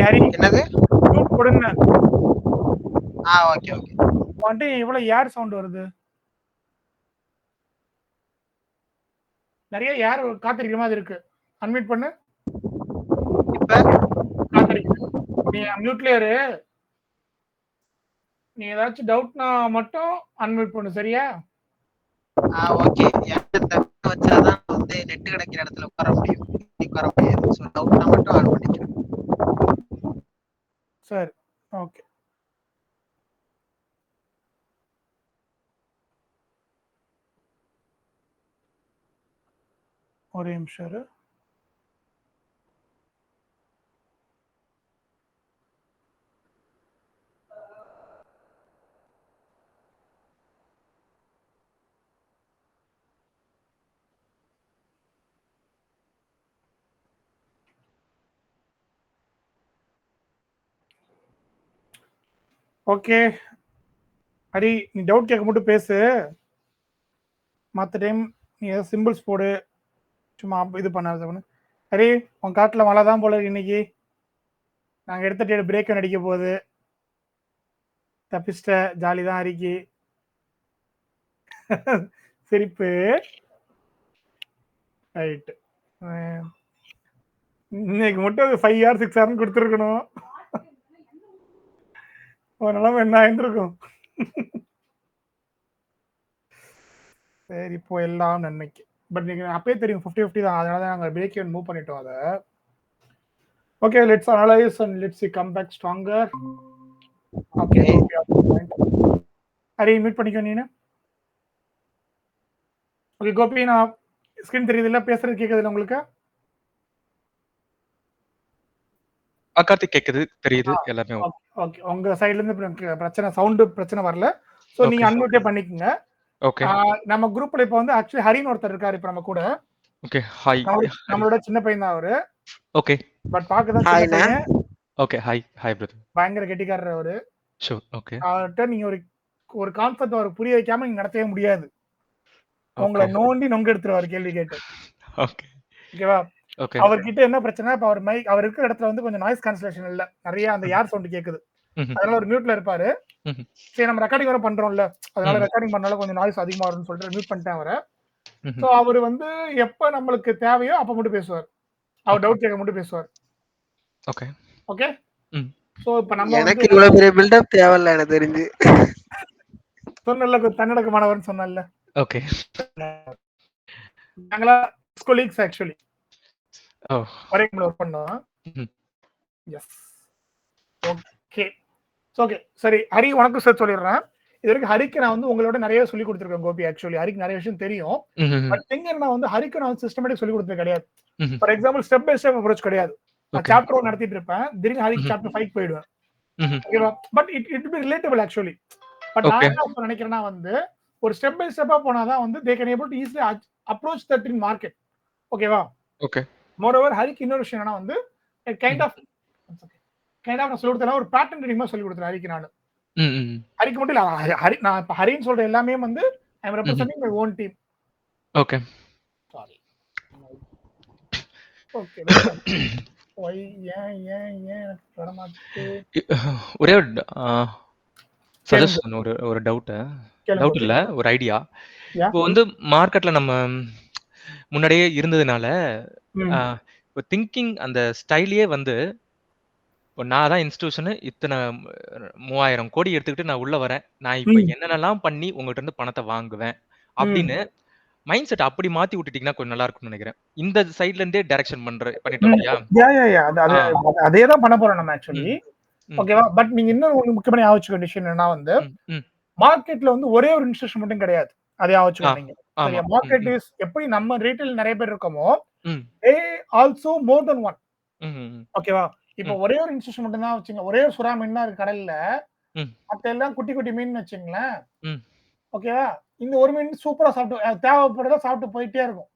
ஹரி என்னது? மியூட் போடுங்க. Okay okay. வந்துட்டு இவ்வளவு ஏர் சவுண்ட் வருது. நிறைய ஏர் காத்தடிக்கிற மாதிரி இருக்கு. அன்மியூட் பண்ணு. இப்ப காத்தடிக்குது. நீ மியூட்ல இரு. நீ ஏதாச்சும் டவுட்னா மட்டும் அன்மியூட் பண்ணு, சரியா? ஓகே. எனக்கு வச்சாதான் வந்து நெட் கிடைக்கிற இடத்துல உட்கார முடியும். உட்கார முடியாது. ஸோ டவுட்னா மட்டும் ஆன் பண்ணிக்கிறேன். சரி, ஓகே. ஒரே நிமிஷம் இரு. ஓகே ஹரி, நீ டவுட் கேட்க மட்டும் பேசு. மற்ற டைம் நீ ஏதாவது சிம்பிள்ஸ் போடு, சும்மா இது பண்ணாத. ஹரி, உன் காட்டில் மழை தான் போல இன்னைக்கு. நாங்கள் எடுத்த பிரேக் அடிக்க போகுது. தப்பிச்சிட்ட, ஜாலி தான் ஹரிக்கு. சிரிப்பு. ரைட்டு. இன்னைக்கு மட்டும் 5 hours 6 hours கொடுத்துருக்கணும். ஒரு நிலைமை என்ன ஆயிருந்திருக்கும். சரி, இப்போ எல்லாம் நன்மைக்கு. பட் நீங்க அப்பயே தெரியும் 50-50 தான். அதனால தான் நாங்கள் பிரேக் மூவ் பண்ணிட்டோம் அதை. Okay, let's analyse and let's see come back stronger. Okay, Hari meet பண்ணிக்கோ நீனு. ஓகே கோபி, நான் ஸ்கிரீன் தெரியுது இல்ல, பேசுறது கேக்குது உங்களுக்கு? கார்த்திக் கேக்குது, தெரியுது எல்லாமே. ஓகே, உங்க சைடுல இருந்து பிரச்சனை, சவுண்ட் பிரச்சனை வரல. சோ நீங்க அன்மியூட்டே பண்ணிக்கங்க. ஓகே. நம்ம குரூப்ல இப்ப வந்து ஆக்சுவலி ஹரின்னு ஒருத்தர் இருக்காரு இப்ப நம்ம கூட. Okay, hi. நம்மளோட சின்ன பையன் தான் அவரு. ஓகே. பட் பாக்கதான் சின்ன பையன். Okay, hi brother. பயங்கர கெட்டிக்காரர் அவரு. ஷூர். ஓகே. அவர்கிட்ட நீங்க ஒரு கான்செப்ட் அவர் புரிய வைக்காம நீங்க நடத்தவே முடியாது. உங்களை நோண்டி நொங்க எடுத்துருவாரு கேள்வி கேட்டு. ஓகே. ஓகேவா? ஓகே. அவர்கிட்ட என்ன பிரச்சனை, இப்ப அவர் இருக்கிற இடத்துல வந்து கொஞ்சம் நாய்ஸ் கான்சலேஷன் இல்ல, நிறைய அந்த ஏர் சவுண்ட் கேக்குது. அதனால ஒரு மியூட்ல இருப்பாரு. சரி, நம்ம ரெக்கார்டிங் வர பண்றோம்ல, அதனால ரெக்கார்டிங் பண்ணால கொஞ்சம் நாய்ஸ் அதிகமா வரும்னு சொல்லிட்டு மியூட் பண்ணிட்டேன் அவரை. சோ அவர் வந்து எப்ப நம்மளுக்கு தேவையோ அப்ப மட்டும் பேசுவார். அவர் டவுட் கேட்க மட்டும் பேசுவார். ஓகே. ஓகே. சோ இப்ப நம்ம எனக்கு இவ்வளவு பெரிய பில்டப் தேவையில்ல எனக்கு தெரிஞ்சு. சொன்னல தன்னடக்கமானவர்னு சொன்னல. ஓகே. நாங்களா கொலீக்ஸ் ஆக்சுவலி. ஓ, ஒரே டீம்ல வர்க் பண்ணோம். எஸ். ஓகே. ஓகே, சரி ஹரி, உனக்கு சார் சொல்லிடுறேன். இது வரைக்கும் ஹரிக்கு நான் வந்து உங்களோட நிறைய சொல்லி கொடுத்துருக்கேன் கோபி. ஆக்சுவலி ஹரிக்கு நிறைய விஷயம் தெரியும். பட் திங் என்ன வந்து ஹரிக்கு நான் சிஸ்டமேட்டிக் சொல்லி கொடுத்தது கிடையாது. For example step by step approach கிடையாது. நான் சாப்டர் 1 நடத்திட்டு இருப்பேன், திடீர்னு ஹரிக்கு சாப்டர் 5 போயிடுவேன். ஓகேவா? But it be relatable actually. But நான் என்ன நினைக்கிறேன்னா வந்து ஒரு ஸ்டெப் பை ஸ்டெப்பா போனாதான் வந்து they can able to easily approach that in market. ஓகேவா? ஓகே. மோரோவர் ஹரிக்கு இன்னொரு விஷயம் என்னன்னா வந்து கைண்ட் ஆஃப் நான் சொல்லி கொடுத்தேன், ஒரு பேட்டர்ன் ரீடிங் சொல்லி கொடுத்தேன் ஹரிக்கு. நான் ஹரிக்கு மட்டும் இல்ல, ஹரி நான் இப்ப ஹரின்னு சொல்ற எல்லாமே வந்து I am representing my own team. Okay. Sorry. Okay. எனக்கு வர மாட்டேங்குது. ஒரே சஜஷன், ஒரு டவுட் இல்ல, ஒரு ஐடியா. இப்போ வந்து மார்க்கெட்ல நம்ம முன்னாடியே இருந்ததுனால இப்போ திங்கிங் அந்த ஸ்டைலியே வந்து இப்போ நான் தான் இன்ஸ்டிடியூஷனு இத்தனை 3000 கோடி எடுத்துக்கிட்டு நான் உள்ள வரேன், நான் இப்போ என்னென்னலாம் பண்ணி உங்கள்கிட்ட இருந்து பணத்தை வாங்குவேன் அப்படின்னு மைண்ட் செட் அப்படி மாத்தி விட்டுட்டீங்கன்னா கொஞ்சம் நல்லா இருக்கும்னு நினைக்கிறேன். இந்த சைட்ல இருந்தே டைரக்ஷன் பண்ணிட்டோம் இல்லையா? அதே தான் பண்ண போறோம் நம்ம ஆக்சுவலி. ஓகேவா? பட் நீங்க இன்னும் ஒரு முக்கியமான ஆவச்சுக்க கண்டிஷன் என்னன்னா வந்து மார்க்கெட்ல வந்து ஒரே ஒரு இன்ஸ்டிடியூஷன் மட்டும் கிடையாது. அதே ஆவச்சுக்க நீங்க. சரியா? மார்க்கெட் இஸ் எப்படி நம்ம ரீட்டைல் நிறைய பேர் இருக்கோமோ, they also more than one. ஓகேவா? இப்போ ஒரே ஒரு இன்ஸ்டிடியூஷன் மட்டும் தான் வச்சுங்க, ஒரே ஒரு சுறா மீன் தான் இருக்கு கடல்ல, மத்த எல்லாம் குட்டி குட்டி மீன் வச்சுங்களேன். ஓகேவா? இந்த ஒரு மீன் சூப்பரா சாப்பிட்டு தேவைப்படுறத சாப்பிட்டு போயிட்டே இருக்கும்.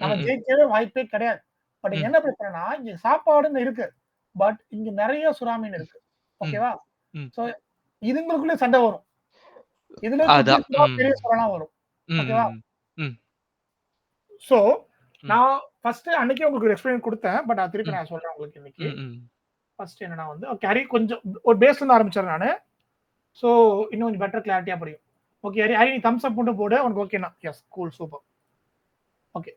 நம்ம ஜெயிக்கவே வாய்ப்பே கிடையாது. பட் என்ன பிரச்சனைனா இங்க சாப்பாடுன்னு இருக்கு, பட் இங்க நிறைய சுறா மீன் இருக்கு. ஓகேவா? சோ இதுங்களுக்குள்ள சண்டை வரும். இதுல பெரிய சுறாலாம் வரும். ஓகேவா? சோ நான் ஃபர்ஸ்ட் அன்னைக்கு உங்களுக்கு ஒரு எக்ஸ்பிளைன் கொடுத்தேன், பட் அது திருப்பி நான் சொல்றேன் உங்களுக்கு இன்னைக்கு. ஃபர்ஸ்ட் என்னன்னா வந்து ஓகே ஹரி கொஞ்சம் ஒரு பேஸ்ல இருந்து ஆரம்பிச்சறேன் நானு. சோ இன்னும் கொஞ்சம் பெட்டர் கிளாரிட்டியா புரியும். ஓகே ஹரி ஹரி நீ தம்ஸ் அப் மட்டும் போடு உனக்கு ஓகேனா. Yes cool super. ஓகே.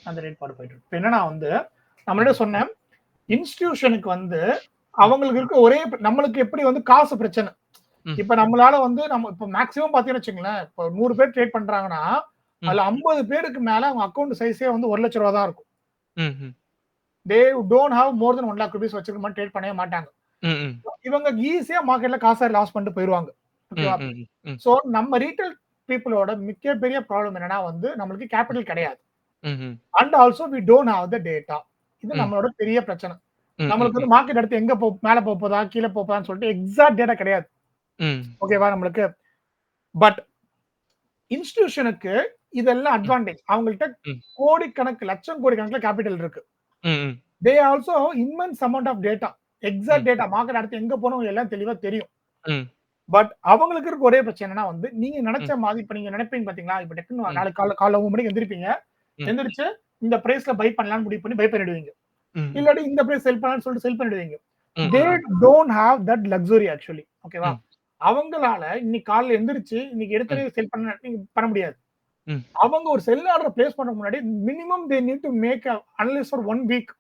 அந்த ரேட் பாடு போயிட்டு இருக்கு. என்னன்னா வந்து நம்மளே சொன்னேன் இன்ஸ்டிடியூஷனுக்கு வந்து அவங்களுக்கு இருக்க ஒரே நம்மளுக்கு எப்படி வந்து காசு பிரச்சனை. இப்ப நம்மளால வந்து நம்ம இப்ப மேக்ஸிமம் பாத்தீங்கன்னு வச்சுங்களேன், இப்ப 100 பேர் ட்ரேட் பண்றாங்கன்னா அதுல 50 பேருக்கு மேல அவங்க அக்கவுண்ட் சைஸே வந்து 1 லட்சம் ரூபாய் தான் இருக்கும். They don't have more then 1 lakh rupees வச்சிருக்க மாதிரி ட்ரேட் பண்ணவே மாட்டாங்க. இவங்க ஈஸியா மார்க்கெட்ல காசை லாஸ் பண்ணிட்டு போயிருவாங்க. ஓகேவா? சோ நம்ம ரீட்டைல் பீப்புளோட மிகப்பெரிய ப்ராப்ளம் என்னன்னா வந்து நம்மளுக்கு கேபிட்டல் கிடையாது. And also we don't have the data. இது நம்மளோட பெரிய பிரச்சனை. நம்மளுக்கு வந்து மார்க்கெட் அடுத்து எங்க மேல போதா கீழே போதான்னு சொல்லிட்டு எக்ஸாக்ட் டேட்டா கிடையாது. ஓகேவா நம்மளுக்கு. பட் இன்ஸ்டிடியூஷனுக்கு இதெல்லாம் அட்வான்டேஜ். அவங்கள்ட்ட கோடிக்கணக்கு லட்சம் கோடி கணக்குல கேபிட்டல் இருக்கு. They also immense amount of data. Exact data market அடுத்து எங்க போனோம் எல்லாம் தெளிவா தெரியும். பட் அவங்களுக்கு இருக்க ஒரே பிரச்சனை என்னன்னா வந்து நீங்க நினைச்ச மாதிரி இப்ப நீங்க நினைப்பீங்க பாத்தீங்களா, இப்ப டெக்னு நாளைக்கு காலைல 9 மணிக்கு எந்திரிப்பீங்க. எந்திரிச்சு இந்த பிரைஸ்ல பை பண்ணலாம்னு முடிவு பண்ணி பை பண்ணிடுவீங்க. இல்லாட்டி இந்த பிரைஸ் செல் பண்ணலாம்னு சொல்லிட்டு செல் பண்ணிடுவீங்க. தே don't have that luxury actually. ஓகேவா? அவங்களால இன்னைக்கு காலைல எந்திரிச்சு இன்னைக்கு எடுத்து செல் பண்ண முடியாது. அவங்க ஒரு செல் ஆர்டர் பிளேஸ் பண்ண முன்னாடி minimum they need to make analyse for 1 week.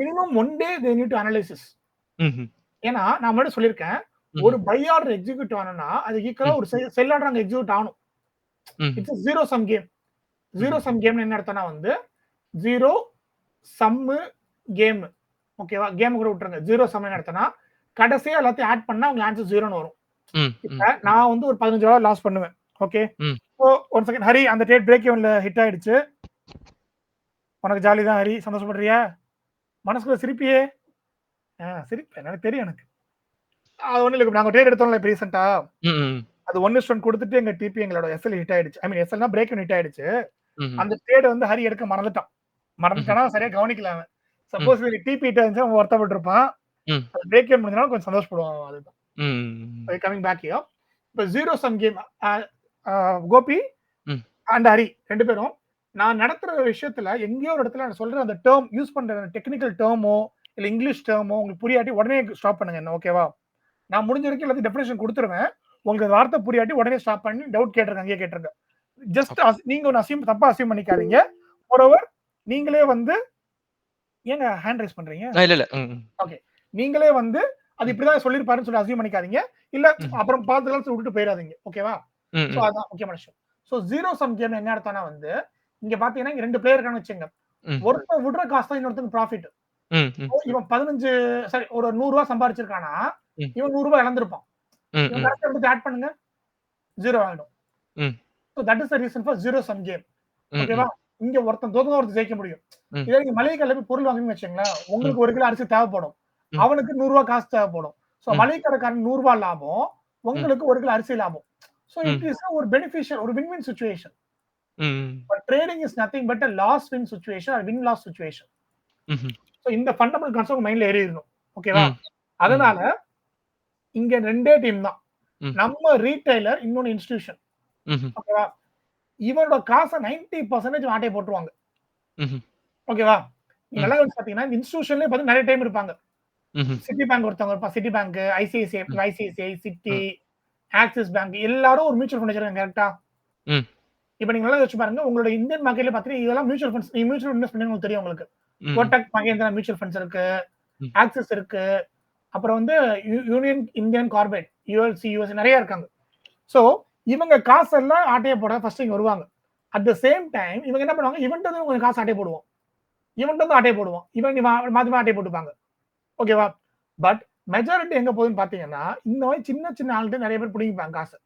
Minimum 1 day they need to analysis. ஏன்னா நான் முன்னாடி சொல்லியிருக்கேன் ஒரு பை ஆர்டர் எக்ஸிக்யூட் ஆனனா அது ஈக்குவலா ஒரு செல் ஆர்டர் அங்க எக்ஸிக்யூட் ஆகணும். It's zero sum game. Zero sum game என்ன அர்த்தம்னா வந்து ஜீரோ சம் கேம். ஓகேவா? கேம் கூட விட்டுருங்க. ஜீரோ சம் என்ன அர்த்தம்னா கடைசியா எல்லாத்தையும் ஆட் பண்ணா உங்க ஆன்சர் ஜீரோன்னு வரும். இப்ப நான் வந்து ஒரு 15 ரூபாய் லாஸ் பண்ணுவேன். ஓகே. சோ 1 செகண்ட் ஹரி அந்த ட்ரேட் பிரேக் ஈவன்ல ஹிட் ஆயிடுச்சு. உனக்கு ஜாலி தான் ஹரி, சந்தோஷப்படுறியா? மனசுக்குள்ள சிரிப்பியே? சிரிப்பேன் எனக்கு தெரியும் எனக்கு. அது ஒண்ணு இல்ல. நாங்க ட்ரேட் எடுத்தோம்ல இப்ப ரீசன்ட்டா. அது 1:1 கொடுத்துட்டு எங்க டிபி எங்களோட எஸ்எல் ஹிட் ஆயிடுச்சு. ஐ மீன் எஸ்எல்னா பிரேக் ஈவன் ஹிட் ஆயிடுச்சு. அந்த ட்ரேட் வந்து ஹரி எடுக்க மறந்துட்டான். மறந்துட்டானா சரியா கவனிக்கல அவன். சப்போஸ் டிபி ஹிட் ஆயிருந்தா அவன் வருத்தப்பட்டு இருப்பான். அது பிரேக் ஈவன் முடிஞ்சனால கொஞ்சம் சந்தோஷப்படுவான். அதுதான். Coming back here. இப்ப zero sum game Gopi and Hari 2 பேரும் நான் நடத்துற விஷயத்துல எங்கேயோ ஒரு இடத்துல நான் சொல்ற அந்த டேர்ம் யூஸ் பண்ற டெக்னிக்கல் டேர்மோ இல்ல இங்கிலீஷ் டேர்மோ உங்களுக்கு புரியாட்டி உடனே ஸ்டாப் பண்ணுங்க என்ன. ஓகேவா? நான் முடிஞ்ச வரைக்கும் எல்லாத்தையும் டெஃபினேஷன் கொடுத்துருவேன். உங்களுக்கு அந்த வார்த்தை புரியாட்டி உடனே ஸ்டாப் பண்ணி டவுட் கேட்டுருங்க. அங்கேயே கேட்டுருங்க. ஜஸ்ட் நீங்க ஒன்னு தப்பா அசியூம் பண்ணிக்காதீங்க. மோரோவர் நீங்களே வந்து ஏங்க ஹேண்ட் ரைஸ் பண்றீங்க? இல்ல. ஓகே. நீங்களே வந்து அது இப்படிதான் சொல்லிருப்பாருன்னு சொல்லி அசியூம் பண்ணிக்காதீங்க. இல்ல அப்புறம் பார்த்துக்கலாம் விட்டுட்டு போயிடாதீங்க. ஓகேவா? சோ அதான் முக்கியமான விஷயம். சோ ஜீரோ சம் கேம் என்ன அர்த்தம்னா வந்து இங்க பாத்தீங்கன்னா இங்க 2 பிளேயர் இருக்கான்னு வச்சுங்க. ஒருத்தன் விடுற காசு தான் இன்னொருத்தனுக்கு ப்ராஃபிட். இவன் 15 சரி ஒரு 100 ரூபாய் சம்பாதிச்சிருக்கானா இவன் 100 ரூபாய் இழந்திருப்பான். இவன் கரெக்டா எடுத்து ஆட் பண்ணுங்க ஜீரோ ஆயிடும். So that is the reason for zero sum game. ஓகேவா? இங்க ஒருத்தன் தோத்து ஒருத்தன் ஜெயிக்க முடியும். இதே நீங்க மளிகை கடையில போய் பொருள் வாங்குறீங்கன்னு வச்சுங்களேன், உங்களுக்கு 1 கிலோ அரிசி தேவைப்படும். அவனுக்கு 100 ரூபாய் காசு தேவைப்படும். சோ மளிகை கடைக்காரன் 100 ரூபாய் லாபம், உங்களுக்கு 1 கிலோ அரிசி லாபம். சோ இட் இஸ் ஒரு பெனிஃபிஷியல் ஒரு win-win situation. But trading is nothing but a loss win situation or win loss situation. So இந்த ஃபண்டமெண்டல் கான்செப்ட் மைண்ட்ல ஏறிடணும். ஓகேவா? அதனால இங்க 2 டீம் தான். நம்ம ரீட்டைலர் இன்னொரு இன்ஸ்டிடியூஷன். ஓகேவா? இவனோட காசை 90% ஆட்டே போட்டுருவாங்க. ஓகேவா? நீங்க நல்லா பாத்தீங்கன்னா இன்ஸ்டிடியூஷன்லயே பாத்தீங்கன்னா நிறைய டைம் இருப்பாங்க. சிட்டி பேங்க் ஒருத்தவங்க இருப்பா. City bank, ICICI, city, axis bank எல்லாரும் ஒரு மியூச்சுவல் ஃபண்ட் வச்சிருக்காங்க. கரெக்ட்டா? இப்ப நீங்க நல்லா யோசிச்சு பாருங்க. உங்களோட இந்தியன் மார்க்கெட்ல பாத்தீங்கன்னா இதெல்லாம் மியூச்சுவல் ஃபண்ட்ஸ். நீங்க மியூச்சுவல் இன்வெஸ்ட் பண்ணி உங்களுக்கு தெரியும் உங்களுக்கு. கோட்டக் மஹிந்திரா மியூச்சுவல் ஃபண்ட்ஸ் இருக்கு. ஆக்சிஸ் இருக்கு. அப்புறம் வந்து யூனியன் இந்தியன் கார்பரேட், யுஎல்சி நிறைய இருக்காங்க. சோ இவங்க காசு எல்லாம் ஆட்டைய போட ஃபர்ஸ்ட் இங்க வருவாங்க. அட் த சேம் டைம் இவங்க என்ன பண்ணுவாங்க? இவன்ட்ட இருந்து கொஞ்சம் காசு ஆட்டை போடுவோம். இவன்ட்ட இருந்து ஆட்டை போடுவோம். இவங்க மாத்தி ஆட்டை போட்டுப்பாங்க. ஓகேவா? பட் மெஜாரிட்டி எங்க போகுதுன்னு பாத்தீங்கன்னா இந்த மாதிரி சின்ன சின்ன ஆள்கிட்ட நிறைய பேர் பிடிப்பாங்க காசு.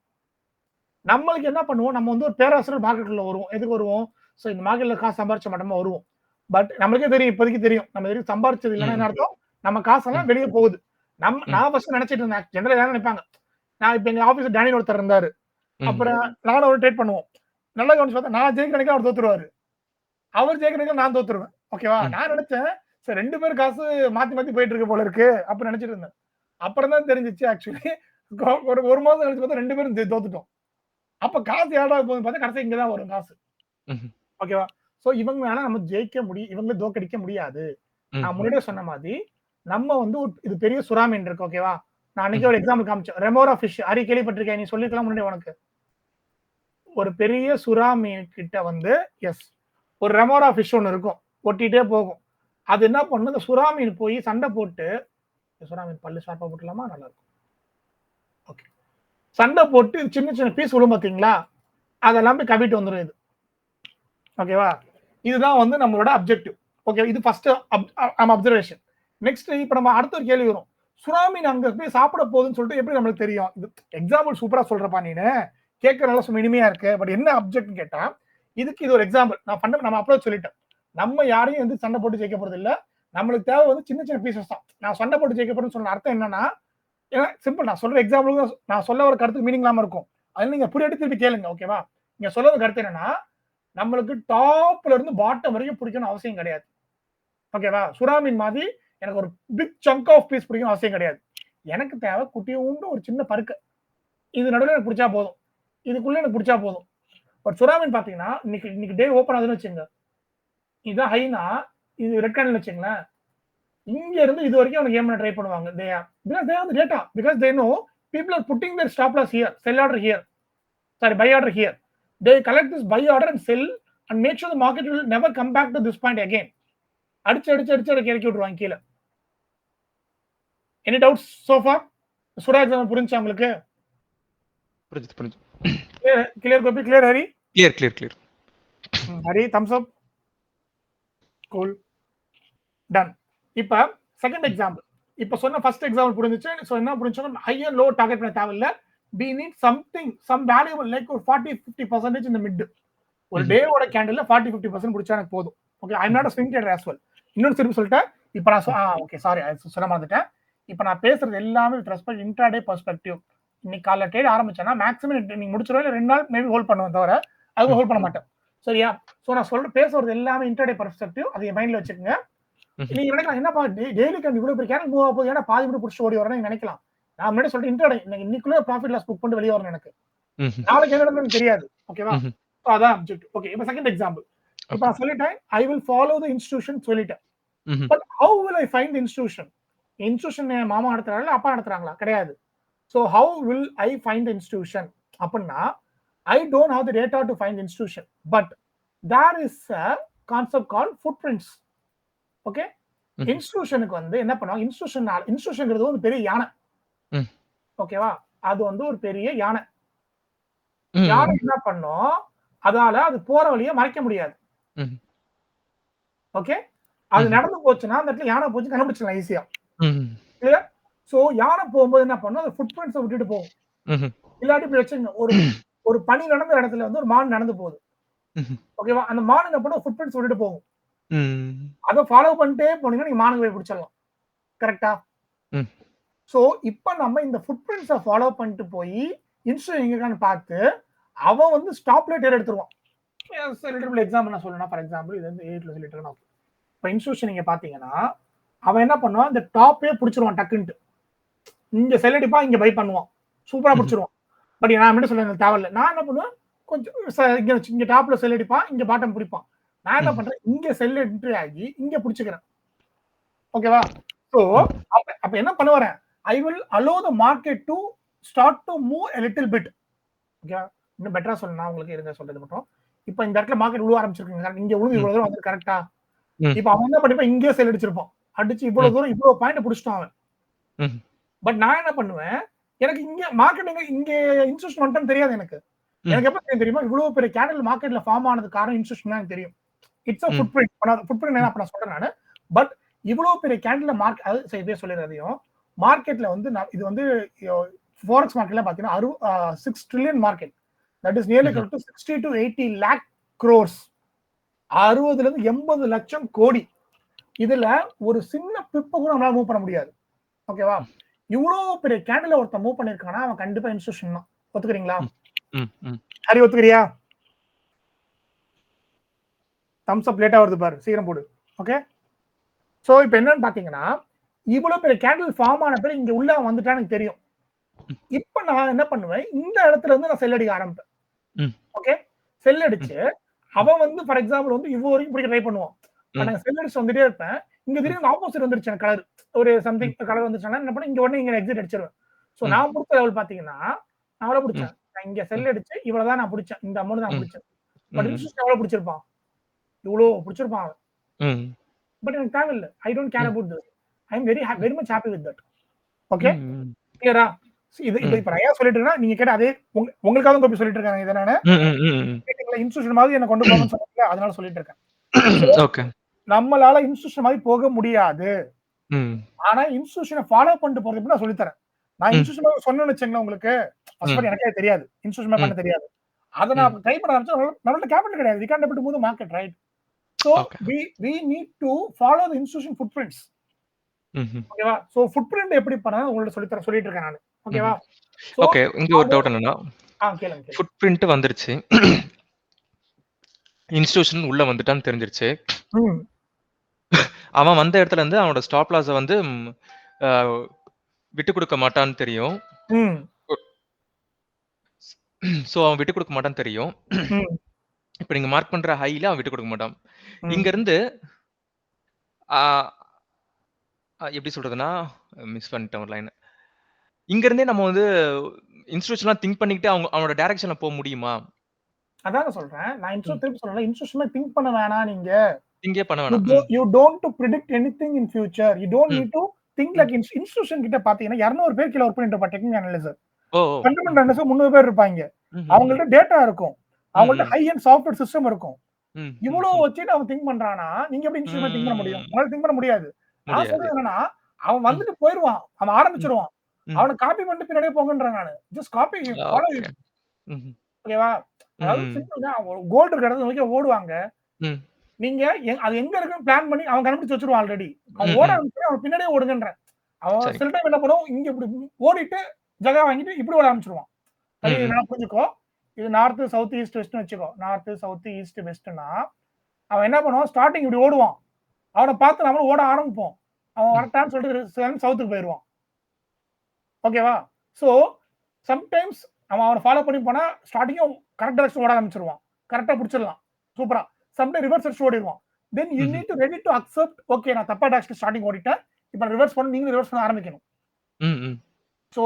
நம்மளுக்கு என்ன பண்ணுவோம்? நம்ம வந்து ஒரு பேராசிரியர் மார்க்கெட்ல வருவோம். எதுக்கு வருவோம்? சோ இந்த மார்க்கெட்ல காசு சம்பாரிச்ச மாட்டோமா வருவோம். பட் நம்மளுக்கே தெரியும் இப்போதைக்கு தெரியும். நம்ம வரைக்கும் சம்பாரிச்சது இல்லைன்னா என்ன அர்த்தம்? நம்ம காசெல்லாம் வெளியே போகுது. நான் ஃபர்ஸ்ட் நினைச்சிட்டு இருந்தேன். ஜெனரல் எல்லாரும் நினைப்பாங்க. நான் இப்ப எங்க ஆபீஸ்ல டேனியல் ஒருத்தர் இருந்தாரு. அப்புறம் நானும் ஒரு ட்ரேட் பண்ணுவோம். நல்லா கவனிச்சு பார்த்தா நான் ஜெயிக்கிற நினைக்க அவர் தோத்துருவாரு. அவர் ஜெயிக்கிற நினைக்க நான் தோத்துருவேன். ஓகேவா? நான் நினைச்சேன் சரி 2 பேர் காசு மாத்தி போயிட்டு இருக்கு போல இருக்கு அப்ப நினைச்சிட்டு இருந்தேன். அப்புறம் தான் தெரிஞ்சிச்சு ஆக்சுவலி ஒரு மாசம் கழிச்சு பார்த்தா 2 பேரும் தோத்துட்டோம். அப்ப காசு யாரா போகுதுன்னு பார்த்தா கடைசி இங்கதான் வரும் காசு. ஓகேவா? சோ இவங்க வேணா நம்ம ஜெயிக்க முடியும். இவங்க தோக்கடிக்க முடியாது. நான் முன்னாடியே சொன்ன மாதிரி நம்ம வந்து இது பெரிய சுறா மீன் இருக்கு, ஓகேவா? நான் அன்னைக்கு ஒரு எக்ஸாம்பிள் காமிச்சேன், ரெமோரா ஃபிஷ். அரி கேள்விப்பட்டிருக்கேன், நீ சொல்லிக்கலாம் முன்னாடி. உனக்கு ஒரு பெரிய சுறா மீன் கிட்ட வந்து ஒரு ரெமோரா ஃபிஷ் ஒன்று இருக்கும், ஒட்டிட்டே போகும். அது என்ன பண்ணும், இந்த சுறா மீன் போய் சண்டை போட்டு, சுறா மீன் பல்லு ஷார்ப்பா போட்டுலாமா, நல்லா இருக்கும். ஓகே, சண்டை போட்டு சின்ன சின்ன பீஸ் விழும் பார்த்தீங்களா, அதெல்லாம் போய் கவிட்டு வந்துடும் இது, ஓகேவா? இதுதான் வந்து நம்மளோட அப்ஜெக்டிவ். ஓகே, இது ஃபர்ஸ்ட் அப்சர்வேஷன். நெக்ஸ்ட் இப்போ நம்ம அடுத்த ஒரு கேள்வி வரும், சுறா மீன் அங்க போய் சாப்பிட போகுதுன்னு சொல்லிட்டு எப்படி நம்மளுக்கு தெரியும்? இது எக்ஸாம்பிள் சூப்பரா சொல்றப்பா, நீனு கேட்கற நல்லா சும்மா இனிமையா இருக்கு, பட் என்ன அப்ஜெக்ட் கேட்டா, இதுக்கு இது ஒரு எக்ஸாம்பிள். நம்ம அப்ரோச் சொல்லிட்டேன், நம்ம யாரையும் வந்து சண்டை போட்டு ஜெயிக்க போறது இல்ல, நம்மளுக்கு தேவை வந்து சின்ன சின்ன பீசஸ் தான். நான் சண்டை போட்டு ஜெயிக்க போறேன்னு சொன்ன அர்த்தம் என்னன்னா, சிம்பிள், நான் சொல்ற எக்ஸாம்பிள் நான் சொல்ல ஒரு கருத்துக்கு மீனிங் இல்லாம இருக்கும், அது நீங்க புரியட்டு திருப்பி கேளுங்க, ஓகேவா? நீங்க சொல்ற கருத்து என்னன்னா, நம்மளுக்கு டாப்ல இருந்து பாட்டம் வரைக்கும் பிடிக்கணும் அவசியம் கிடையாது, ஓகேவா? சுறா மீன் மாதிரி எனக்கு ஒரு பிக் சங்க் ஆஃப் பீஸ் பிடிக்கணும் அவசியம் கிடையாது. எனக்கு தேவை குட்டியோண்டு ஒரு சின்ன பருக்க, இது நடுவில் எனக்கு பிடிச்சா போதும், இதுக்குள்ள எனக்கு பிடிச்சா போதும். பட் சுறா மீன் பாத்தீங்கன்னா, இன்னைக்கு டே ஓப்பன் ஆகுதுன்னு வச்சுங்க, இதுதான் ஹைனா, இது ரெட் கேண்டில் வச்சுங்களேன், இங்க இருந்து இது வரைக்கும் அவனுக்கு ஏம் பண்ண ட்ரை பண்ணுவாங்க. they have the data, because they know people are putting their stop loss here, sell order here, sorry, buy order here. They collect this buy order and sell and make sure the market will never come back to this point again. அடிச்சு இறக்கி விட்டுருவாங்க கீழே. Any doubts so far? சுறா example புரிஞ்சா உங்களுக்கு? புரிஞ்சு. Clear Gopi, clear Hari? Clear. Hari thumbs up. Cool, done. இப்ப second example, இப்ப சொன்ன ஃபர்ஸ்ட் எக்ஸாம்பிள் புரிஞ்சுச்சு. சோ என்ன புரிஞ்சுச்சோம், ஹை அண்ட் லோ டார்கெட் பண்ண தேவையில்ல. we need something, some valuable like ஒரு 40-50% in the mid. ஒரு டேவோட கேண்டில்ல 40-50% பிடிச்சா எனக்கு போதும். Okay, I am not a swing trader as well. இன்னொரு திருப்பி சொல்லிட்டேன். இப்ப நான் ஓகே சாரி சொல்ல மறந்துட்டேன். இப்ப நான் பேசுறது எல்லாமே வித் ரெஸ்பெக்ட் இன்ட்ராடே பெர்ஸ்பெக்டிவ். இன்னைக்கு காலைல ட்ரேட் ஆரம்பிச்சேன்னா மேக்ஸிமம் நீங்க முடிச்சிருவா, 2 நாள் மேபி ஹோல்ட் பண்ணுவேன், தவிர அதுக்கு ஹோல்ட் பண்ண மாட்டேன், சரியா? சோ நான் பேசுறது எல்லாமே இன்ட்ராடே பெர்ஸ்பெக்டிவ், அதை மைண்ட்ல வச்சுக்கோங்க. நீங்க நினைக்கலாம், என்னப்பா டெய்லி கேண்டில் இவ்வளவு பெரிய கேண்டில் மூவ் ஆகுது, ஏன்னா பாதி மட்டும் பிடிச்சி ஓடி வரேன்னு நினைக்கலாம். நான் முன்னாடி சொல்லிட்டு இன்ட்ராடே இன்னைக்குள்ள ப்ராஃபிட் லாஸ் புக் பண்ணி வெளியே வரணும், எனக்கு நாளைக்கு என்ன நடக்கும்னு தெரியாது, ஓகேவா? அதான் அப்ஜெக்ட். ஓகே, இப்போ செகண்ட் எக்ஸாம்பிள். இப்போ நான் சொல்லிட்டேன், I will follow the institution சொல்லிட்டேன். But how will I find the institution? Institution மாமா நடத்துறாங்களா அப்பா நடத்துறாங்களா? கிடையாது. So how will I find the institution அப்படின்னா, I don't have the data to find institution, but there is a concept call footprints. Okay, இன்ஸ்டிடியூஷனுக்கு வந்து என்ன பண்ணுவாங்க, இன்ஸ்டிடியூஷன்ங்கிறது ஒரு பெரிய யானை, ஓகேவா? அது வந்து ஒரு பெரிய யானை. யானை என்ன பண்ணும், அதால அது போற வழியை மறைக்க முடியாது. ஓகே, அது நடந்து போச்சுன்னா அந்த இடத்துல யானை போச்சு கண்டுபிடிச்சிடலாம் ஈஸியா. கிளியர்? சோ யானை போகும்போது என்ன பண்ணும், அது ஃபுட் பிரிண்ட்ஸ் விட்டுட்டு போகும். இல்லாட்டி இப்படி வச்சுங்க, ஒரு பனி நடந்த இடத்துல வந்து ஒரு மான் நடந்து போகுது, ஓகேவா? அந்த மான் என்ன பண்ணும், ஃபுட் பிரிண்ட்ஸ் விட்டுட்டு போகும். அதை ஃபாலோ பண்ணிட்டே போனீங்கன்னா நீங்க மானுக்கு போய் பிடிச்சிடலாம், கரெக்டா? சோ இப்ப நம்ம இந்த ஃபுட் பிரிண்ட்ஸை ஃபாலோ பண்ணிட்டு போய் இன்ஸ்டிடியூஷன் எங்கன்னு பார்த்து அவன் வந்து ஸ்டாப் லைட் எடுத்துருவான். எக்ஸாம்பிள் நான் சொல்லணும், ஃபார் எக்ஸாம்பிள் இது வந்து 8ல சொல்லிட்டு, இப்போ இன்ஸ்டிடியூஷன் நீங்க பாத்தீங்கன்னா அவன் என்ன பண்ணுவான், இந்த டாப்பே பிடிச்சிருவான் டக்குன்ட்டு. இங்க செல் அடிப்பா, இங்க பை பண்ணுவான், சூப்பரா பிடிச்சிருவான். பட் நான் என்ன சொல்ல தேவையில்லை, நான் என்ன பண்ணுவேன், கொஞ்சம் இங்க டாப்ல செல் அடிப்பான், இங்க பாட்டம் பிடிப்பான். நான் என்ன பண்றேன், இங்க செல் என்ட்ரி ஆகி இங்க பிடிச்சுக்கிறேன், ஓகேவா? ஸோ அப்ப என்ன பண்ண வரேன், I will allow the market to start to move a little bit, ஓகேவா? இன்னும் பெட்டரா சொல்லணும் உங்களுக்கு, இருங்க சொல்றது மட்டும். இப்ப இந்த இடத்துல மார்க்கெட் உழுவ ஆரம்பிச்சிருக்கீங்க, இங்க உழுவு இவ்வளவு தூரம் வந்து கரெக்டா? இப்ப அவன் என்ன பண்ணிப்பான், இங்கே செல் அடிச்சிருப்பான், அடிச்சு இவ்வளவு தூரம் இவ்வளவு பாயிண்ட் பிடிச்சிட்டான் அவன். பட் நான் என்ன பண்ணுவேன், எனக்கு இங்க மார்க்கெட் இங்க இன்ஸ்டிடியூஷன் வந்துட்டான்னு தெரியாது எனக்கு. எனக்கு எப்ப தெரியுமா, இவ்வளவு பெரிய கேண்டில் மார்க்கெட்ல ஃபார்ம் ஆனது காரணம் இன்ஸ்டிடியூஷன் தான் தெரியும். இட்ஸ் ஃபுட் பிரிண்ட் என்ன நான் சொல்றேன் நானு. பட் இவ்வளவு பெரிய கேண்டில் மார்க்கெட், அது இதே சொல்லிடுறதையும் மார்க்கெட்ல வந்து இது வந்து ஃபாரெக்ஸ் மார்க்கெட்ல பாத்தீங்கன்னா 6 trillion market, that is nearly equal to 60 to 80 lakh crores, 60 ல இருந்து 80 லட்சம் கோடி. இதுல ஒரு சின்ன பிப்ப கூட நம்மளால மூவ் பண்ண முடியாது, ஓகேவா? இவ்வளவு பெரிய கேண்டில் ஒருத்தன் மூவ் பண்ணிருக்கானா அவன் கண்டிப்பா இன்ஸ்டிடியூஷன் தான். ஒத்துக்கிறீங்களா? ஹரி ஒத்துக்கிறியா? தம்ஸ் அப் லேட்டா வருது பாரு, சீக்கிரம் போடு. ஓகே, சோ இப்போ என்னன்னு பாத்தீங்கன்னா, இவ்வளவு பெரிய கேண்டில் ஃபார்ம் ஆன பிறகு இங்க உள்ள வந்துட்டான்னு எனக்கு தெரியும். இப்ப நான் என்ன பண்ணுவேன், இந்த இடத்துல இருந்து நான் செல் அடிக்க ஆரம்பிப்பேன். ஓகே, செல் அடிச்சு அவன் வந்து ஃபார் எக்ஸாம்பிள் வந்து இவ்வளவு வரைக்கும் பிடிக்க ட்ரை பண்ணுவான். நான் செல் அடிச்சு வந்துட்டே இருப்பேன். இங்க திடீர்னு ஆப்போசிட் வந்துருச்சு எனக்கு கலர், ஒரு சம்திங் கலர் வந்துருச்சுன்னா என்ன பண்ண, இங்க உடனே இங்க எக்ஸிட் அடிச்சிருவேன். சோ நான் பிடிச்ச லெவல் பாத்தீங்கன்னா நான் எவ்வளவு பிடிச்சேன், நான் இங்க செல் அடிச்சு இவ்வளவுதான் நான் பிடிச்சேன், இந்த அமௌண்ட் நான் பிடிச்சேன். பட் இன்ஸ்டியூஷன் எவ்வளவு பிடிச்சிருப்பான், இவ்வளவு பிடிச்சிருப்பான் அவன். பட் எனக்கு தேவையில்லை. I don't care about this. I am very much happy with that. Okay, கிளியரா? இது இப்ப நான் ஏன் சொல்லிட்டு இருக்கேன்னா, நீங்க கேட்ட அதே உங்களுக்காக கோபி சொல்லிட்டு இருக்காங்க. இதை நானு இன்ஸ்டியூஷன் மாதிரி என்ன கொண்டு போகணும்னு சொன்னீங்க, அதனால சொல்லிட்டு இருக்கேன். நம்மளால இன்ஸ்டியூஷன் மாதிரி போக முடியாது. ஆனா இன்ஸ்டியூஷனை ஃபாலோ பண்ணிட்டு போறது நான் சொல்லித்தரேன். நான் இன்ஸ்டியூஷன் சொன்னேன்னு வச்சுங்களேன், உங்களுக்கு ஃபர்ஸ்ட் எனக்கே தெரியாது, இன்ஸ்டியூஷன் பண்ண தெரியாது. அதை நான் ட்ரை பண்ண ஆரம்பிச்சா நம்மளோட கேபிட்டல் கிடையாது. We can't able to move the market, right? So we need to follow the institution footprints. ஓகேவா? சோ ஃபுட்பிரிண்ட் எப்படி பண்ணனும் உங்களுக்கு சொல்லிட்டு இருக்கேன் நான். ஓகேவா? ஓகே, இங்க ஒரு டவுட் என்னன்னா, கேளுங்க. ஃபுட்பிரிண்ட் வந்துருச்சு, இன்ஸ்டிடியூஷன் உள்ள வந்துட்டான்னு தெரிஞ்சிருச்சு. அவன் வந்த இடத்துல இருந்து அவனோட ஸ்டாப் லாஸ வந்து விட்டு கொடுக்க மாட்டான்னு தெரியும். சோ அவன் விட்டு கொடுக்க மாட்டான்னு தெரியும். இப்ப நீங்க மார்க் பண்ற ஹைல அவன் விட்டு கொடுக்க மாட்டான். இங்க இருந்து எப்படி சொல்றதுன்னா, மிஸ் பண்ணிட்டேன் ஒரு லைன். இங்க இருந்தே நம்ம வந்து இன்ஸ்டிடியூஷன்லாம் திங்க் பண்ணிக்கிட்டு அவனோட டைரக்ஷன்ல போக முடியுமா? அதான் சொல்றேன். நான் திருப்பி சொல்றேன், இன்ஸ்டிடியூஷன்ல திங்க் பண்ண வேணாம். நீங்க திங்கே பண்ண வேணாம். you don't to predict anything in future. You don't need to think like institution கிட்ட பாத்தீங்கன்னா 200 பேர் கீழ வர்க் பண்ணிட்டு இருப்பாங்க. டெக்னிக்கல் அனலிஸ்ட், ஃபண்டமெண்டல் அனலிஸ்ட் 300 பேர் இருப்பாங்க. அவங்கள்ட்ட டேட்டா இருக்கும், அவங்கள்ட்ட ஹை எண்ட் சாஃப்ட்வேர் சிஸ்டம் இருக்கும். இவ்வளவு வச்சுட்டு அவன் திங்க் பண்றானா, நீங்க எப்படி இன்ஸ்டிடியூஷன் திங்க் பண்ண முடியும்? உங்களால திங்க் பண்ண முடியாது. நான் சொல்றது என்னன்னா, அவன் வந்துட்டு போயிடுவான், அவன் ஆரம்பிச்சிருவான். அவனை காப்பி பண்ணிட்டு பின்னாடியே போங்கன்றான் நானு. Just copy, follow it. ஓகேவா? அதாவது சிம்பிள் தான். கோல்ட் இருக்க இடத்துல நோக்கி ஓடுவாங்க. நீங்க அது எங்க இருக்குன்னு பிளான் பண்ணி அவன் கண்டுபிடிச்சு வச்சிருவான் ஆல்ரெடி. அவன் ஓட ஆரம்பிச்சு அவன் பின்னாடியே ஓடுங்கன்றேன். அவன் சில டைம் என்ன பண்ணுவான், இங்க இப்படி ஓடிட்டு ஜகா வாங்கிட்டு இப்படி ஓட ஆரம்பிச்சிருவான். அது நல்லா புரிஞ்சுக்கோ. இது நார்த் சவுத் ஈஸ்ட் வெஸ்ட்னு வச்சுக்கோ. நார்த் சவுத் ஈஸ்ட் வெஸ்ட்னா அவன் என்ன பண்ணுவான், ஸ்டார்டிங் இப்படி ஓடுவான். அவனை பார்த்து நம்மளும் ஓட ஆரம்பிப்போம். அவன் வரட்டான்னு சொல்லிட்டு சவுத்துக்கு போயிடுவான். ஓகேவா? சோ சம்டைம்ஸ் அவனை ஃபாலோ பண்ணி போனா ஸ்டார்டிங்கும் கரெக்ட் டைரக்ஷன் ஓட ஆரம்பிச்சிருவான். கரெக்டா பிடிச்சிடலாம், சூப்பரா. சம்டைம் ரிவர்ஸ் அடிச்சு ஓடிடுவான். Then you need to ready to accept, okay நான் தப்பா டைரக்ஷன் ஸ்டார்டிங் ஓடிட்டேன், இப்போ ரிவர்ஸ் பண்ண, நீங்க ரிவர்ஸ் பண்ண ஆரம்பிக்கணும். சோ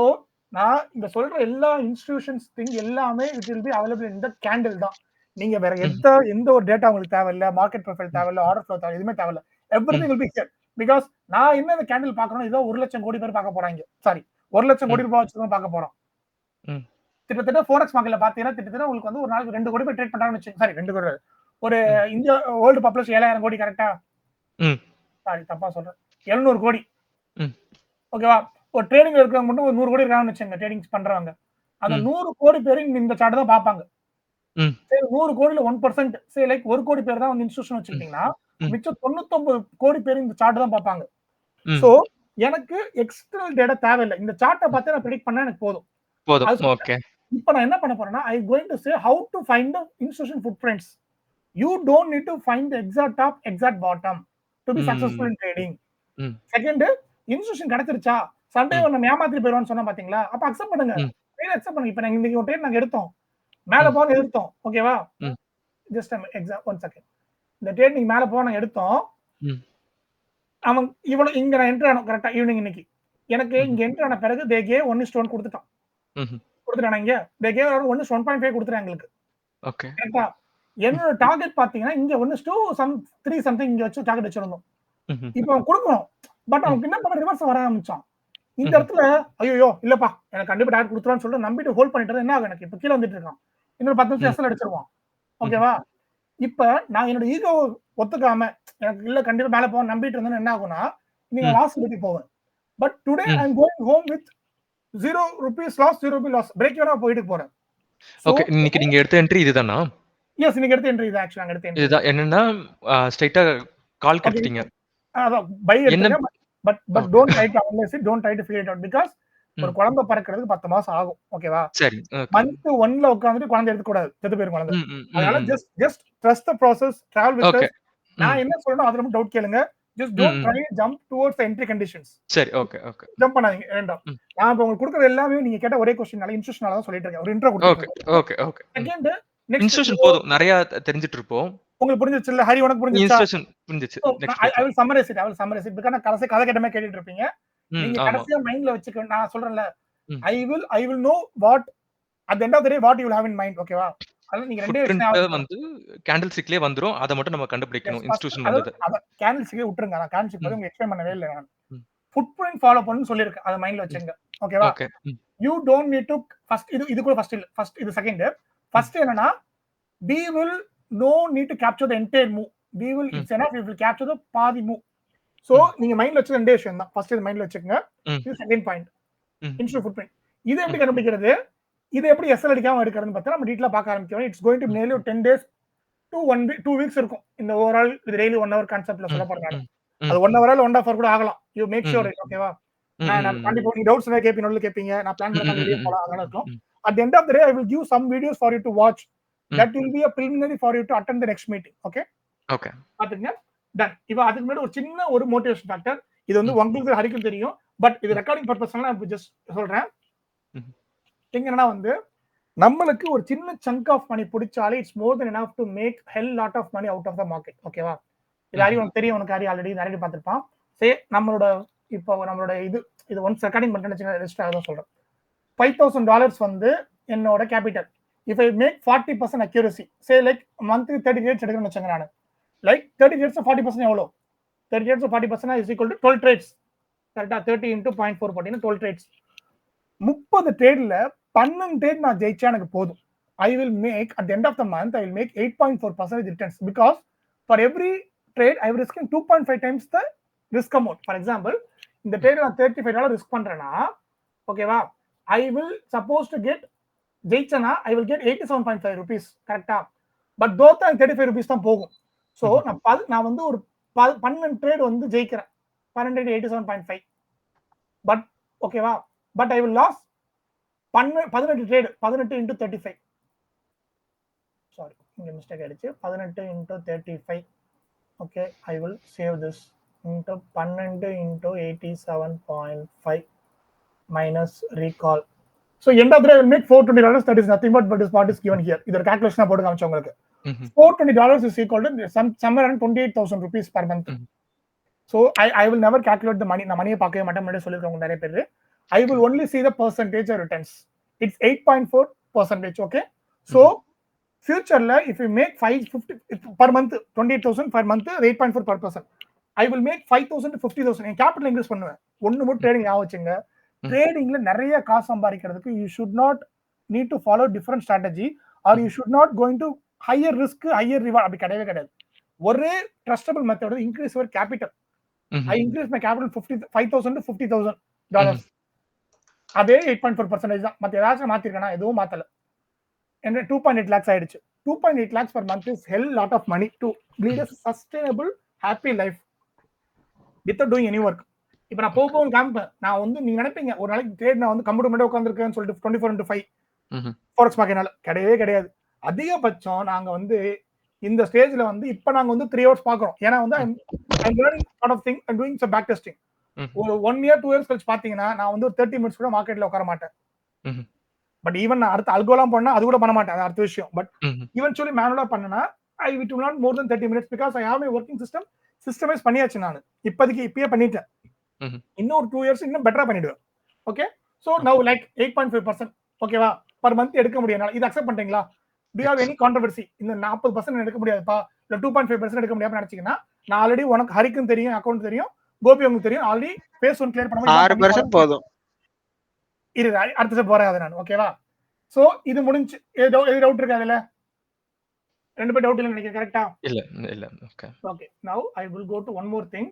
நான் இங்க சொல்ற எல்லா இன்ஸ்டிடியூஷன்ஸ் திங் எல்லாமே it will be available in the candle தான். நீங்க வேற எந்த ஒரு டேட்டா உங்களுக்கு தேவையில்ல, மார்க்கெட் ப்ரொஃபைல் தேவையில்ல, ஆர்டர் ஃப்ளோ தேவை, எதுவுமே தேவையில்ல. Everything will be here. Because நான் என்ன இந்த கேண்டில் பார்க்கணும், இதோ 1 லட்சம் கோடி பேர் பார்க்க போறாங்க. சாரி, 1 லட்சம் கோடி ரூபாய் வச்சு தான் பார்க்க போறோம். கிட்டத்தட்ட ஃபோரெக்ஸ் மார்க்கெட்ல பாத்தீங்கன்னா கிட்டத்தட்ட உங்களுக்கு வந்து ஒரு நாளைக்கு 2 கோடி பேர் ட்ரேட் பண்றாங்கன்னு வச்சுக்கோங்க. சாரி 2 கோடி, ஒரு இந்தியா வேர்ல்டு பாப்புலேஷன் 7000 கோடி கரெக்டா? சாரி தப்பா சொல்றேன், 700 கோடி. ஓகேவா? ஒரு ட்ரேடிங்ல இருக்கிறவங்க மட்டும் ஒரு 100 கோடி இருக்காங்கன்னு வச்சுங்க, ட்ரேடிங்ஸ் பண்றவங்க. அந்த 100 கோடி பேர் இந்த சார்ட் தான் பார்ப்பாங்க. சரி, 100 கோடியில 1%, சரி லைக் 1 கோடி பேர் தான் வந்து இன்ஸ்டிடியூஷன் வச்சிருக்கீங்கன்னா மிச்சம் 99 கோடி பேர் இந்த சார்ட் தான் பார்ப்பாங்க. சோ எனக்கு எக்ஸ்டர்னல் டேட்டா தேவையில்லை. இந்த சார்ட்டை பார்த்து நான் ப்ரெடிக்ட் பண்ணா எனக்கு போதும். ஓகே, இப்போ நான் என்ன பண்ண போறேன்னா, I going to say how to find the institution footprints. You don't need to find the exact top exact bottom to be successful in trading. Second, institution கிடைச்சிருச்சா, சண்டே நம்ம ஏமாத்தி போயிடுவான்னு சொன்னா பாத்தீங்களா, அப்ப அக்செப்ட் பண்ணுங்க. அக்செப்ட் பண்ணுங்க. இப்போ நாங்க இன்னைக்கு ஒரு ட்ரேட் நாங்க எடுத்தோம், மேல போன எடுத்தோம். ஓகேவா? Just one second. இந்த ட்ரேட் நீங்க மேல போன எடுத்தோம். அவன் இவ்வளவு இங்க நான் என்ட்ரி ஆனோம் கரெக்டா ஈவினிங் இன்னைக்கு. எனக்கு இங்க என்ட்ரி ஆன பிறகு தே கேவ் 1:1 கொடுத்துட்டான். கொடுத்துட்டான் இங்க தே கேவ் 1:1.5 கொடுத்துட்டான் எங்களுக்கு. ஓகே, கரெக்ட்டா? என்னோட டார்கெட் பாத்தீங்கன்னா இங்க 1:3 சம்திங் இங்க வச்சு டார்கெட் வச்சிருந்தோம். இப்போ அவன் கொடுக்கணும். பட் அவனுக்கு என்ன பண்ண, ரிவர்ஸ் வர ஆரம்பிச்சான். இந்த இடத்துல ஐயோ இல்லப்பா எனக்கு கண்டிப்பா டார்கெட் கொடுத்துறான்னு சொல்லிட்டு நம்பிட்டு ஹோல்ட் பண்ணிட்டு என்ன ஆகும், எனக்கு இப்போ கீழ வந்துட்டு இருக்கான். இன்னொரு 10 நிமிஷம் எஸ்எல் அடிச்சிருவான். ஓகேவா? இப்ப நான் என்னோட ஈகோ ஒத்துக்காம எனக்கு இல்ல கண்டிப்பா மேல போக நம்பிட்டு இருந்தேன்னா என்ன ஆகும்னா, நீங்க லாஸ் பத்தி போவேன். But today I am going home with 0 rupees loss, 0 rupees loss, break ஈவனா போயிட்டு போறேன். ஓகே, இன்னைக்கு நீங்க எடுத்த என்ட்ரி இதுதானா? எஸ், இன்னைக்கு எடுத்த என்ட்ரி இது. ஆக்சுவலா எடுத்த என்ட்ரி இதுதான். என்னன்னா ஸ்ட்ரைட்டா கால் கட்டிட்டீங்க. அத பை எடுங்க. But don't try to analyse it, don't try to figure it out. Because ஒரு குழந்தை பிறக்கிறதுக்கு 10 மாசம் ஆகும். ஓகேவா? சரி, மந்த் 1ல உட்கார்ந்துட்டு குழந்தை எடுக்க கூடாது, செத்து போயிரும் குழந்தை. அதனால just trust the process, travel with us. நான் என்ன சொல்றேனோ அதுல மட்டும் டவுட் கேளுங்க. just don't try to jump towards the entry conditions. சரி, ஓகே ஜம்ப் பண்ணாதீங்க வேண்டாம். நான் இப்ப உங்களுக்கு கொடுக்கிற எல்லாமே நீங்க கேட்ட ஒரே क्वेश्चनனால இன்ஸ்டிடியூஷனால தான் சொல்லிட்டு இருக்கேன். ஒரு இன்ட்ரோ கொடுத்துருக்கேன். ஓகே. செகண்ட், நெக்ஸ்ட் இன்ஸ்டிடியூஷன் போதும், நிறைய தெரிஞ்சிட்டு இருப்போம். உங்களுக்கு புரிஞ்சிருச்சு இல்ல? ஹரி உனக்கு புரிஞ்சிருச்சா? இன்ஸ்ட்ரக்ஷன் புரிஞ்சிச்சு. Next I will summarise it. Because நான் கதை கேட்டமே கேட்டுட்டு இருப்பீங்க. நீங்க ஆமா. கடைசியா மைண்ட்ல வச்சுக்க நான் சொல்றேன்ல. ம். I will know what at the end of the day what you will have in mind. ஓகேவா? அதனால நீங்க ரெண்டே விஷயம் ஃபுட்பிரிண்ட் வந்து கேண்டில் ஸ்டிக்லயே வந்துரும். அத மட்டும் நம்ம கண்டுபிடிக்கணும். இன்ஸ்டிடியூஷன் வந்தது. அத கேண்டில் ஸ்டிக்கே விட்டுருங்க. நான் கேண்டில் ஸ்டிக் பத்தி உங்களுக்கு எக்ஸ்பிளைன் பண்ணவே இல்ல நான். ம். ஃபுட்பிரிண்ட் ஃபாலோ பண்ணனும்னு சொல்லிருக்கேன். அத மைண்ட்ல வச்சுங்க. ஓகேவா? Okay. You don't need to first இது கூட ஃபர்ஸ்ட் இல்ல. ஃபர்ஸ்ட் இது செகண்ட். ஃபர்ஸ்ட் என்னன்னா we will no need to capture the entire move. It's enough if we capture the பாதி move. So நீங்க மைண்ட்ல வச்ச ரெண்டே விஷயம் தான். ஃபர்ஸ்ட் இது மைண்ட்ல வச்சுக்கங்க. இது செகண்ட் பாயிண்ட். Institute footprint. இது எப்படி கண்டுபிடிக்கிறது? இது எப்படி எஸ்எல் அடிக்காம எடுக்கிறதுன்னு பார்த்தா நம்ம டீடைலா பார்க்க ஆரம்பிக்கிறோம். It's going to nearly 10 days to 2 weeks இருக்கும். இந்த ஓவரால் இது டெய்லி 1 hour கான்செப்ட்ல சொல்ல போறேன். அது 1 hour 1.5 hour கூட ஆகலாம். You make sure it. ஓகேவா? நான் கண்டிப்பா நீங்க டவுட்ஸ் ஏதாவது கேப்பீங்க, கேப்பீங்க. நான் பிளான் பண்ண வீடியோ போலாம் அதனால இருக்கும். At the end of the day I will give some videos for you to watch. That will be a preliminary for you to attend the next meeting. Okay? Okay. பாத்துங்க. Ton. இப்போ அதுக்கு முன்னாடி ஒரு சின்ன ஒரு மோட்டிவேஷன் ஃபேக்டர். இது வந்து உங்களுக்கு ஹரிக்கும் தெரியும். பட் இது ரெக்கார்டிங் பர்பஸ்னால நான் ஜஸ்ட் சொல்றேன். என்னன்னா வந்து நம்மளுக்கு ஒரு சின்ன சங்க் ஆஃப் மணி பிடிச்சாலே it's more then enough to make hell lot of money out of the market. ஓகேவா? இது ஹரி உனக்கு தெரியும், உனக்கு ஹரி ஆல்ரெடி நிறைய பார்த்திருப்பான். நம்மளோட இப்போ நம்மளோட இது ஒன்ஸ் ரெக்கார்டிங் பண்ணிட்டு ரெஜிஸ்டர் ஆகதான் சொல்றேன். $5,000 வந்து என்னோட capital. If I make 40% accuracy, say like monthly 30 trades எடுக்கணும்னு வச்சுங்க நான். Like 30 trades 40% எவ்வளோ? 30 trades 40% is equal to 12 trades. கரெக்டா? 30 into 0.4 போட்டீங்கன்னா 12 trades. 30 tradeல 12 trade நான் ஜெயிச்சா எனக்கு போதும். I will make at the end of the month I will make 8.4% returns because for every trade I am risking 2.5 times the risk amount. For example, இந்த trade நான் $35 risk பண்றேன்னா, ஓகேவா? I will supposed to get ஜெயிச்சனா I will get 87.5 rupees. கரெக்டா? But தோத்தா 35 rupees தான் போகும். So நான் வந்து ஒரு 12 ட்ரேட் வந்து ஜெயிக்கிறேன். 12 87.5. பட் ஓகேவா? But I will lost 18 trade 18 into 35. Sorry, இங்க மிஸ்டேக் ஆயிடுச்சு. 18 into 35. Okay, I will save this into 12 into 87.5 minus recall. So end of the day I will make $420. That is nothing but what is given here. இதோட calculation போட்டு காமிச்சேன் உங்களுக்கு. $420 is equal to somewhere around 28,000 rupees per month. So I will never calculate the money. நான் மணியை பார்க்கவே மாட்டேன். முன்னாடி சொல்லிருக்கவங்க நிறைய பேர். I will only see the percentage of returns. It's 8.4%. Okay. So futureல if you make 550 per month 28,000 per month 8.4 per person. I will make 5,000 to 50,000. N capital increase பண்ணுவேன். ஒன்னு மட்டும் ட்ரேடிங் ஞாபகம் வச்சுங்க. ட்ரேடிங்ல நிறைய காசு சம்பாதிக்கிறதுக்கு you should not need to follow different strategy or you should not going to higher risk higher reward. அப்படி கிடையவே கிடையாது. ஒரே trustable method increase your capital. I increase my capital 5,000 to $50,000. அதே 8.4% தான். மத்த ஏதாச்சும் மாத்திருக்கேனா? எதுவும் மாத்தல. என்ன 2.8 lakhs ஆயிடுச்சு. 2.8 lakhs per month is hell lot of money to lead a sustainable happy life without doing any work. இப்போ நான் போகும் காமிப்பேன். நான் வந்து நீங்க நினைப்பீங்க ஒரு நாளைக்கு ட்ரேட் நான் வந்து கம்ப்யூட்டர் மேல உட்கார்ந்திருக்கேன்னு சொல்லிட்டு 24/5 ஃபாரெக்ஸ் மார்க்கெட்னால கிடையவே கிடையாது. அதிகபட்சம் நாங்க வந்து இந்த ஸ்டேஜ்ல வந்து இப்ப நாங்க வந்து 3 hours பாக்குறோம். ஏன்னா வந்து I'm learning a lot of things and doing some back testing. ஒரு 1 year 2 years கழிச்சு பாத்தீங்கன்னா நான் வந்து ஒரு 30 minutes கூட மார்க்கெட்ல உட்கார மாட்டேன். பட் ஈவன் நான் அடுத்த அல்கோலாம் பண்ணா அது கூட பண்ண மாட்டேன். அது அடுத்த விஷயம். பட் ஈவென்ச்சுவலி மேனுவலா பண்ணனா I will not more than 30 minutes because I have my working system systemise பண்ணியாச்சு. நான் இப்பயே பண்ணிட்டேன். இன்னும் ஒரு 2 years இன்னும் பெட்டரா பண்ணிடுவேன். ஓகே. சோ நவ லைக் 8.5%. ஓகேவா? per month எடுக்க முடியும். இது அக்செப்ட் பண்றீங்களா? Do you have any controversy? இந்த 40% எடுக்க முடியாதுப்பா, இல்ல 2.5% எடுக்க முடியாதுன்னு நினைச்சீங்கன்னா, நான் ஆல்ரெடி உனக்கு ஹரிக்கும் தெரியும், அக்கவுண்ட் தெரியும், கோபி உங்களுக்கு தெரியும், ஆல்ரெடி பேஸ் ஒன் கிளியர் பண்ண 6% போதும். இரு அடுத்த ஸ்டெப் போறேன் அது நான். ஓகேவா? சோ இது முடிஞ்சு. எது டவுட் இருக்கா அதுல? ரெண்டு பேர் டவுட் இல்ல நினைக்கிறேன். கரெக்ட்டா? இல்ல. Okay. Okay. Now I will go to one more thing.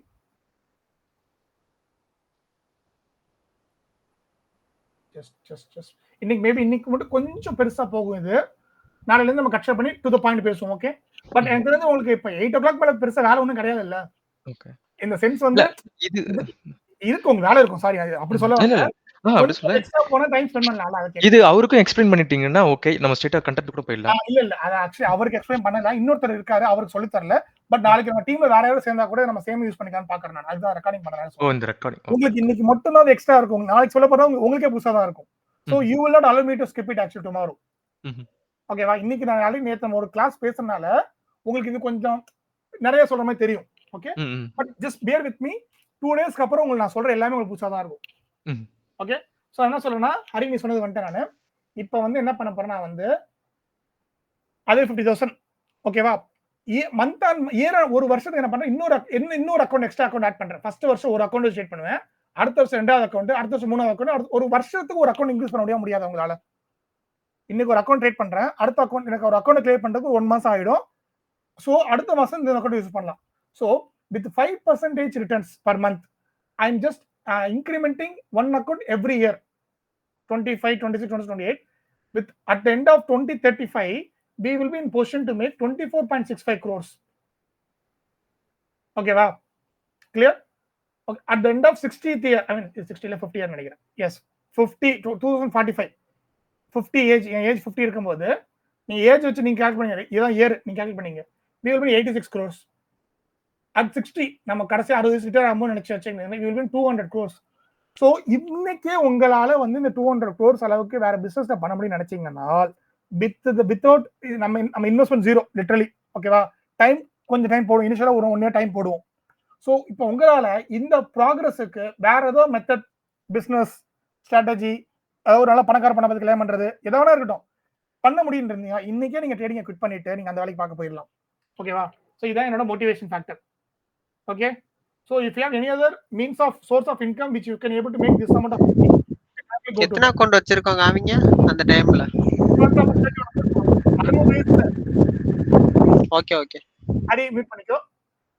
just இன்னைக்கு மட்டும் கொஞ்சம் பெருசா போகும் இது. நாளைல இருந்து நம்ம கட் பண்ணி டு தி பாயிண்ட் பேசுவோம். ஓகே. பட் எனக்கு தெரிஞ்சு உங்களுக்கு இப்ப 8 o'clock மேல பெருசா வேலை ஒண்ணும் கிடையாது இல்ல. ஓகே. இந்த சென்ஸ் வந்து இது இருக்கு, உங்க வேலை இருக்கும். சாரி அப்படி சொல்ல வரல. அப்படி சொல்ல எக்ஸ்ட்ரா போனா டைம் ஸ்பெண்ட் பண்ணலாம். அதுக்கு இது அவருக்கும் எக்ஸ்பிளைன் பண்ணிட்டீங்கன்னா ஓகே, நம்ம ஸ்ட்ரைட்டா கண்டென்ட் கூட போயிடலாம். இல்ல அது ஆக்சுவலி அவருக்கு எக்ஸ்பிளைன் பண்ணல. இன்னொருத்தர் இருக்காரு, அவருக்கு சொல்லி தரல. பட் நாளைக்கு நம்ம டீம்ல வேற யாராவது சேர்ந்தா கூட நம்ம சேம் யூஸ் பண்ணிக்கலாம்னு பாக்குறேன் நான். அதுதான் ரெக்கார்டிங் பண்றேன். ஓ, இந்த ரெக்கார்டிங் உங்களுக்கு இன்னைக்கு மட்டும் தான் எக்ஸ்ட்ரா இருக்கும். நாளைக்கு சொல்ல போறா உங்களுக்கே புதுசா தான் இருக்கும். So you will not allow me to skip it actually tomorrow. ஓகேவா? இன்னைக்கு நான் ஆல்ரெடி நேத்து ஒரு கிளாஸ் பேசறனால உங்களுக்கு இது கொஞ்சம் நிறைய சொல்ற மாதிரி தெரியும். Okay, but just bear with me. 2 டேஸ்க்கு அப்புறம் உங்களுக்கு நான் சொல்ற எல்லாமே உங்களுக்கு புதுசா தான் இருக்கும். ஓகே, சோ என்ன சொல்றேன்னா, ஹரி நீ சொன்னது வந்துட்டேன் நானு. இப்போ வந்து என்ன பண்ண போறேன்னா வந்து அதே 50,000 ஓகேவா, மந்த் ஆன் இயர் ஒரு வருஷத்துக்கு என்ன பண்றேன், இன்னொரு அக்கௌண்ட் எக்ஸ்ட்ரா அக்கௌண்ட் ஆட் பண்றேன். ஃபர்ஸ்ட் வருஷம் ஒரு அக்கௌண்ட் ஸ்டார்ட் பண்ணுவேன், அடுத்த வருஷம் ரெண்டாவது அக்கௌண்ட், அடுத்த வருஷம் மூணாவது அக்கௌண்ட், ஒரு வருஷத்துக்கு ஒரு அக்கௌண்ட் இன்க்ரீஸ் பண்ண முடியாது உங்களால. இன்னைக்கு ஒரு அக்கௌண்ட் ட்ரேட் பண்றேன், அடுத்த அக்கௌண்ட் எனக்கு ஒரு அக்கௌண்ட் கிளியர் பண்றதுக்கு 1 மாசம் ஆயிடும். சோ அடுத்த மாசம் இந்த அக்கௌண்ட் யூஸ் பண்ணலாம். So with 5% returns per month I am just incrementing one account every year, 25, 26, 27, 28. With at the end of 2035 we will be in position to make 24.65 crores. Okay wow, clear? Okay, at the end of 60th year, I mean 60 ல 50 year நினைக்கிறேன். Yes, 50 2045 50 age 50 இருக்கும்போது நீங்க age வச்சு நீங்க calculate பண்ணீங்க, இதான் year நீங்க calculate பண்ணீங்க, we will be 86 crores. At 60 நம்ம கடைசி 60 ரிட்டர்ன் ஆகும் நினைச்சு வச்சீங்க, we will be 200 crores. So இன்னைக்கே உங்களால வந்து இந்த 200 crores அளவுக்கு வேற பிசினஸ் பண்ண முடியும்னு நினைச்சீங்கன்னா வித்அவுட் நம்ம இன்வெஸ்ட்மென்ட் ஜீரோ லிட்டரலி. ஓகேவா, டைம் கொஞ்சம் டைம் போடும், இனிஷியலா ஒரு 1 இயர் டைம் போடுவோம். சோ இப்போ உங்களால இந்த ப்ராக்ரஸுக்கு வேற ஏதோ மெத்தட், பிசினஸ் ஸ்ட்ராட்டஜி, ஒரு நல்ல பணக்கார பணம் பத்தி கிளைம் பண்றது எதோ ஒண்ணா இருக்கட்டும் பண்ண முடியும் இருந்தீங்க, இன்னைக்கே நீங்க ட்ரேடிங்கை குவிட் பண்ணிட்டு நீங்க அந்த வேலைக்கு பார்க்க போயிடலாம். ஓகேவா, சோ இதான் என்னோட motivation factor. Okay, so if you have any other means of source of income which you can able to make this amount of money, எத்தனை அக்கௌண்ட் வச்சிருக்கோங்க அவங்க அந்த டைம்ல? ஓகே ஓகே, அதை மீட் பண்ணிக்கோ.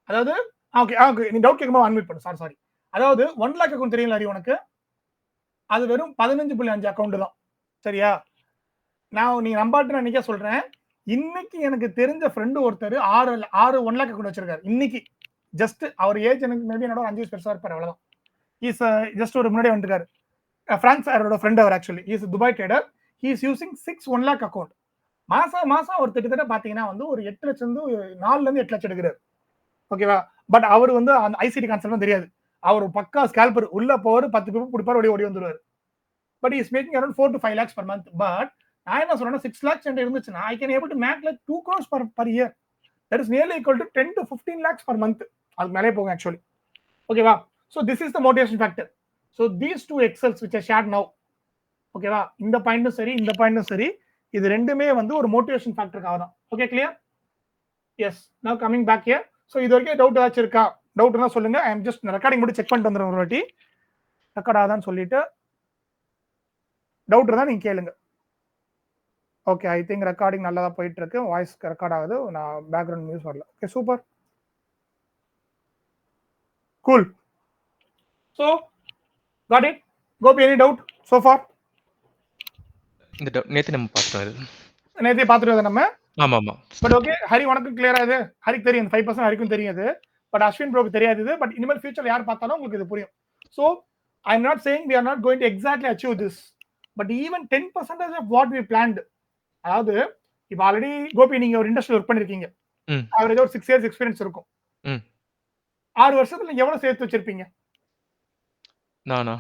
அதாவது ஓகே நீ டவுட் கேட்கும்போது அன்மியூட் பண்ணு. சாரி அதாவது 1 lakh அக்கௌண்ட் தெரியல ஹரி உனக்கு, அது வெறும் 15.5 அக்கௌண்ட் தான். சரியா, நான் நீ நம்பாட்டு அன்னைக்கே சொல்றேன், இன்னைக்கு எனக்கு தெரிஞ்ச ஃப்ரெண்டு ஒருத்தர் 6 1 lakh அக்கௌண்ட் வச்சிருக்காரு இன்னைக்கு. ஜஸ்ட் அவர் ஏஜ் எனக்கு மேபி என்னோட 5 வயசு பெருசா இருப்பாரு, அவ்வளவுதான். இஸ் ஜஸ்ட் ஒரு முன்னாடி வந்துருக்காரு. பிரான்ஸ் அவரோட ஃப்ரெண்ட் அவர், actually is Dubai trader. He is using 1 lakh account. மாசம் அவர் கிட்டத்தட்ட பாத்தீங்கன்னா வந்து ஒரு 8 லட்சம் 4ல இருந்து 8 லட்சம் எடுக்கிறாரு. ஓகேவா, பட் அவர் வந்து அந்த ஐசிடி கான்செப்ட் தெரியாது. அவர் பக்கா ஸ்கேல்பர், உள்ள போவாரு, 10 பேர் பிடிப்பார், ஓடி வந்துருவாரு. But is making around 4 to 5 lakhs per month. But நான் என்ன சொல்றேன்னா 6 lakhs இருந்துச்சுன்னா I can able to make like 2 crores per year. That is nearly equal to 10 to 15 lakhs per month. அது மேலே போகும் ஆக்சுவலி. ஓகேவா, so this is the motivation factor. So these two excels which I shared now, ஓகேவா, இந்த பாயிண்டும் சரி இந்த பாயிண்டும் சரி, இது ரெண்டுமே வந்து ஒரு மோட்டிவேஷன் ஃபேக்டருக்காக தான். Okay, clear? Yes, now coming back here. so இது வரைக்கும் டவுட் ஏதாச்சும் இருக்கா? டவுட்னா சொல்லுங்க. I am just ரெக்கார்டிங் மட்டும் செக் பண்ணிட்டு வந்துடுறேன் ஒரு வாட்டி, ரெக்கார்ட் ஆகுதான்னு சொல்லிட்டு. டவுட் இருந்தா நீங்க கேளுங்க. ஓகே, ஐ திங்க் ரெக்கார்டிங் நல்லா தான் போயிட்டு இருக்கு, வாய்ஸ் ரெக்கார்ட் ஆகுது, நான் பேக்ரவுண்ட் மியூஸ் வரல. Okay, super, cool. So got it? Gopi, any doubt so far? இந்த நேத்து நம்ம பார்த்தோம், நேத்தே பார்த்துட்டு நம்ம. ஆமா. பட் ஓகே, ஹரி உனக்கு கிளியரா இது? ஹரிக்கு தெரியும் 5% ஹரிக்கும் தெரியாது, பட் அஸ்வின் ப்ரோக்கு தெரியாது இது. பட் இனிமேல் ஃபியூச்சர்ல யார் பார்த்தாலும் உங்களுக்கு இது புரியும். So I am not saying we are not going to exactly achieve this, but even 10% of what we planned. அதாவது இப்போ ஆல்ரெடி கோபி நீங்க ஒரு இண்டஸ்ட்ரியில் ஒர்க் பண்ணிருக்கீங்க, அவரேஜ் ஒரு 6 years எக்ஸ்பீரியன்ஸ் இருக்கும். 6 வருஷத்துல நீங்க எவ்வளவு சேர்த்து வச்சிருப்பீங்க? நானா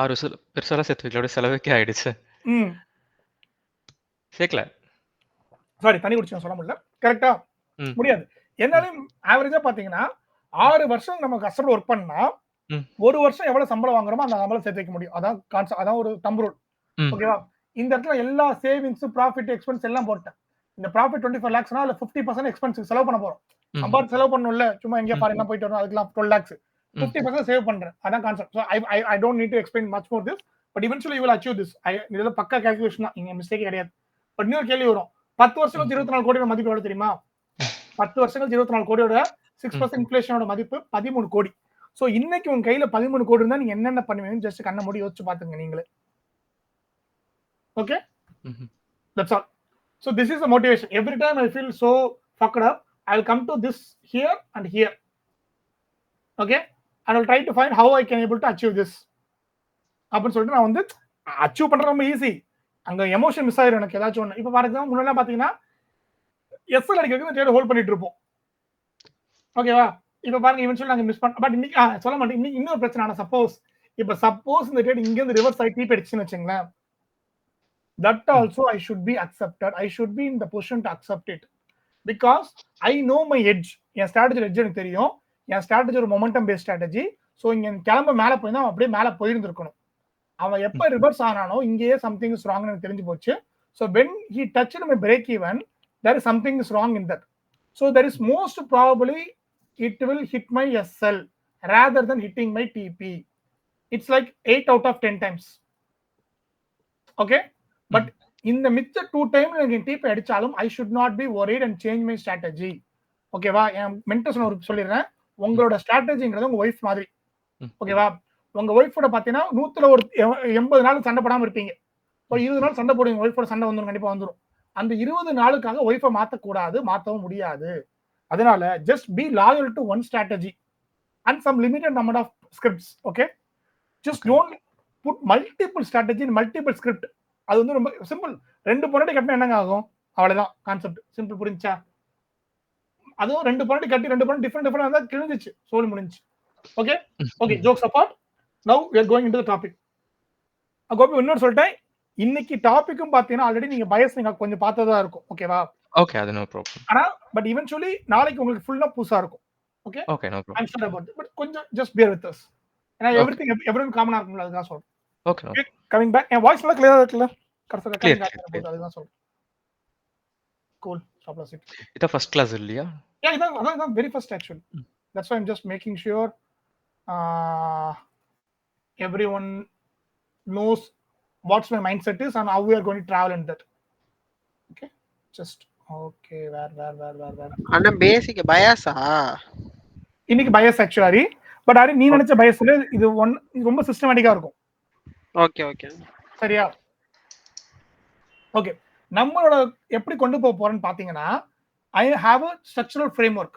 6 வருஷம் பெருசாலாம் சேர்த்து வைக்கல, செலவுக்கே ஆயிடுச்சு. சேர்க்கல. சாரி, தண்ணி குடிச்சு சொல்ல முடியல. கரெக்டா முடியாது. என்னாலும் ஆவரேஜா பாத்தீங்கன்னா 6 வருஷம் நம்ம கஷ்டப்பட்டு ஒர்க் பண்ணா ஒரு வருஷம் எவ்வளவு சம்பளம் வாங்குறோமோ அந்த சம்பளம் சேர்த்து வைக்க முடியும். அதான் கான்செப்ட், அதான் ஒரு தம்பு ரூல். ஓகேவா, இந்த இடத்துல எல்லா சேவிங்ஸ், ப்ராஃபிட், எக்ஸ்பென்ஸ் எல்லாம் போட்டேன். இந்த ப்ராஃபிட் 24 lakhsனா அதுல 50% எக்ஸ்பென்ஸ் செலவு பண்ண போறோம். சம்பாதிச்சு செலவு பண்ணணும்ல, சும்மா எங்கேயா ஃபாரின்லாம் போயிட்டு வரணும், அதுக்கெல்லாம் 12 lakhs, 50% சேவ் பண்றேன். அதான் concept. So I don't need to explain much more this, but eventually you will achieve this. இதெல்லாம் பக்கா கால்குலேஷன் தான், இங்க மிஸ்டேக் கிடையாது. பட் இன்னொரு கேள்வி வரும், 10 வருஷங்களுக்கு 24 கோடியோட மதிப்பு எவ்வளவு தெரியுமா? 10 வருஷங்களுக்கு 24 கோடியோட 6% இன்ஃப்ளேஷனோட மதிப்பு 13 கோடி. சோ இன்னைக்கு உங்க கையில 13 கோடி இருந்தா நீங்க என்னென்ன பண்ணுவீங்கன்னு ஜஸ்ட் கண்ண மூடி யோசிச்சு பாத்துங்க நீங்களே. Okay, that's all. So this is the motivation. Every time I feel so fucked up, I'll come to this here and here. Okay, and I'll try to find how I can able to achieve this. அப்படி சொல்லிட்டு நான் வந்து achieve பண்றது ரொம்ப easy. அங்க emotion miss ஆயிரும் எனக்கு ஏதாச்சும் ஒண்ணு. இப்ப ஃபார் எக்ஸாம்பிள் முன்னாடி பாத்தீங்கன்னா எஸ்எல் அடிக்கிறதுக்கு ட்ரேட் ஹோல்ட் பண்ணிட்டு இருப்போம். ஓகேவா, இப்ப பாருங்க இவென்ச்சுவலி நாங்க மிஸ் பண்ண. பட் இன்னைக்கு சொல்ல மாட்டேன். இன்னைக்கு இன்னொரு பிரச்சனை. சப்போஸ் இந்த ட்ரேட் இங்க இருந்து ரிவர்ஸ் ஆகி டீப் அடிச்சுன்னு வச்சுங்களேன், that also I should be accepted. I should be in the position to accept it because I know my edge. N strategy edge எனக்கு தெரியும். என் ஸ்ட்ராட்டஜி ஒரு மொமெண்டம் பேஸ்ட் ஸ்ட்ராட்டஜி. ஸோ இங்க கிளம்ப மேலே போயிருந்தா அவன் அப்படியே மேலே போயிருந்துருக்கணும். அவன் எப்போ ரிவர்ஸ் ஆனானோ இங்கேயே சம்திங் இஸ் ராங் எனக்கு தெரிஞ்சு போச்சு. So when he touch my break even there is something is wrong in that. So there is most probably it will hit my SL rather than hitting my TP. It's like 8 out of 10 times. Okay, but in the மிச்ச 2 time எனக்கு TP அடிச்சாலும் I should not be worried and change my strategy. ஓகேவா? என் mentors ஒரு சொல்லிடுறேன், உங்களோட ஸ்ட்ராட்டஜிங்கிறது உங்க wife மாதிரி. ஓகேவா? உங்க ஒய்ஃபோட பாத்தீங்கன்னா 100ல ஒரு 80 நாள் சண்டை போடாம இருப்பீங்க. இப்போ 20 நாள் சண்டை போடுவீங்க, ஒய்ஃபோட சண்டை வந்துடும், கண்டிப்பா வந்துடும். அந்த 20 நாளுக்காக ஒய்ஃபை மாற்றக்கூடாது, மாற்றவும் முடியாது. அதனால just be loyal to one strategy and some limited number of scripts. Okay, just don't put multiple strategy in multiple script. அது வந்து ரொம்ப சிம்பிள். 2 பொண்டாட்டி கட்டினா என்னங்க ஆகும்? அவ்வளவுதான் கான்செப்ட். சிம்பிள், புரிஞ்சா? அதுவும் 2 பொண்டாட்டி கட்டி 2 பொண்டாட்டி டிஃபரெண்ட் இருந்தா கிழிஞ்சிச்சு, சோலி முடிஞ்சு. Okay okay, jokes apart, now we are going into the topic. Gopi இன்னொரு சொல்லிட்டேன், இன்னைக்கு டாபிக்கும் பாத்தீங்கன்னா ஆல்ரெடி நீங்க பயஸ் நீங்க கொஞ்சம் பார்த்ததா இருக்கும். ஓகேவா? ஓகே, அது நோ ப்ராப்ளம். ஆனா பட் ஈவென்ச்சுவலி நாளைக்கு உங்களுக்கு ஃபுல்லா புதுசா இருக்கும். Okay okay, no problem. I am sure about it. But கொஞ்சம் ஜஸ்ட் bear with us. ஏன்னா எவ்ரிதிங் எவரிவன் காமனா இருக்கும்ல, அதுதான் சொல்றேன். Okay, no. கமிங் பேக், என் வாய்ஸ் நல்லா கிளியரா இருக்குல்ல? கரெக்ட்டா Clear. அதுதான் சொல்றேன். Cool, stop loss it. இது ஃபர்ஸ்ட் கிளாஸ் இல்லையா? யா, இதான் very first actually. That's why I am just making sure everyone knows what's my mindset is and how we are going to travel in that. Okay, just okay, where அண்ணா பேசிக் பயாஸா இன்னைக்கு Paes actually. But ஆரி நீ நினைச்ச பயஸ்ல இது ரொம்ப சிஸ்டமேட்டிக்கா இருக்கும். Okay okay, சரியா? Okay, நம்மளோட எப்படி கொண்டு போக போறேன்னு பாத்தீங்கன்னா, I have a structural framework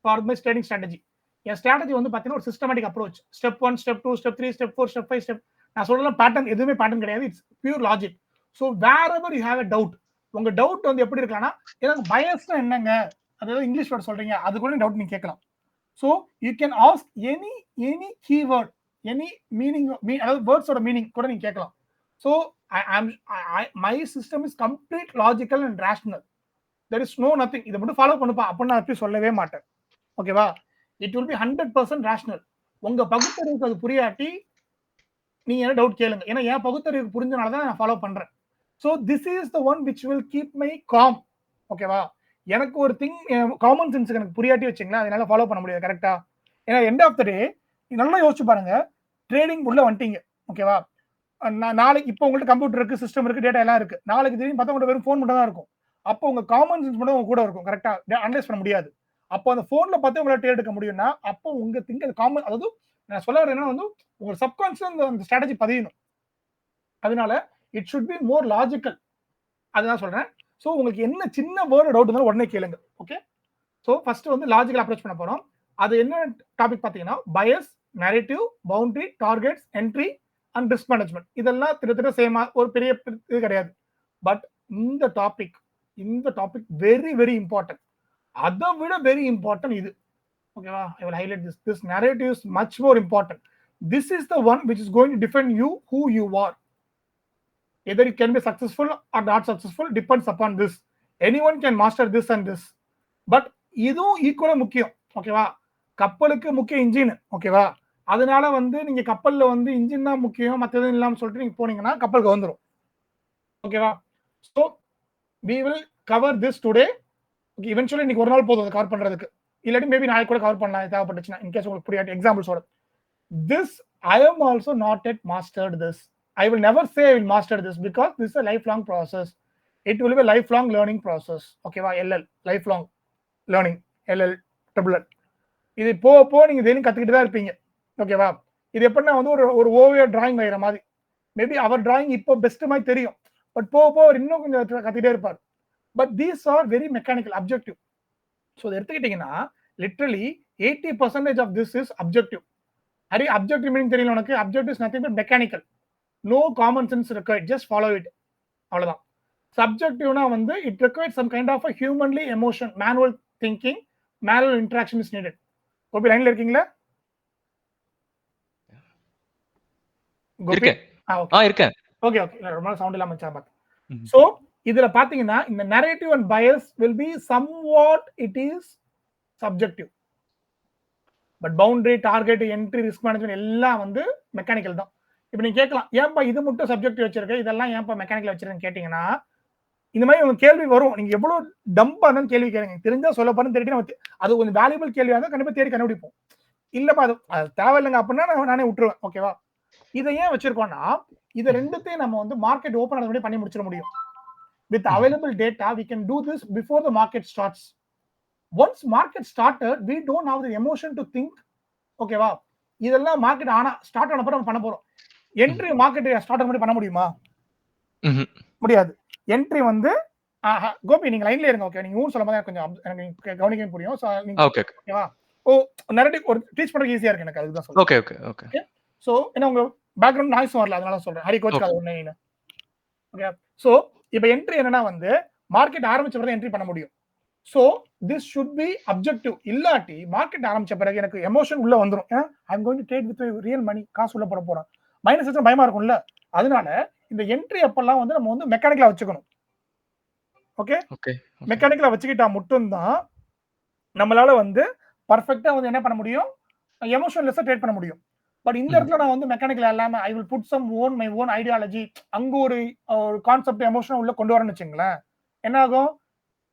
for my trading strategy. என் ஸ்ட்ராட்டஜி வந்து பாத்தீங்கன்னா ஒரு systematic approach. Step 1, step 2, step 3, step 4, step 5, step, நான் சொல்லலாம் பேட்டர்ன் எதுவுமே பேட்டர்ன் கிடையாது. It's pure logic. So wherever you have a doubt, உங்க டவுட் வந்து எப்படி இருக்கலாம்னா, எனக்கு பயஸ்னா என்னங்க, அதாவது இங்கிலீஷ் வேர்ட் சொல்றீங்க, அது கூட டவுட் நீங்க கேட்கலாம். So you can ask any keyword, any meaning, அதாவது வேர்ட்ஸோட மீனிங் கூட நீங்க கேட்கலாம். So my system is complete logical and rational. There is no nothing. இதை மட்டும் ஃபாலோ பண்ணுப்பா அப்படின்னு நான் எப்படி சொல்லவே மாட்டேன். ஓகேவா? It will be 100% rational. உங்க பகுத்தறிவுக்கு அது புரியாட்டி நீங்க என்ன டவுட் கேளுங்க. ஏன்னா என் பகுத்தறிவுக்கு புரிஞ்சனால தான் நான் ஃபாலோ பண்றேன். So this is the one which will keep my com. ஓகேவா? எனக்கு ஒரு திங் காமன் சென்ஸ் எனக்கு புரியாட்டி வச்சுங்களேன், அதனால ஃபாலோ பண்ண முடியாது. கரெக்டா? ஏன்னா எண்ட் ஆஃப் த டே நல்லா யோசிச்சு பாருங்க, ட்ரேடிங் உள்ள வந்துட்டீங்க. ஓகேவா? நாளைக்கு இப்போ உங்கள்ட்ட கம்ப்யூட்டர் இருக்கு, சிஸ்டம் இருக்கு, டேட்டா எல்லாம் இருக்கு. நாளைக்கு திடீர்னு பார்த்தா உங்கள்ட்ட வெறும் ஃபோன் மட்டும் தான் இருக்கும். அப்போ உங்க காமன் சென்ஸ் மட்டும் உங்க கூட இருக்கும். கரெக்டா? அனலைஸ் பண்ண முடியாது. அப்போ அந்த போன்ல பார்த்து உங்களால ட்ரேட் எடுக்க முடியும்னா, அப்போ உங்க திங்க் காமன், அதாவது நான் சொல்ல வரேன்னா வந்து உங்க சப்கான்ஷியஸ் அந்த ஸ்ட்ராட்டஜி பதியணும். அதனால it should be more logical. அதுதான் சொல்றேன். ஸோ உங்களுக்கு என்ன சின்ன வேர்டு டவுட் இருந்தாலும் உடனே கேளுங்க. ஓகே, ஸோ ஃபர்ஸ்ட் வந்து லாஜிக்கல் அப்ரோச் பண்ண போறோம். அது என்ன டாபிக் பார்த்தீங்கன்னா, bias, narrative, boundary, targets, entry and risk management. இதெல்லாம் திட்ட சேமா, ஒரு பெரிய இது கிடையாது. பட் இந்த டாபிக் வெரி வெரி இம்பார்ட்டன்ட். அதை விட வெரி இம்பார்ட்டன்ட் இது. ஓகேவா? I will highlight this. This narrative is much more important. This is the one which is going to define you, who you are. Either you can be successful or not successful depends upon this. Anyone can master this and this. But இதுவும் ஈக்குவலா முக்கியம். ஓகேவா? கப்பலுக்கு முக்கிய engine. ஓகேவா? அதனால வந்து நீங்க கப்பல்ல வந்து இன்ஜின் தான் முக்கியம், மத்தது இல்லாம சொல்லிட்டு நீங்க போனீங்கன்னா கப்பலுக்கு வந்துரும். ஓகேவா? So we will cover this today. Eventually இன்னைக்கு ஒரு நாள் போதும் அதை கவர் பண்றதுக்கு. இல்லாட்டி மேபி நாளைக்கு கூட கவர் பண்ணலாம் தேவைப்பட்டுச்சுன்னா, இன்கேஸ் உங்களுக்கு புரியாட்டி எக்ஸாம்பிள்ஸோட. This I am also not yet mastered this. I will never say I will master this because this is a lifelong process. It will be a lifelong learning process. ஓகேவா? LL lifelong learning, LL double L. இது போக நீங்க டெய்லியும் கத்துக்கிட்டு தான் இருப்பீங்க. ஓகேவா? இது எப்படின்னா வந்து ஒரு ஓவிய டிராயிங் வரைகிற மாதிரி. மேபி அவர் டிராயிங் இப்போ பெஸ்ட் மாதிரி தெரியும், பட் போக இன்னும் கொஞ்சம் கத்துக்கிட்டே இருப்பார். But these are very mechanical, objective. So எடுத்துக்கிட்டீங்கன்னா literally 80% of this is objective. Hari objective meaning தெரியல உனக்கு? Objective is nothing but mechanical. No common sense required. Just follow it. அவ்வளவுதான். Subjectiveனா வந்து it requires some kind of a humanly emotion, manual thinking, manual interaction is needed. Gopi லைன்ல இருக்கீங்களா? இருக்கேன். இருக்கேன். Okay ரொம்ப sound இல்லாம வச்சா பாத்து. சோ இதுல பாத்தீங்கன்னா இந்த narrative and bias will be somewhat it is subjective. But boundary, target, entry, risk management எல்லாம் வந்து மெக்கானிக்கல் தான். இப்ப நீங்க கேட்கலாம், ஏன்பா இது மட்டும் சப்ஜெக்டிவ் வச்சிருக்க, இதெல்லாம் ஏன்பா மெக்கானிக்கல் வச்சிருக்கேன்னு கேட்டீங்கன்னா, இந்த மாதிரி உங்களுக்கு கேள்வி வரும். நீங்க எவ்வளவு டம்பா இருந்தாலும் கேள்வி கேளுங்க. தெரிஞ்சா சொல்ல போறேன்னு தேடி அது கொஞ்சம் வேல்யூபிள் கேள்வியா இருந்தா கண்டிப்பா தேடி கண்டுபிடிப்போம். இல்லப்பா அது தேவையில்லைங்க அப்படின்னா நானே விட்டுருவேன். ஓகேவா? இதை ஏன் வச்சிருக்கோம்னா, இது ரெண்டுத்தையும் நம்ம வந்து மார்க்கெட் ஓபன் ஆனது முன்னாடி பண்ணி முடிச்சிட முடியும். With available data, we can do this before the market starts. Once market started, we don't have the emotion to think. ஓகேவா? இதெல்லாம் மார்க்கெட் ஆனா ஸ்டார்ட் ஆன அப்புறம் நம்ம பண்ண போறோம். என்ட்ரி மார்க்கெட் ஸ்டார்ட் ஆன பண்ண முடியுமா? முடியாது. என்ட்ரி வந்து கோபி நீங்க லைன்ல இருங்க. ஓகே, நீங்க ஊர் சொல்லும்போது கொஞ்சம் எனக்கு கவனிக்க புரியும். சோ நீங்க ஓகேவா? நரேட்டிவ் ஒரு டீச் பண்றது ஈஸியா இருக்கு எனக்கு, அதுதான் சொல்றேன். ஓகே. சோ என்ன உங்க பேக்ரவுண்ட் நாய்ஸ் வரல, அதனால சொல்றேன். ஹரி கோச் காது ஒண்ணே. ஓகே. சோ இப்போ என்ட்ரி என்னன்னா வந்து மார்க்கெட் ஆரம்பிச்ச பிறகு என்ட்ரி பண்ண முடியும். So this should be objective. இல்லாட்டி மார்க்கெட் ஆரம்பிச்ச பிறகு எனக்கு எமோஷன் உள்ள வந்துரும். I am going to trade with real money, காசு உள்ள போட போறேன். மைனஸ் வச்சா பயமா இருக்கும்ல. அதனால இந்த என்ட்ரி அப்பெல்லாம் வந்து நம்ம வந்து மெக்கானிக்கலா வச்சுக்கணும். ஓகே. மெக்கானிக்கலா வச்சுக்கிட்டா மட்டும்தான் நம்மளால வந்து பர்ஃபெக்ட்டா வந்து என்ன பண்ண முடியும், எமோஷன்லெஸ்ஸா ட்ரேட் பண்ண முடியும். பட் இந்த இடத்துல நான் வந்து மெக்கானிக்கல் இல்லாம I will put some my own ideology, அங்க ஒரு கான்செப்ட் எமோஷன் உள்ள கொண்டு வரேன்னு வச்சுங்களேன், என்ன ஆகும்?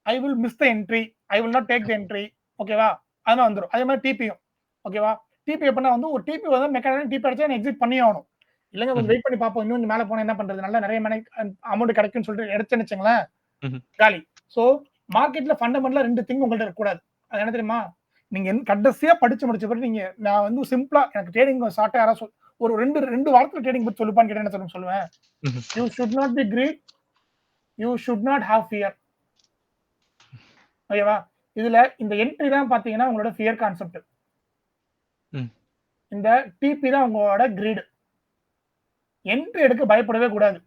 I will miss the entry, I will not take the entry. ஓகேவா? அதெல்லாம் வந்துடும். அதே மாதிரி டிபியும். ஓகேவா? டிபி எப்படின்னா வந்து ஒரு டிபி வந்து மெக்கானிக்கல் டிபி அடிச்சா எக்ஸிட் பண்ணி ஆகணும். இல்லைங்க கொஞ்சம் வெயிட் பண்ணி பார்ப்போம், இன்னும் மேலே போனா என்ன பண்றது, நல்லா நிறைய அமௌண்ட் கிடைக்கும்னு சொல்லிட்டு எடுத்துன்னு வச்சுங்களேன், காலி. ஸோ மார்க்கெட்ல ஃபண்டமெண்டலா ரெண்டு திங் உங்கள்ட்ட இருக்கக்கூடாது. அது என்ன தெரியுமா? நீங்க கடைசியா படிச்சு முடிச்ச பிறகு நீங்க நான் வந்து சிம்பிளா எனக்கு ட்ரேடிங் ஷார்ட்டா யாராவது ஒரு ரெண்டு வாரத்துல ட்ரேடிங் பத்தி சொல்லுப்பான்னு கேட்டா என்ன சொல்லுவேன்? You should not be greed, you should not have fear. ஓகேவா? இதுல இந்த என்ட்ரி தான் பாத்தீங்கன்னா உங்களோட ஃபியர் கான்செப்ட். இந்த டிபி தான் உங்களோட கிரீட். என்ட்ரி எடுக்க பயப்படவே கூடாது.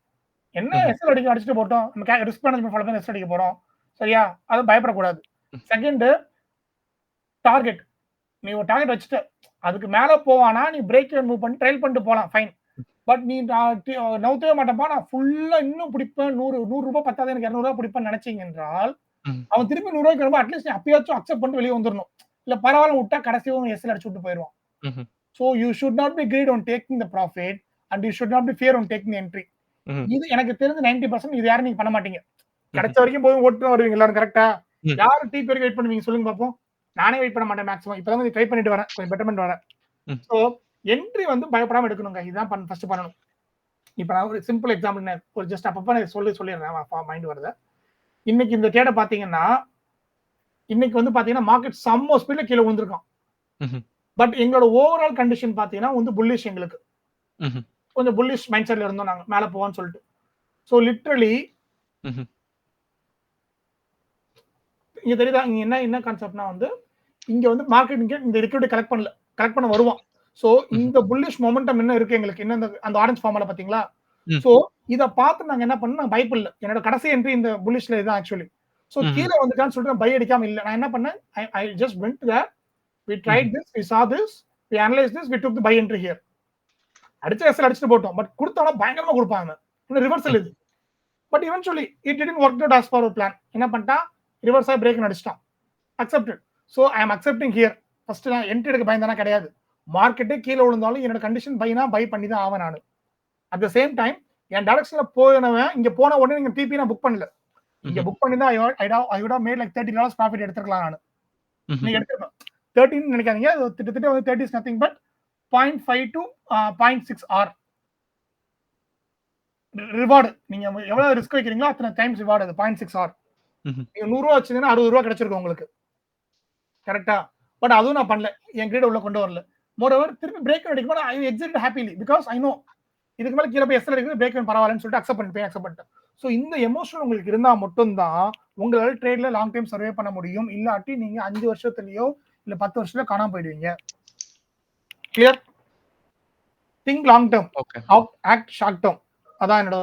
என்ன எஸ்எல் அடிச்சுட்டு போட்டோம், நம்ம ரிஸ்க் மேனேஜ்மெண்ட் ஃபாலோ பண்ணி எஸ்எல் அடிக்க போறோம். சரியா? அது பயப்படக்கூடாது. Second target. நீ ஒரு டார்கெட் வச்சுட்ட, அதுக்கு மேல போவானா நீ பிரேக் ஈவன் மூவ் பண்ணி ட்ரைல் பண்ணிட்டு போலாம், ஃபைன். பட் நீ நவுத்தவே மாட்டேப்பா, நான் ஃபுல்லா இன்னும் பிடிப்பேன், 100 ரூபாய் பத்தாது எனக்கு 200 ரூபாய் பிடிப்பேன்னு நினைச்சீங்க என்றால் அவன் திருப்பி 100 ரூபாய்க்கு வரும்போது அட்லீஸ்ட் அப்பயாச்சும் அக்செப்ட் பண்ணிட்டு வெளியே வந்துடணும். இல்ல பரவாயில்ல விட்டா கடைசியும் எஸ்எல் அடிச்சு விட்டு போயிடுவான். So you should not be greed on taking the profit and you should not be fear on taking the entry. இது எனக்கு தெரிஞ்ச 90% இது யாரும் நீங்க பண்ண மாட்டீங்க. கிடைச்ச வரைக்கும் போய் ஓட்டு வருவீங்க எல்லாரும், கரெக்டா? யாரு டிபி வரைக்கும் வெயிட் பண்ணுவீங்க சொல்லுங்க பாப்போம். நானே வெயிட் பண்ண மாட்டேன் மேக்ஸிமம். இப்பதான் ட்ரை பண்ணிட்டு வரேன், கொஞ்சம் பெட்டர்மென்ட் வரேன். சோ என்ட்ரி வந்து பயப்படாம எடுக்கணுங்க. இதுதான் ஃபர்ஸ்ட் பண்ணணும். இப்போ நான் ஒரு சிம்பிள் எக்ஸாம்பிள் ஒரு ஜஸ்ட் அப்பப்ப நான் சொல்லிடுறேன் மைண்ட் வரத. இன்னைக்கு இந்த ட்ரேட பாத்தீங்கன்னா இன்னைக்கு வந்து பாத்தீங்கன்னா மார்க்கெட் செம்ம ஸ்பீட்ல கீழே விழுந்திருக்கான். பட் எங்களோட ஓவரால் கண்டிஷன் பாத்தீங்கன்னா வந்து புல்லிஷ், எங்களுக்கு கொஞ்சம் புல்லிஷ் மைண்ட் செட்ல இருந்தோம் நாங்க மேல போவோம்னு சொல்லிட்டு. சோ லிட்டரலி இங்க தெரியுதா இங்க என்ன கான்செப்ட்னா வந்து இங்க வந்து மார்க்கெட் இங்க இந்த லிக்விடிட்டி கலெக்ட் பண்ண வருவான். சோ இந்த புல்லிஷ் மொமெண்டம் என்ன இருக்கு எங்களுக்கு, என்ன அந்த ஆரஞ்சு ஃபார்முலா பாத்தீங்களா? சோ இத பார்த்து நாங்க என்ன பண்ணோம், நாங்க பைபிள் என்னோட கடைசி என்ட்ரி இந்த புல்லிஷ்ல இதான் ஆக்சுவலி. சோ கீழ வந்துட்டான்னு சொல்லிட்டு பை அடிக்காம இல்ல, நான் என்ன பண்ணேன், I just went there, we tried this, we saw this, we analyzed this, we took the buy entry here. அடிச்ச எஸ்எல் அடிச்சிட்டு போட்டோம். பட் கொடுத்தானா பயங்கரமா கொடுப்பாங்க. இன்னும் ரிவர்சல் இது. But eventually it didn't work out as per our plan. என்ன பண்ணிட்டா, ரிவர்ஸா பிரேக் அடிச்சிட்டான். Accepted. So I am accepting here. ஃபர்ஸ்ட் நான் என்ட்ரி எடுக்க பயந்தானா கிடையாது. மார்க்கெட்டே கீழ விழுந்தாலும் என்னோட கண்டிஷன் பைனா பை பண்ணி தான் ஆவேன் நானு. அட் தி சேம் டைம் என் டைரக்ஷன்ல போனவன் இங்க போன உடனே நீங்க டிபி நான் புக் பண்ணல. இங்க புக் பண்ணி தான் I would have made like $30 profit எடுத்துக்கலாம் நானு. நீங்க எடுத்துக்கலாம். 13 நினைக்காதீங்க, கிட்டத்தட்ட வந்து 30 is nothing but 0.5 to 0.6 R reward. நீங்க எவ்வளவு ரிஸ்க் வைக்கிறீங்களோ அத்தனை டைம்ஸ் ரிவார்டு. அது 0.6 R. நீங்க 100 ரூபாய் வச்சீங்கன்னா 60 ரூபாய் கிடைச்சிருக்கும் உங்களுக்கு, கரெக்டா? பட் அதுவும் நான் பண்ணல, என் கிரேட் உள்ள கொண்டு வரல. மோரோவர் திருப்பி பிரேக் அடிக்கும்போது I exit happily because I know இதுக்கு மேல கீழே போய் எஸ்எல் அடிக்கிறது பிரேக் பரவாயில்லன்னு சொல்லிட்டு அக்செப்ட் பண்ணிட்டேன். ஸோ இந்த எமோஷன் உங்களுக்கு இருந்தா மட்டும்தான் உங்களால ட்ரேட்ல லாங் டைம் சர்வே பண்ண முடியும். இல்லாட்டி நீங்க 5 வருஷத்துலயோ இல்ல 10 வருஷத்துல காணாம போயிடுவீங்க. Clear? Think long term, act short term. அதான் என்னோட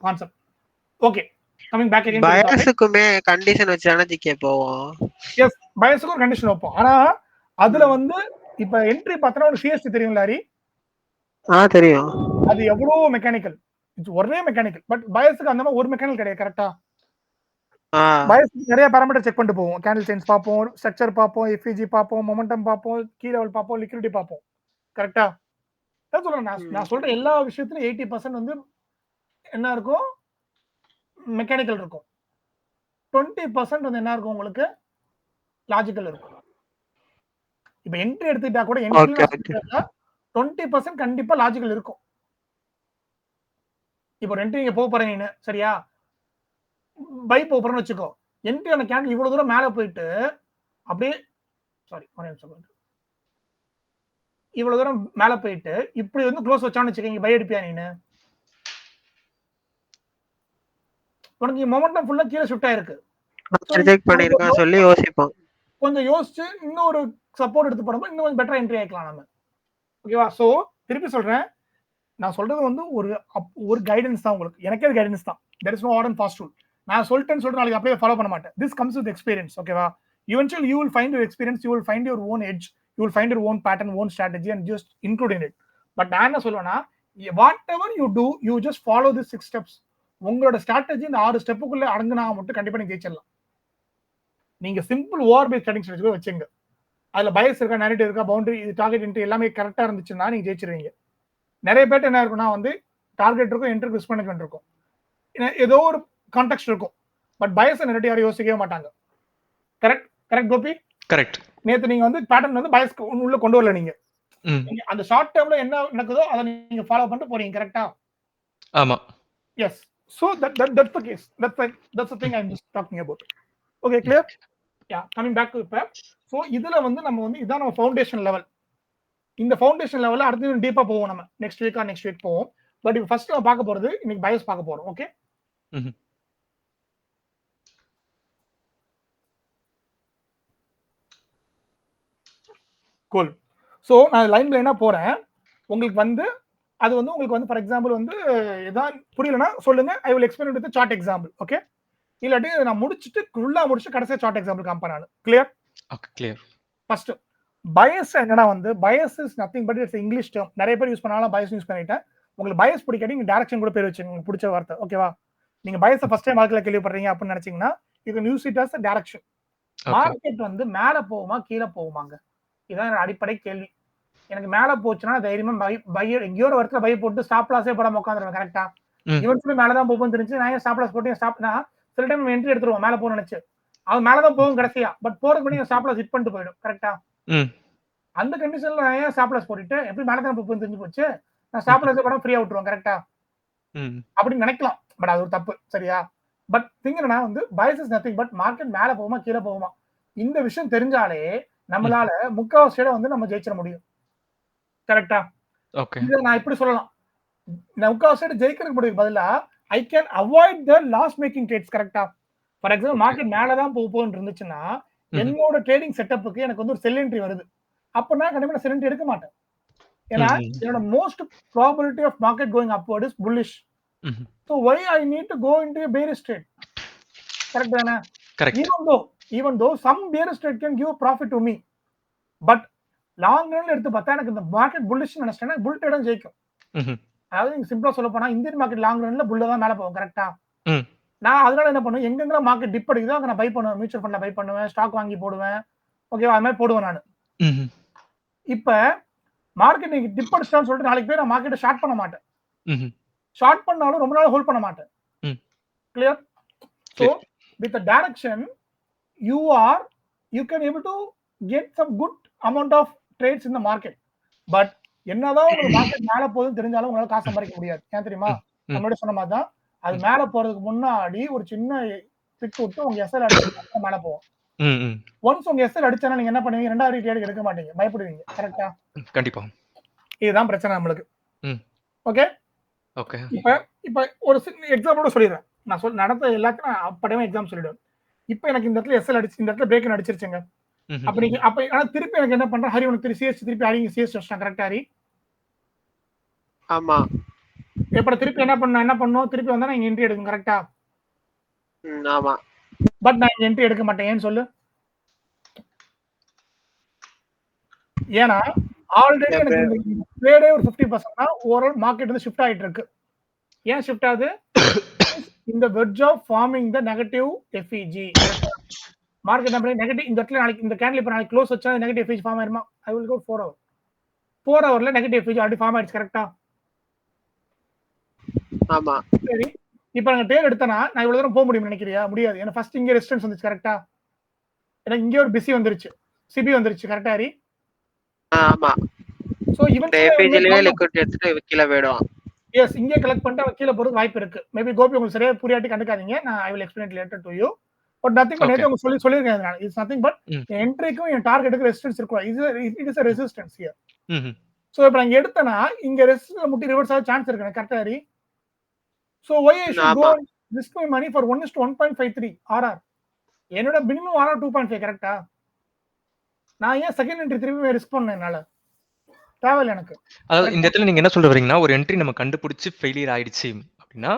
concept. Okay, coming back again. பயஸுக்குமே கண்டிஷன் வச்சானே ஜிகே போவோம். எஸ், பயஸுக்கு ஒரு கண்டிஷன் வைப்போம். ஆனா அதுல வந்து இப்ப என்ட்ரி பார்த்தா ஒரு சிஎஸ்டி தெரியும் லாரி? தெரியும். அது எவ்வளவு மெக்கானிக்கல். ஒரே மெக்கானிக்கல். பட் பயஸ்க்கு அந்த மாதிரி ஒரு மெக்கானிக்கல் கிடையாது. கரெக்டா? பயஸ் நிறைய பாராமீட்டர் செக் பண்ணிட்டு போவோம். கேண்டில் செயின்ஸ் பார்ப்போம், ஸ்ட்ரக்சர் பார்ப்போம், எஃப்இஜி பார்ப்போம், மொமெண்டம் பார்ப்போம், கீ லெவல் பார்ப்போம், லிக்விடிட்டி பார்ப்போம். கரெக்டா? அதான் சொல்றேன். நான் சொல்ற எல்லா விஷயத்திலும் 80% வந்து என்ன இருக்கும்? மெக்கானிக்கல் இருக்கும். 20% வந்து என்ன இருக்கும் உங்களுக்கு? லாஜிக்கல் இருக்கும். இப்ப என்ட்ரி எடுத்துக்கிட்டா கூட என்ட்ரில 20% கண்டிப்பா லாஜிக்கல் இருக்கும். இப்போ என்ட்ரி நீங்க போறீங்க சரியா? பை போறேன்னு வச்சுக்கோ. என்ட்ரி அந்த கேண்டில் இவ்வளவு தூரம் மேல போயிட்டு அப்படியே சாரி ஒரே நிமிஷம். இவ்வளவு தூரம் மேல போயிட்டு இப்படி வந்து க்ளோஸ் வச்சான்னு வச்சுக்கீங்க, பை அடிப்பியா நீனு? உனக்கு மொமெண்டம் ஃபுல்லா கீழே ஷிஃப்ட் ஆயிருக்கு. ரிஜெக்ட் பண்ணிருக்கான் சொல்லி யோசிப்போம். கொஞ்சம் யோசிச்சு இன்னொரு சப்போர்ட் எடுத்து போடும்போது இன்னும் கொஞ்சம் பெட்டரா என்ட்ரி ஆயிக்கலாம் நம்ம. ஓகேவா? சோ திருப்பி சொல்றேன். நான் சொல்றது வந்து ஒரு கைடன்ஸ் தான் உங்களுக்கு. எனக்கே கைடன்ஸ் தான். there is no hard and fast rule. நான் சொல்லிட்டேன்னு சொல்லிட்டு நாளைக்கு அப்படியே ஃபாலோ பண்ண மாட்டேன். this comes with experience. ஓகேவா? eventually you will find your experience, you will find your own edge, you will find your own pattern, own strategy and just include in it. But நான் என்ன சொல்லுவேன்னா, whatever you do, you just follow these 6 steps. உங்களோட strategy இந்த 6 ஸ்டெப்புக்குள்ள அடங்குனா மட்டும் கண்டிப்பா நீங்க ஜெயிச்சிடலாம். நீங்க simple over base trading strategy வச்சுங்க. அதுல பயஸ் இருக்கா, நரேட்டிவ் இருக்கா, பவுண்டரி, இது டார்கெட் என்ட்ரி எல்லாமே கரெக்டா இருந்துச்சுன்னா நீங்க ஜெயிச்சிருவீங்க. நிறைய பேர் என்ன இருக்குன்னா வந்து டார்கெட் இருக்கும், என்ட்ரி ரிஸ்க் மேனேஜ்மெண்ட் இருக்கும், ஏதோ ஒரு கான்டெக்ஸ்ட் இருக்கும். பட் பயஸ் நரேட்டிவ் யாரும் யோசிக்கவே மாட்டாங்க. கரெக்ட் கோபி? கரெக்ட். நேத்து நீங்க வந்து பேட்டர்ன் வந்து பயஸ் உள்ள கொண்டு வரல. நீங்க அந்த ஷார்ட் டேர்ம்ல என்ன நடக்குதோ அதை நீங்க ஃபாலோ பண்ணிட்டு போறீங்க. கரெக்டா? ஆமா. S. So that's the case. That's the thing I'm just talking about. Okay, clear? Yeah, coming back to PEP. So இதுல வந்து நம்ம வந்து இதான் நம்ம ஃபவுண்டேஷன் லெவல். இந்த ஃபவுண்டேஷன் லெவல்ல அடுத்து டீப்பா போவோம் நம்ம. நெக்ஸ்ட் வீக் போவோம். பட் இப்போ ஃபர்ஸ்ட் நம்ம பார்க்க போறது இன்னைக்கு பயஸ் பார்க்க போறோம். ஓகே? கூல். சோ நான் லைனா போறேன். உங்களுக்கு வந்து அது வந்து உங்களுக்கு வந்து ஃபார் எக்ஸாம்பிள் வந்து ஏதாவது புரியலனா சொல்லுங்க. I will explain it with a chart example. Okay? இல்லாட்டி நான் ஃபுல்லா முடிச்சு கடைசியா சார்ட் எக்ஸாம்பிள் காம்பேன் நான். Clear? Okay, clear. First bias என்னன்னா வந்து bias is nothing but it's English term. நிறைய பேர் யூஸ் பண்ணாலும் பயஸ் யூஸ் பண்ணிட்டேன். உங்களுக்கு பயஸ் பிடிக்காட்டி நீங்க டைரக்ஷன் கூட பேர் வச்சுங்க, உங்களுக்கு பிடிச்ச வார்த்தை. ஓகேவா? நீங்க பயஸை ஃபர்ஸ்ட் டைம் வாழ்க்கையில கேள்விப்படுறீங்க அப்படின்னு நினைச்சீங்கன்னா இது use it as direction. Market வந்து மேல போகுமா கீழே போகுமாங்க? இதான் அடிப்படை கேள்வி. எனக்கு மேல போச்சுன்னா தைரியமா பை எங்கேயோ ஒரு இடத்துல பை போட்டு ஸ்டாப் லாஸே போடாம உட்காந்துருவேன். கரெக்டா? இவன் சொல்லி மேலதான் போகும்னு தெரிஞ்சு நான் ஸ்டாப் லாஸ் போட்டு ஸ்டாப்னா சில டைம் என்ட்ரி எடுத்துருவோம் மேல போக நினைச்சு. அவன் மேலதான் போகும் கடைசியா. பட் போறதுக்கு முன்னாடி ஸ்டாப் லாஸ் ஹிட் பண்ணிட்டு போயிடும். கரெக்டா? அந்த கண்டிஷன்ல நான் ஏன் ஸ்டாப் லாஸ் போட்டுட்டு எப்படி மேலதான் போகும்னு தெரிஞ்சு போச்சு, நான் ஸ்டாப் லாஸ் கூட ஃப்ரீயா விட்டுருவேன். கரெக்டா? அப்படின்னு நினைக்கலாம். பட் அது ஒரு தப்பு. சரியா? பட் திங் என்னன்னா வந்து bias is nothing but market மேல போகுமா கீழே போகுமா இந்த விஷயம் தெரிஞ்சாலே நம்மளால முக்காவாசி வந்து நம்ம ஜெயிச்சிட முடியும். கரெக்டா? ஓகே. இத நான் இப்படி சொல்லலாம். முக்காவாசி ஜெயிக்கிறதுக்கு முடியும் பதிலா I can avoid the loss making trades. கரெக்டா? ஃபார் எக்ஸாம்பிள் மார்க்கெட் மேல தான் போகும்னு இருந்துச்சுன்னா என்னோட ட்ரேடிங் செட்டப்புக்கு எனக்கு வந்து ஒரு செல் என்ட்ரி வருது. அப்ப நான் கண்டிப்பா செல் என்ட்ரி எடுக்க மாட்டேன். ஏன்னா என்னோட most probability of market going upward is bullish. So why I need to go into a bearish trade? Correct தானே? Even though some bearish trade can give a profit to me, but long ரன்ல எடுத்து பார்த்தா எனக்கு இந்த market bullish நினைச்சேன்னா புல் ட்ரேடும் ஜெயிக்கும். அதாவது நீங்க சிம்பிளா சொல்ல போனா இந்தியன் மார்க்கெட் லாங் ரன்ல புல்ல தான் மேல போகும். கரெக்டா? நான் அதனால என்ன பண்ணுவேன், எங்கெங்க மார்க்கெட் டிப் அடிக்குதோ அங்க நான் பை பண்ணுவேன். மியூச்சுவல் ஃபண்ட்ல பை பண்ணுவேன், ஸ்டாக் வாங்கி போடுவேன். ஓகேவா? அது மாதிரி போடுவேன் நான். இப்ப மார்க்கெட் நீங்க டிப் அடிச்சான்னு சொல்லிட்டு நாளைக்கு போய் நான் மார்க்கெட்டை ஷார்ட் பண்ண மாட்டேன். ஷார்ட் பண்ணாலும் ரொம்ப நாள் ஹோல்ட் பண்ண மாட்டேன். Clear? So with the direction you can able to get some good amount of trades in the market. But என்னதான் உங்களுக்கு மார்க்கெட் மேல போகுதுன்னு தெரிஞ்சாலும் உங்களால காசு சம்பாதிக்க முடியாது. ஏன் தெரியுமா? நம்மளோட சொன்ன மாதிரி தான் அது மேல போறதுக்கு முன்னாடி ஒரு சின்ன ட்ரிக் விட்டு உங்க எஸ்எல் அடிச்சு மேல போகும். ஒன்ஸ் உங்க எஸ்எல் அடிச்சானா நீங்க என்ன பண்ணுவீங்க? ரெண்டாவது ட்ரேட் எடுக்க மாட்டீங்க, பயப்படுவீங்க. கரெக்டா? கண்டிப்பா. இதுதான் பிரச்சனை நம்மளுக்கு. ஓகே? ஓகே. இப்ப ஒரு எக்ஸாம்பிளோட சொல்லிடுறேன். நான் நடந்த எல்லாத்தையும் நான் அப்படியே எக்ஸாம் சொல்லிடுவேன். இப்ப எனக்கு இந்த இடத்துல எஸ்எல் அடிச்சு இந்த இடத்துல பிரேக் அடிச்சிருச்சுங்க. அப்ப நீங்க ஆனா திருப்பி எனக்கு என்ன பண்றேன், ஹரி உனக்கு திருப்பி அடிங்க சிஎஸ் வச்சிட்டான். கரெக்டா ஹரி? ஆமா. எப்ப திருப்பி என்ன பண்ணும் திருப்பி வந்தா நான் என்ட்ரி எடுக்கும். கரெக்டா? ஆமா. பட் நான் என்ட்ரி எடுக்க மாட்டேன். ஏன்னு சொல்லு. ஏன்னா ஆல்ரெடி எனக்கு ட்ரேடே ஒரு 50% தான் ஓவரால் மார்க்கெட் வந்து ஷிஃப்ட் ஆயிட்டு இருக்கு. ஏன் ஷிஃப்ட் ஆகுது? இந்த wedge of forming the negative FVG. Market number negative இந்த இடத்துல நாளைக்கு இந்த கேண்டில் இப்ப நாளைக்கு க்ளோஸ் வச்சா நெகட்டிவ் எஃப்இஜி ஃபார்ம் ஆயிருமா? I will go 4 hour. 4 ஹவர்ல நெகட்டிவ் எஃப்இஜி ஆல்ரெடி ஃபார்ம் ஆயிடுச்சு கரெக்ட்டா? ஆமா. சரி. இப்ப நான் ட்ரேட் எடுத்தனா நான் இவ்வளவு தூரம் போக முடியும்னு நினைக்கிறியா? முடியாது. ஏன்னா ஃபர்ஸ்ட் இங்க ரெசிஸ்டன்ஸ் வந்துச்சு கரெக்ட்டா? எனக்கு இங்க ஒரு பிசி வந்துருச்சு. சிபி வந்துருச்சு கரெக்ட்டா ஹரி? ஆமா. சோ இவன் இந்த எஃப்இஜிலயே லிக்விட் எடுத்துட்டு கீழ போய்டும். எஸ் இங்க கலெக்ட் பண்ணிட்டு அவன் கீழ போறதுக்கு வாய்ப்பு இருக்கு. மேபி கோபி உங்களுக்கு சரியா புரியாட்டி கண்டுக்காதீங்க. நான் I will explain it later to you. But nothing but நேத்து உங்களுக்கு சொல்லிருக்கேன் நான். இட்ஸ் நதிங் பட் என் என்ட்ரிக்கும் என் டார்கெட்டுக்கு ரெசிஸ்டன்ஸ் இருக்கும். It is a resistance here. So இப்போ நான் எடுத்தனா இங்க ரெசிஸ்டன்ஸ்ல முட்டி ரிவர்ஸ் ஆக சான்ஸ் இருக்கு கரெக்ட்டா Hari? So why I should go and risk my money for 1:1.53 RR? என்னோட மினிமம் RR 2.5 கரெக்ட்டா? நான் ஏன் செகண்ட் என்ட்ரி திருப்பி ரிஸ்க் பண்ணேன் என்னால? தேவையில்ல எனக்கு. அதாவது இந்த இடத்துல நீங்க என்ன சொல்ல வரீங்கன்னா, ஒரு என்ட்ரி நம்ம கண்டுபிடிச்சு ஃபெயிலியர் ஆயிடுச்சு அப்படின்னா,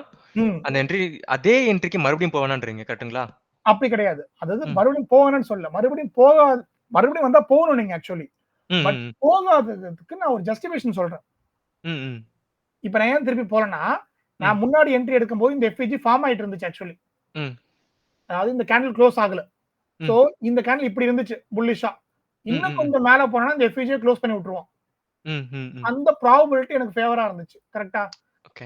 அந்த என்ட்ரி அதே என்ட்ரிக்கு மறுபடியும் போவேனான்றீங்க கரெக்ட்டுங்களா? அப்படி கிடையாது. அதாவது மறுபடியும் போவேன்னு சொல்லல. மறுபடியும் வந்தா போகணும் நீங்க ஆக்சுவலி. பட் போகாததுக்கு நான் ஒரு ஜஸ்டிஃபிகேஷன் சொல்றேன். இப்ப நான் ஏன் திருப்பி போறேன்னா, நான் முன்னாடி என்ட்ரி எடுக்கும்போது இந்த எஃப்இஜி ஃபார்ம் ஆயிட்டு இருந்துச்சு ஆக்சுவலி. அதாவது இந்த கேண்டில் க்ளோஸ் ஆகல. சோ இந்த கேண்டில் இப்படி இருந்துச்சு புல்லிஷா. இன்னும் கொஞ்சம் மேல போனா இந்த எஃப்இஜி க்ளோஸ் பண்ணி விட்டுருவோம். அந்த ப்ராபபிலிட்டி எனக்கு ஃபேவரா இருந்துச்சு. கரெக்ட்டா?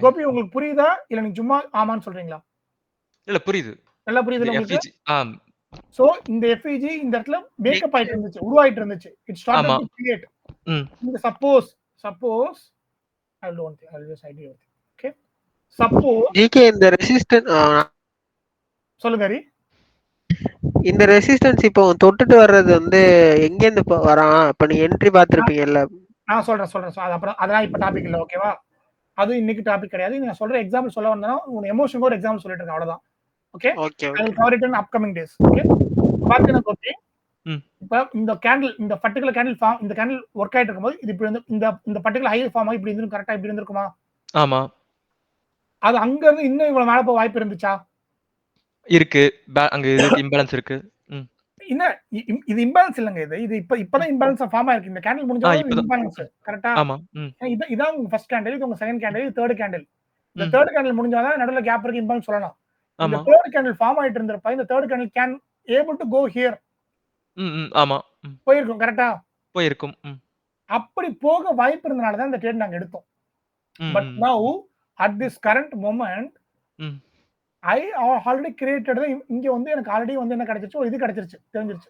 கோபி உங்களுக்கு புரியுதா? இல்ல நீங்க சும்மா ஆமான்னு சொல்றீங்களா? இல்ல புரியுது. நல்லா புரியுதுல உங்களுக்கு? எஃப்இஜி சோ இந்த எஃப்இஜி இந்த இடத்துல மேக்கப் ஆயிட்டு இருந்துச்சு. உருவாயிட்டு இருந்துச்சு. It started to create. இந்த suppose I don't think I'll just idea. Okay. Suppose GK இந்த ரெசிஸ்டன்ஸ் சொல்லுங்க ஹரி. இந்த ரெசிஸ்டன்ஸ் இப்போ தொட்டுட்டு வர்றது வந்து எங்க இருந்து வரான்? இப்ப நீ என்ட்ரி பாத்துருப்பீங்கல்ல. நான் சொல்றேன். அது அப்புறம் அதெல்லாம் இப்ப டாபிக் இல்ல ஓகேவா? அது இன்னைக்கு டாபிக் கிடையாது. நான் சொல்ற எக்ஸாம்பிள் சொல்ல வந்தா உங்க எமோஷனுக்கு ஒரு எக்ஸாம்பிள் சொல்லிட்டு இருக்கேன் அவ்வளவுதான். Okay? I will cover it in upcoming days. Okay? பாத்தீங்கன்னா கோபி இப்ப இந்த பர்టిక్యులர் கேண்டில் ஃபார்ம் இந்த கேண்டில் வொர்க் ஆயிட்டு இருக்கும்போது இது இப்படி இந்த பர்టిక్యులர் ஹை ஃபார்ம் ஆகி இப்படி இருந்து கரெக்ட்டா இப்படி இருந்திருக்குமா? ஆமா. அது அங்க இருந்து இன்னும் இவ்வளவு மேல போக வாய்ப்பு இருந்துச்சா? இருக்கு. அங்க இது இம்பேலன்ஸ் இருக்கு. என்ன இது இம்பேலன்ஸ் இல்லங்க இது இப்பதான் இம்பேலன்ஸ் ஃபார்ம் ஆயிருக்கு. இந்த கேண்டில் முடிஞ்சது இம்பேலன்ஸ் கரெக்ட்டா? ஆமா. இதான் உங்க ஃபர்ஸ்ட் கேண்டில், இது உங்க செகண்ட் கேண்டில், இது தேர்ட் கேண்டில். இந்த தேர்ட் கேண்டில் முடிஞ்சாதான் நடுவுல கேப் இருக்கு இம்பேலன்ஸ் சொல்லலாம். இந்த தேர்ட் கேண்டில் ஃபார்ம் ஆயிட்டு இருந்தப்ப இந்த third candle can able to go here. ஆமா. போயிருக்கும் கரெக்ட்டா? போயிருக்கும். அப்படி போக வாய்ப்பு இருந்தனால தான் இந்த ட்ரேட் நாங்க எடுத்தோம். பட் நவ at this current moment I already created இங்க வந்து எனக்கு ஆல்ரெடி வந்து என்ன கிடைச்சிருச்சு? இது கிடைச்சிருச்சு தெரிஞ்சிருச்சு.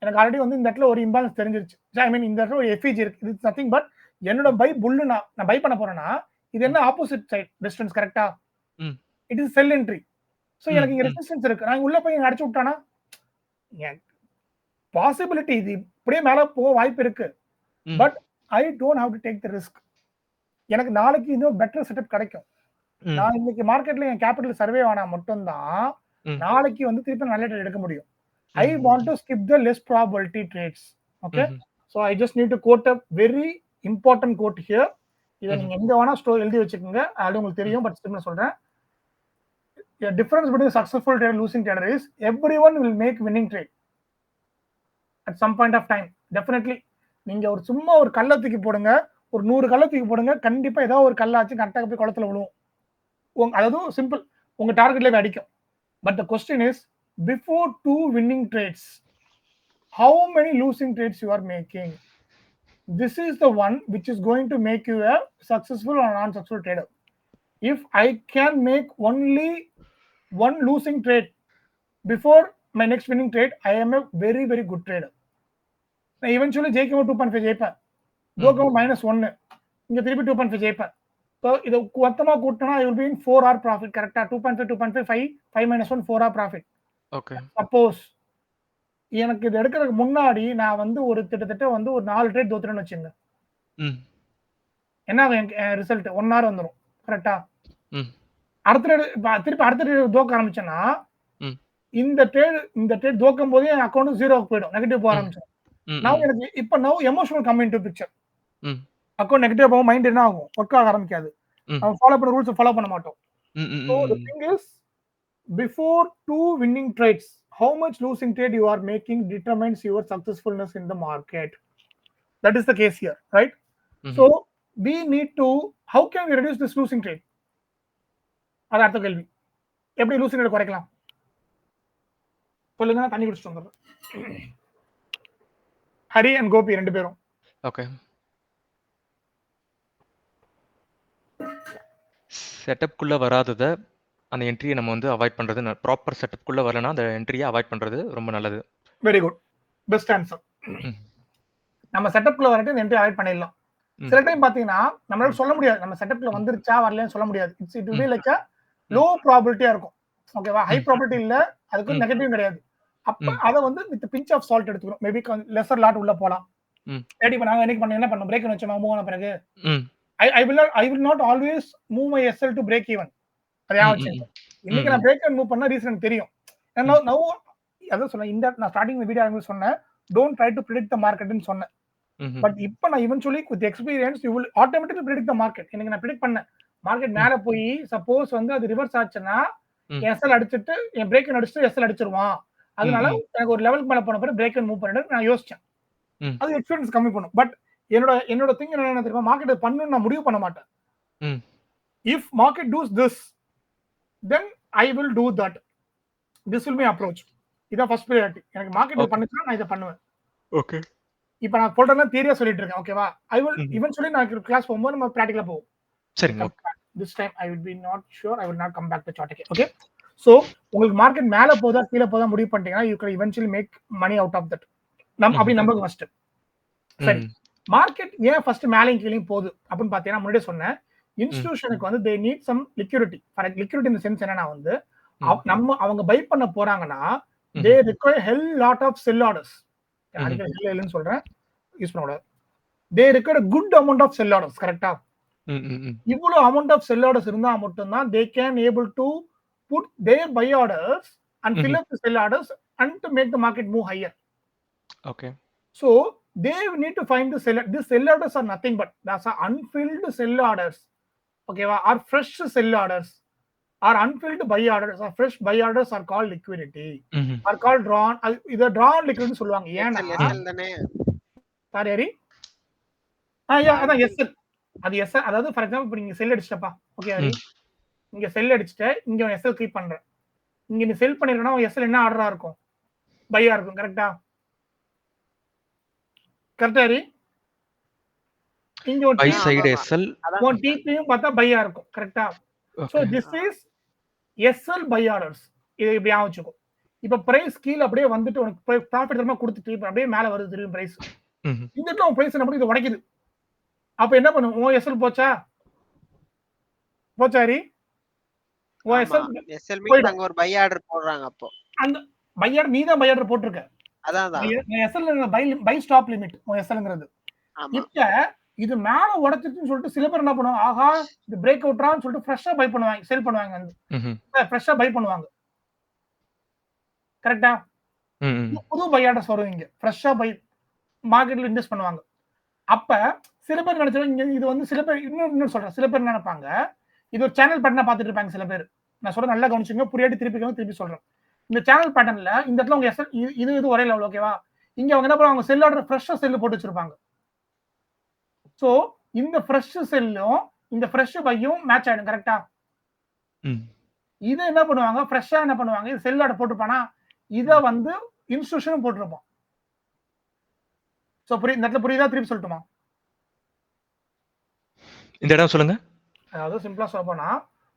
எனக்கு ஆல்ரெடி வந்து இந்த இடத்துல ஒரு இம்பேலன்ஸ் தெரிஞ்சிருச்சு. ஐ மீன் இந்த இடத்துல ஒரு எஃப்இஜி இருக்கு. இட்ஸ் நதிங் பட் என்னோட பை புல் நான் பை பண்ண போறேன்னா இது என்ன ஆப்போசிட் சைடு ரெசிஸ்டன்ஸ் கரெக்ட்டா? It is sell entry. So எனக்கு இங்க ரெசிஸ்டன்ஸ் இருக்கு. நான் உள்ள போய் அடிச்சு விட்டானா பாசிபிலிட்டி இது இப்படியே மேல போக வாய்ப்பு இருக்கு. But I don't have to take the risk. எனக்கு நாளைக்கு இன்னும் பெட்டர் செட்டப் கிடைக்கும். நான் இன்னைக்கு மார்க்கெட்ல என் கேபிட்டல் சர்வே ஆனா மட்டும் தான் நாளைக்கு வந்து திருப்பி நல்ல ட்ரேட் எடுக்க முடியும். I want to skip the less probability trades. Okay. So I just need to quote a very important quote here. இத நீங்க எங்க வேணா எழுதி வச்சுக்கோங்க. அது உங்களுக்கு தெரியும் பட் திரும்ப சொல்றேன். The difference between successful trader and losing trader is everyone will make winning trade at some point of time. Definitely. நீங்க ஒரு சும்மா ஒரு கல்ல தூக்கி போடுங்க, ஒரு 100 கல்ல தூக்கி போடுங்க, கண்டிப்பா ஏதோ ஒரு கல்லாச்சு கரெக்ட்டா போய் குளத்துல விழுவும். அதாவது சிம்பிள் உங்க டார்கெட்ல அடிக்கும். But the question is before 2 winning trades, how many losing trades you are making? This is the one which is going to make you a successful or non-successful trader. If I can make only one losing trade before my next winning trade, I am a very, very good trader. நான் eventually ஜெயிக்கும் 2.5 ஜெயிப்பேன். தோக்கும் -1 இங்க திருப்பி 2.5 ஜெயிப்பேன். So இது மொத்தமா கூட்டினா I will be in 4 hour profit கரெக்ட்டா? 2.5 5 -1 4 hour profit. ஓகே. சப்போஸ் எனக்கு இது எடுக்கிறதுக்கு முன்னாடி நான் வந்து ஒரு கிட்டத்தட்ட வந்து ஒரு 4 ட்ரேட் தோத்துறேன்னு வச்சுங்க. என்ன ரிசல்ட் 1 hour வந்துரும் கரெக்ட்டா? திருப்பி அடுத்த ட்ரேட் தோக்க ஆரம்பிச்சேன்னா இந்த ட்ரேட் தோக்கும் போதே என் அக்கவுண்ட் 0க்கு போயிடும். நெகட்டிவ் போக ஆரம்பிச்சிடும். நான் எனக்கு இப்ப emotional come into picture. Account negative போகும் மைண்ட் என்ன ஆகும்? ஒர்க் ஆக ஆரம்பிக்காது. நம்ம ஃபாலோ பண்ண ரூல்ஸ் ஃபாலோ பண்ண மாட்டோம். So the thing is before 2 winning trades, how much losing trade you are making determines your successfulness in the market. That is the case here, right? So we need to, how can we reduce this losing trade? அது அடுத்த கேள்வி. எப்படி losing rate குறைக்கலாம் சொல்லுங்க, தண்ணி குடிச்சிட்டு வந்துடுறேன். Hari and Gopi 2 பேரும். ஓகே. செட்டப்குள்ள வராதத அந்த என்ட்ரியை நம்ம வந்து அவாய்ட் பண்றது, ப்ராப்பர் செட்டப்குள்ள வரலனா அந்த என்ட்ரியை அவாய்ட் பண்றது ரொம்ப நல்லது. Very good, best answer. நம்ம செட்டப்குள்ள வரட்டு இந்த என்ட்ரி அவாய்ட் பண்ணிடலாம். சில டைம் பாத்தீங்கன்னா நம்மளால சொல்ல முடியாது, நம்ம செட்டப்ல வந்துருச்சா வரலன்னு சொல்ல முடியாது. It will be like a low ப்ராபபிலிட்டியா இருக்கும். ஓகேவா, ஹை ப்ராபபிலிட்டி இல்ல, அதுக்கு நெகட்டிவ் கிடையாது. அப்ப அத வந்து வித் பிஞ்ச் ஆஃப் சால்ட் எடுத்துக்கணும். மேபி லெசர் லாட் உள்ள போலாம். ரெடி பண்ண நாங்க என்ன பண்ணோம், பிரேக் வச்சோம் மூவ் ஆன பிறகு I will not always move my SL to break even. அது யாவச்சு இன்னைக்கு நான் பிரேக் அண்ட் மூவ் பண்ண ரீசன் எனக்கு தெரியும். நவ அதான் சொன்னேன், இந்த நான் ஸ்டார்டிங் வீடியோ ஆரம்பிச்சு சொன்னேன், டோன்ட் ட்ரை டு பிரெடிக்ட் தி மார்க்கெட்னு சொன்னேன். பட் இப்போ நான் eventually with experience you will automatically predict the market. எனக்கு நான் பிரெடிக்ட் பண்ணேன், மார்க்கெட் மேல போய் சப்போஸ் வந்து அது ரிவர்ஸ் ஆச்சுன்னா எஸ்எல் அடிச்சிட்டு என் பிரேக் அண்ட் அடிச்சிட்டு எஸ்எல் அடிச்சிருவான். அதனால எனக்கு ஒரு லெவலுக்கு மேல போன பிறகு பிரேக் அண்ட் மூவ் பண்ணிட்டு நான் யோசிச்சேன். அது எக்ஸ்பீரியன்ஸ் கம்மி பண்ணும். பட் என்னோட திங் என்ன தெரியுமா, மார்க்கெட் பண்ணனும் நான் முடிவு பண்ண மாட்டேன். If market does this then I will do that. This will be approach. இதான் ஃபர்ஸ்ட் பிரையாரிட்டி. எனக்கு மார்க்கெட் பண்ணுச்சுனா நான் இத பண்ணுவேன். ஓகே. இப்போ நான் சொல்றேன்னா தியரியா சொல்லிட்டு இருக்கேன். ஓகேவா, I will eventually நான் கிளாஸ் போகும்போது நம்ம பிராக்டிகலா போவோம். சரிங்க. This time I will be not sure, I will not come back to chart again. Okay. So உங்களுக்கு மார்க்கெட் மேல போதா கீழ போதா முடிவு பண்ணிட்டீங்கன்னா you can eventually make money out of that. அப்படி நம்புங்க ஃபர்ஸ்ட். சரி, மார்க்கெட் ஏன் ஃபர்ஸ்ட் மேலேயும் கீழயும் போகுது அப்படின்னு பார்த்தீங்கன்னா முன்னாடியே சொன்னேன், இன்ஸ்டிடியூஷனுக்கு வந்து they need some liquidity. For liquidity in the sense என்னன்னா வந்து அவங்க பை பண்ண போறாங்கன்னா they require hell lot of sell orders. இல்லன்னு சொல்றேன், யூஸ் பண்ண கூடாது. they require a good amount of sell orders. கரெக்ட்டா? இவ்வளவு amount of sell orders இருந்தா மட்டும் தான் they can able to put their buy orders and fill up the sell orders and to make the market move higher. Okay. So they need to find the seller. These sell orders are nothing but that's a unfilled sell orders. Okay, or fresh sell orders or unfilled buy orders or fresh buy orders are called liquidity. Are called drawn. இத drawn liquidity சொல்லுவாங்க. ஏன்னா SL தானே sorry அதான் SL. அது SL, அதாவது for example இப்போ நீங்க செல் அடிச்சிட்டப்பா. Okay Hari, இங்க செல் அடிச்சிட்ட, இங்க SL கீப் பண்ற, இங்க நீ செல் பண்ணிரனா SL என்ன ஆர்டரா இருக்கும், பையா இருக்கும். கரெக்ட்டா? கரெக்ட்டா ஹரி? இங்க ஒரு பை சைடு SL ஒரு டிபியும் பார்த்தா பையா இருக்கும். கரெக்ட்டா? So this is SL buy orders. இது இப்படி ஆவச்சுக்கோ. இப்போ பிரைஸ் கீழ அப்படியே வந்துட்டு உனக்கு ப்ராஃபிட் தரமா கொடுத்துட்டு இப்போ அப்படியே மேல வருது திரும்பி பிரைஸ். இந்த இடத்துல உன் பிரைஸ் என்ன பண்ணி இது உடைக்குது. அப்ப என்ன பண்ணும், உன் SL போச்சா ஹரி? உன் SL மீன் அங்க ஒரு பை ஆர்டர் போடுறாங்க. அப்போ அந்த பை ஆர்டர் நீ தான் பை ஆர்டர் போட்டுருக்க. அதான் SL பை ஸ்டாப் லிமிட் உன் SLங்கிறது. இப்ப இது மேல உடைச்சிட்டுன்னு சொல்லிட்டு சில பேர் என்ன பண்ணுவாங்க, ஆஹா இது பிரேக் அவுட்றான்னு சொல்லிட்டு ஃப்ரெஷ்ஷா பை பண்ணுவாங்க, செல் பண்ணுவாங்க. வந்து ஃப்ரெஷ்ஷா பை பண்ணுவாங்க. கரெக்ட்டா? புது பை ஆர்டர்ஸ் வரும் இங்க, ஃப்ரெஷ்ஷா பை மார்க்கெட்ல இன்வெஸ்ட் பண்ணுவாங்க. அப்ப சில பேர் நினைச்சாங்க இது வந்து சில பேர் இன்னும் சொல்றேன், சில பேர் நினைப்பாங்க இது ஒரு சேனல் பேட்டர்னா பார்த்துட்டு இருப்பாங்க. சில பேர் நான் சொல்றேன் நல்லா கவனிச்சுங்க, புரியாட்டி திருப்பி சொல்றேன். இந்த சேனல் பேட்டர்ன்ல இந்த இடத்துல உங்க SL இது ஒரே லெவல். ஓகேவா? இங்க அவங்க என்ன பண்ணுவாங்க, செல் ஆர்டர் ஃப்ரெஷ்ஷா செல் போட்டு வச்சிருப்பாங்க. சோ இந்த ஃப்ரெஷ் செல்லும் இந்த ஃப்ரெஷ் பையும் மேட்ச் ஆயிடும். கரெக்ட்டா? இது என்ன பண்ணுவாங்க, ஃப்ரெஷ்ஷா என்ன பண்ணுவாங்க, இது செல் ஆர்டர் போட்டுப்பானா இத வந்து இன்ஸ்டிடியூஷனும் போட்டுருப்போம். சோ இந்த இடத்துல புரியுதா, திருப்பி சொல்லட்டுமா? இந்த இடம் சொல்லுங்க. அதாவது சிம்பிளா சொல்ல போனா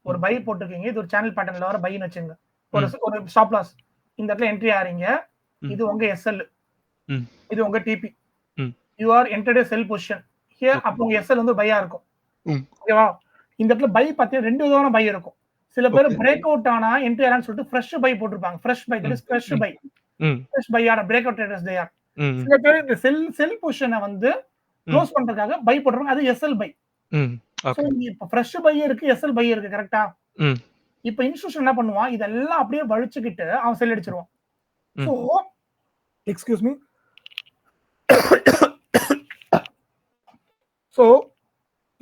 ஒரு பை போட்டுருக்கீங்க, இது ஒரு சேனல் பேட்டர்ன்ல வர பைன்னு வச்சுங்க. ஒரு ஸ்டாப் லாஸ் இந்த இடத்துல என்ட்ரி ஆறீங்க, இது உங்க SL, இது உங்க TP. you are entered a sell position here. அப்ப உங்க SL வந்து பையா இருக்கும். ஓகேவா? இந்த இடத்துல பை பார்த்தீங்கன்னா ரெண்டு விதமான பை இருக்கும். சில பேர் பிரேக் அவுட் ஆனா என்ட்ரி ஆறான்னு சொல்லிட்டு ஃப்ரெஷ் பை போட்டுருப்பாங்க. Fresh buy, that is fresh buy. Fresh buy are break out traders they are. சில பேர் இந்த செல் பொசிஷனை வந்து க்ளோஸ் பண்றதுக்காக பை போட்டுருவாங்க, அது SL பை. சோ இப்ப ஃப்ரெஷ் பை இருக்கு, SL பை இருக்கு. கரெக்ட்டா? இப்ப இன்ஸ்டிடியூஷன் என்ன பண்ணுவான், இதெல்லாம் அப்படியே வழிச்சுக்கிட்டு அவன் செல் அடிச்சிருவான். So excuse me. சோ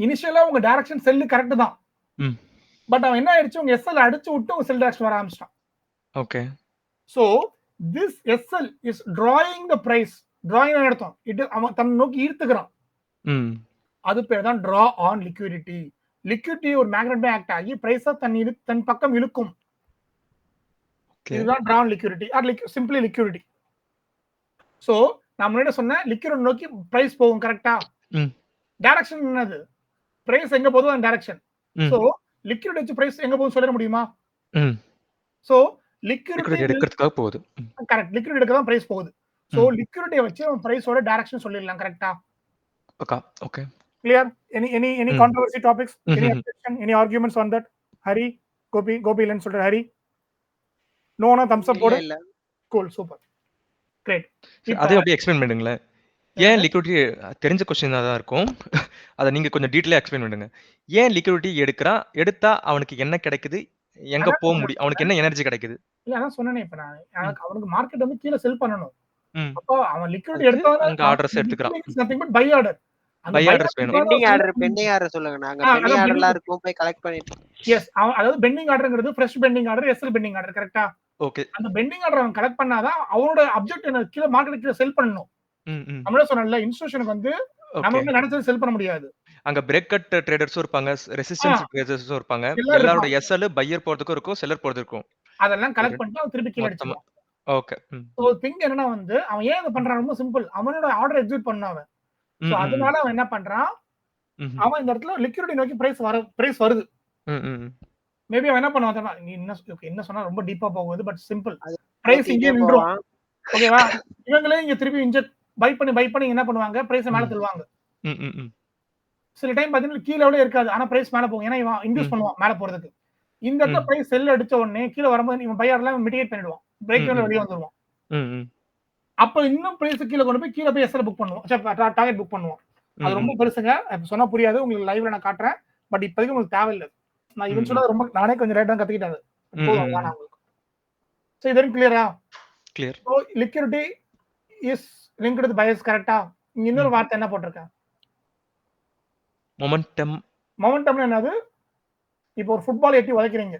இனிஷியலா உங்க டைரக்ஷன் செல் கரெக்ட் தான். பட் அவன் என்ன ஆயிடுச்சு, உங்க SL அடிச்சு விட்டு உங்க செல் டைரக்ஷன் வர ஆரம்பிச்சிட்டான். Okay. So this SL is drawing the price. drawing னு அர்த்தம் இது அவன் தன்னை நோக்கி ஈர்த்துக்கிறான். அது பேர் தான் draw on liquidity. லிக்விடிட்டி ஒரு மேக்னெட் ஆக்ட் ஆகி பிரைஸ தன் பக்கம் இழுக்கும். இதுதான் drawn liquidity or simply liquidity. So நான் முன்னாடி சொன்னேன் லிக்விட் நோக்கி பிரைஸ் போகும் கரெக்ட்டா? டைரக்ஷன் என்னது? பிரைஸ் எங்க போகுதோ அந்த டைரக்ஷன். சோ லிக்விட் வச்சு பிரைஸ் எங்க போகுதுன்னு சொல்ல முடியுமா? சோ லிக்விடிட்டி எடுக்கிறதுக்காக போகுது. கரெக்ட். லிக்விட் எடுக்க தான் பிரைஸ் போகுது. சோ லிக்விடிட்டியை வச்சு நம்ம பிரைஸோட டைரக்ஷன் சொல்லிடலாம் கரெக்ட்டா? Okay. Clear? Any controversy topics? Any objection? Any arguments on that? Hari, Gopi இல்லன்னு சொல்ற ஹரி. நோ thumbs up போடு. இல்ல. Cool, super. Great. அதே அப்படியே எக்ஸ்பிளைன் பண்ணுங்களேன். ஏன் லிக்விடிட்டி தெரிஞ்ச क्वेश्चन தான் இருக்கும். அத நீங்க கொஞ்சம் டீடைலா எக்ஸ்பிளைன் பண்ணுங்க. ஏன் லிக்விடிட்டி எடுத்தா அவனுக்கு என்ன கிடைக்குது? எங்க போக முடியும்? அவனுக்கு என்ன எனர்ஜி கிடைக்குது? இல்ல அதான் சொன்னேனே இப்ப நான். அவனுக்கு மார்க்கெட் வந்து கீழ செல் பண்ணனும். அப்போ அவன் லிக்விடிட்டி எடுத்தா அங்க ஆர்டர்ஸ் எடுத்துக்கறான். nothing but buy order. Buy orders வேணும். பெண்டிங் ஆர்டர் சொல்லுங்க. நாங்க பெண்டிங் ஆர்டர்லாம் இருக்கும் போய் கலெக்ட் பண்ணிட்டு. எஸ் அதாவது பெண்டிங் ஆர்டர்ங்கிறது fresh pending order, SL pending order கரெக்ட்டா? ஓகே. அந்த பெண்டிங் ஆர்டர் அவன் கலெக்ட் பண்ணாதான் அவனோட ஆப்ஜெக்ட் என்ன கீழ மார்க்கெட் கீழ செல் பண்ணனும். நம்மளே சொன்னல இன்ஸ்டிடியூஷனுக்கு வந்து நம்ம வந்து நினைச்சது செல் பண்ண முடியாது. அங்க பிரேக் கட் ட்ரேடர்ஸும் இருப்பாங்க, ரெசிஸ்டன்ஸ் ட்ரேடர்ஸும் இருப்பாங்க. எல்லாரோட எஸ்எல் பையர் போறதுக்கும் இருக்கும், செல்லர் போறதுக்கும் இருக்கும். அதெல்லாம் கலெக்ட் பண்ணிட்டு அவன் திருப்பி கீழ அடிச்சுடுவான். ஓகே. சோ திங்க் என்னன்னா வந்து அவன் ஏன் இத பண்றான்? ரொம்ப சிம்பிள். அவனோட ஆர்டர் எக்ஸிக்யூட் பண்ணான் அவன். சோ அதனால அவன் என்ன பண்றான்? அவன் இந்த இடத்துல லிக்விடிட்டி நோக்கி பிரைஸ் வருது. மேபி அவன் என்ன பண்ணுவான் தெரியுமா? நீ என்ன சொன்னா ரொம்ப டீப்பா போகுது பட் சிம்பிள். பிரைஸ் இங்கே நின்றும். ஓகேவா? இவங்களே இங்க திருப்பி இன்ஜெக்ட் பை பண்ணி என்ன பண்ணுவாங்க? பிரைஸ் மேல தள்ளுவாங்க. சில டைம் பாத்தீங்கன்னா கீழ எவ்வளவு இருக்காது. ஆனா பிரைஸ் மேல போகும். ஏன்னா இவன் இன்டியூஸ் பண்ணுவான் மேல போறதுக்கு. இந்த இடத்துல பிரைஸ் செல் அடிச்ச உடனே கீழ வரும்போது இவன் பையர்லாம் மிட்டிகேட் பண்ணிடுவான். பிரேக் ஈவன்ல வெளிய வந்துருவான். அப்ப இன்னும் பிரைஸ் கீழ கொண்டு போய் கீழ போய் எஸ்எல் புக் பண்ணுவான். டார்கெட் புக் பண்ணுவான். அது ரொம்ப பெருசுங்க. சொன்னா புரியாது. உங்களுக்கு லைவ்ல நான் காட்டுறேன். பட் இப்போதைக்கு உங்களுக்கு தேவையில்லை. நான் இவன் சொன்னது ரொம்ப நானே கொஞ்சம் லேட்டா கத்துக்கிட்டேன். போதும் வேணாம் உங்களுக்கு. சோ இது கிளியரா? Clear. So liquidity is linked with buyers கரெக்ட்டா? இங்க இன்னொரு வார்த்தை என்ன போட்டுருக்கேன்? மொமெண்டம். மொமெண்டம்னா என்னது? இப்போ ஒரு ஃபுட்பால் எட்டி உதைக்கிறீங்க.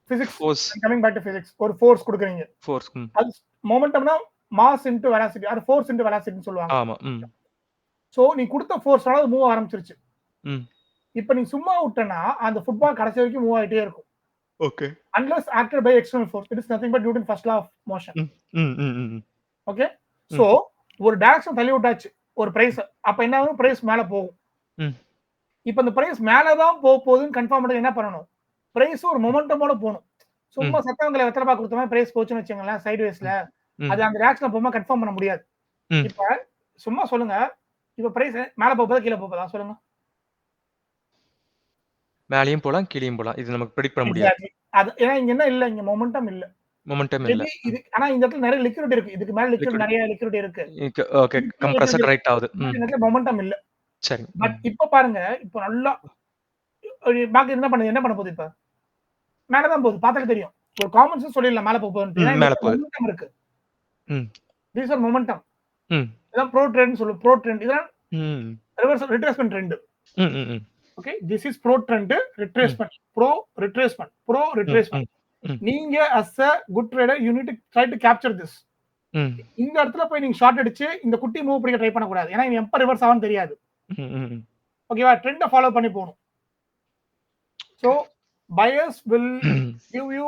Physics force. Coming back to physics. ஒரு ஃபோர்ஸ் கொடுக்குறீங்க. ஃபோர்ஸ். அது மொமெண்டம்னா mass into velocity or force into வெலாசிட்டின்னு சொல்லுவாங்க. ஆமா. சோ நீ கொடுத்த ஃபோர்ஸ்னால அது மூவ் ஆரம்பிச்சிருச்சு. இப்போ நீ சும்மா விட்டனா அந்த ஃபுட்பால் கடைசி வரைக்கும் மூவ் ஆயிட்டே இருக்கும். Okay. Unless acted by external force, it is nothing but Newton's first law of motion. Okay. So ஒரு டைரக்ஷன் தள்ளி விட்டாச்சு ஒரு பிரைஸ். அப்ப என்ன ஆகும்? பிரைஸ் மேல போகும். இப்போ அந்த பிரைஸ் மேல தான் போகுதுன்னு கன்ஃபார்ம் பண்ண என்ன பண்ணனும்? பிரைஸ் ஒரு மொமெண்டமோட போணும். சும்மா சத்தவங்களை வெத்தலை பாக்கு கொடுத்த மாதிரி பிரைஸ் போச்சுன்னு வச்சுங்களேன் சைடு வேஸ்ல. அது அந்த ரியாக்ஷன் போமா கன்ஃபார்ம் பண்ண முடியாது. இப்ப சும்மா சொல்லுங்க. இப்ப பிரைஸ் மேல போகுதா கீழ போகுதா சொல்லுங்க. மேலயும் போலாம் கீழயும் போலாம். இது நமக்கு பிரெடிக்ட் பண்ண முடியாது. அது ஏன்னா இங்க என்ன இல்ல, இங்க மொமெண்டம் இல்ல. மொமெண்டம் இல்ல. இது ஆனா இந்த இடத்துல நிறைய லிக்விட் இருக்கு. இதுக்கு மேல லிக்விட் நிறைய லிக்விட் இருக்கு. ஓகே. கம்ப்ரஸர் ரைட் ஆகுது. இந்த இடத்துல மொமெண்டம் இல்ல. சரி. பட் இப்ப பாருங்க. இப்போ நல்லா பாக்க என்ன பண்ண போகுது? இப்ப மேல தான் போகுது. பார்த்தாலே தெரியும். ஒரு காமன் சென்ஸ் சொல்லிடலாம் மேல போகுது. மேல போகுது. மொமெண்டம் இருக்கு. These are momentum. இதான் ப்ரோ ட்ரெண்ட் சொல்லுவோம். ப்ரோ ட்ரெண்ட் இதெல்லாம் reverse retracement trend. Okay. This is pro trend retracement. Pro retracement. நீங்க as a good trader you need to try to capture this. இந்த இடத்துல போய் நீங்க ஷார்ட் அடிச்சு இந்த குட்டி மூவ் பிடிக்க ட்ரை பண்ண கூடாது. ஏன்னா இது எப்ப ரிவர்ஸ் ஆகும்னு தெரியாது. ஓகேவா? ட்ரெண்ட ஃபாலோ பண்ணி போணும். So buyers will give you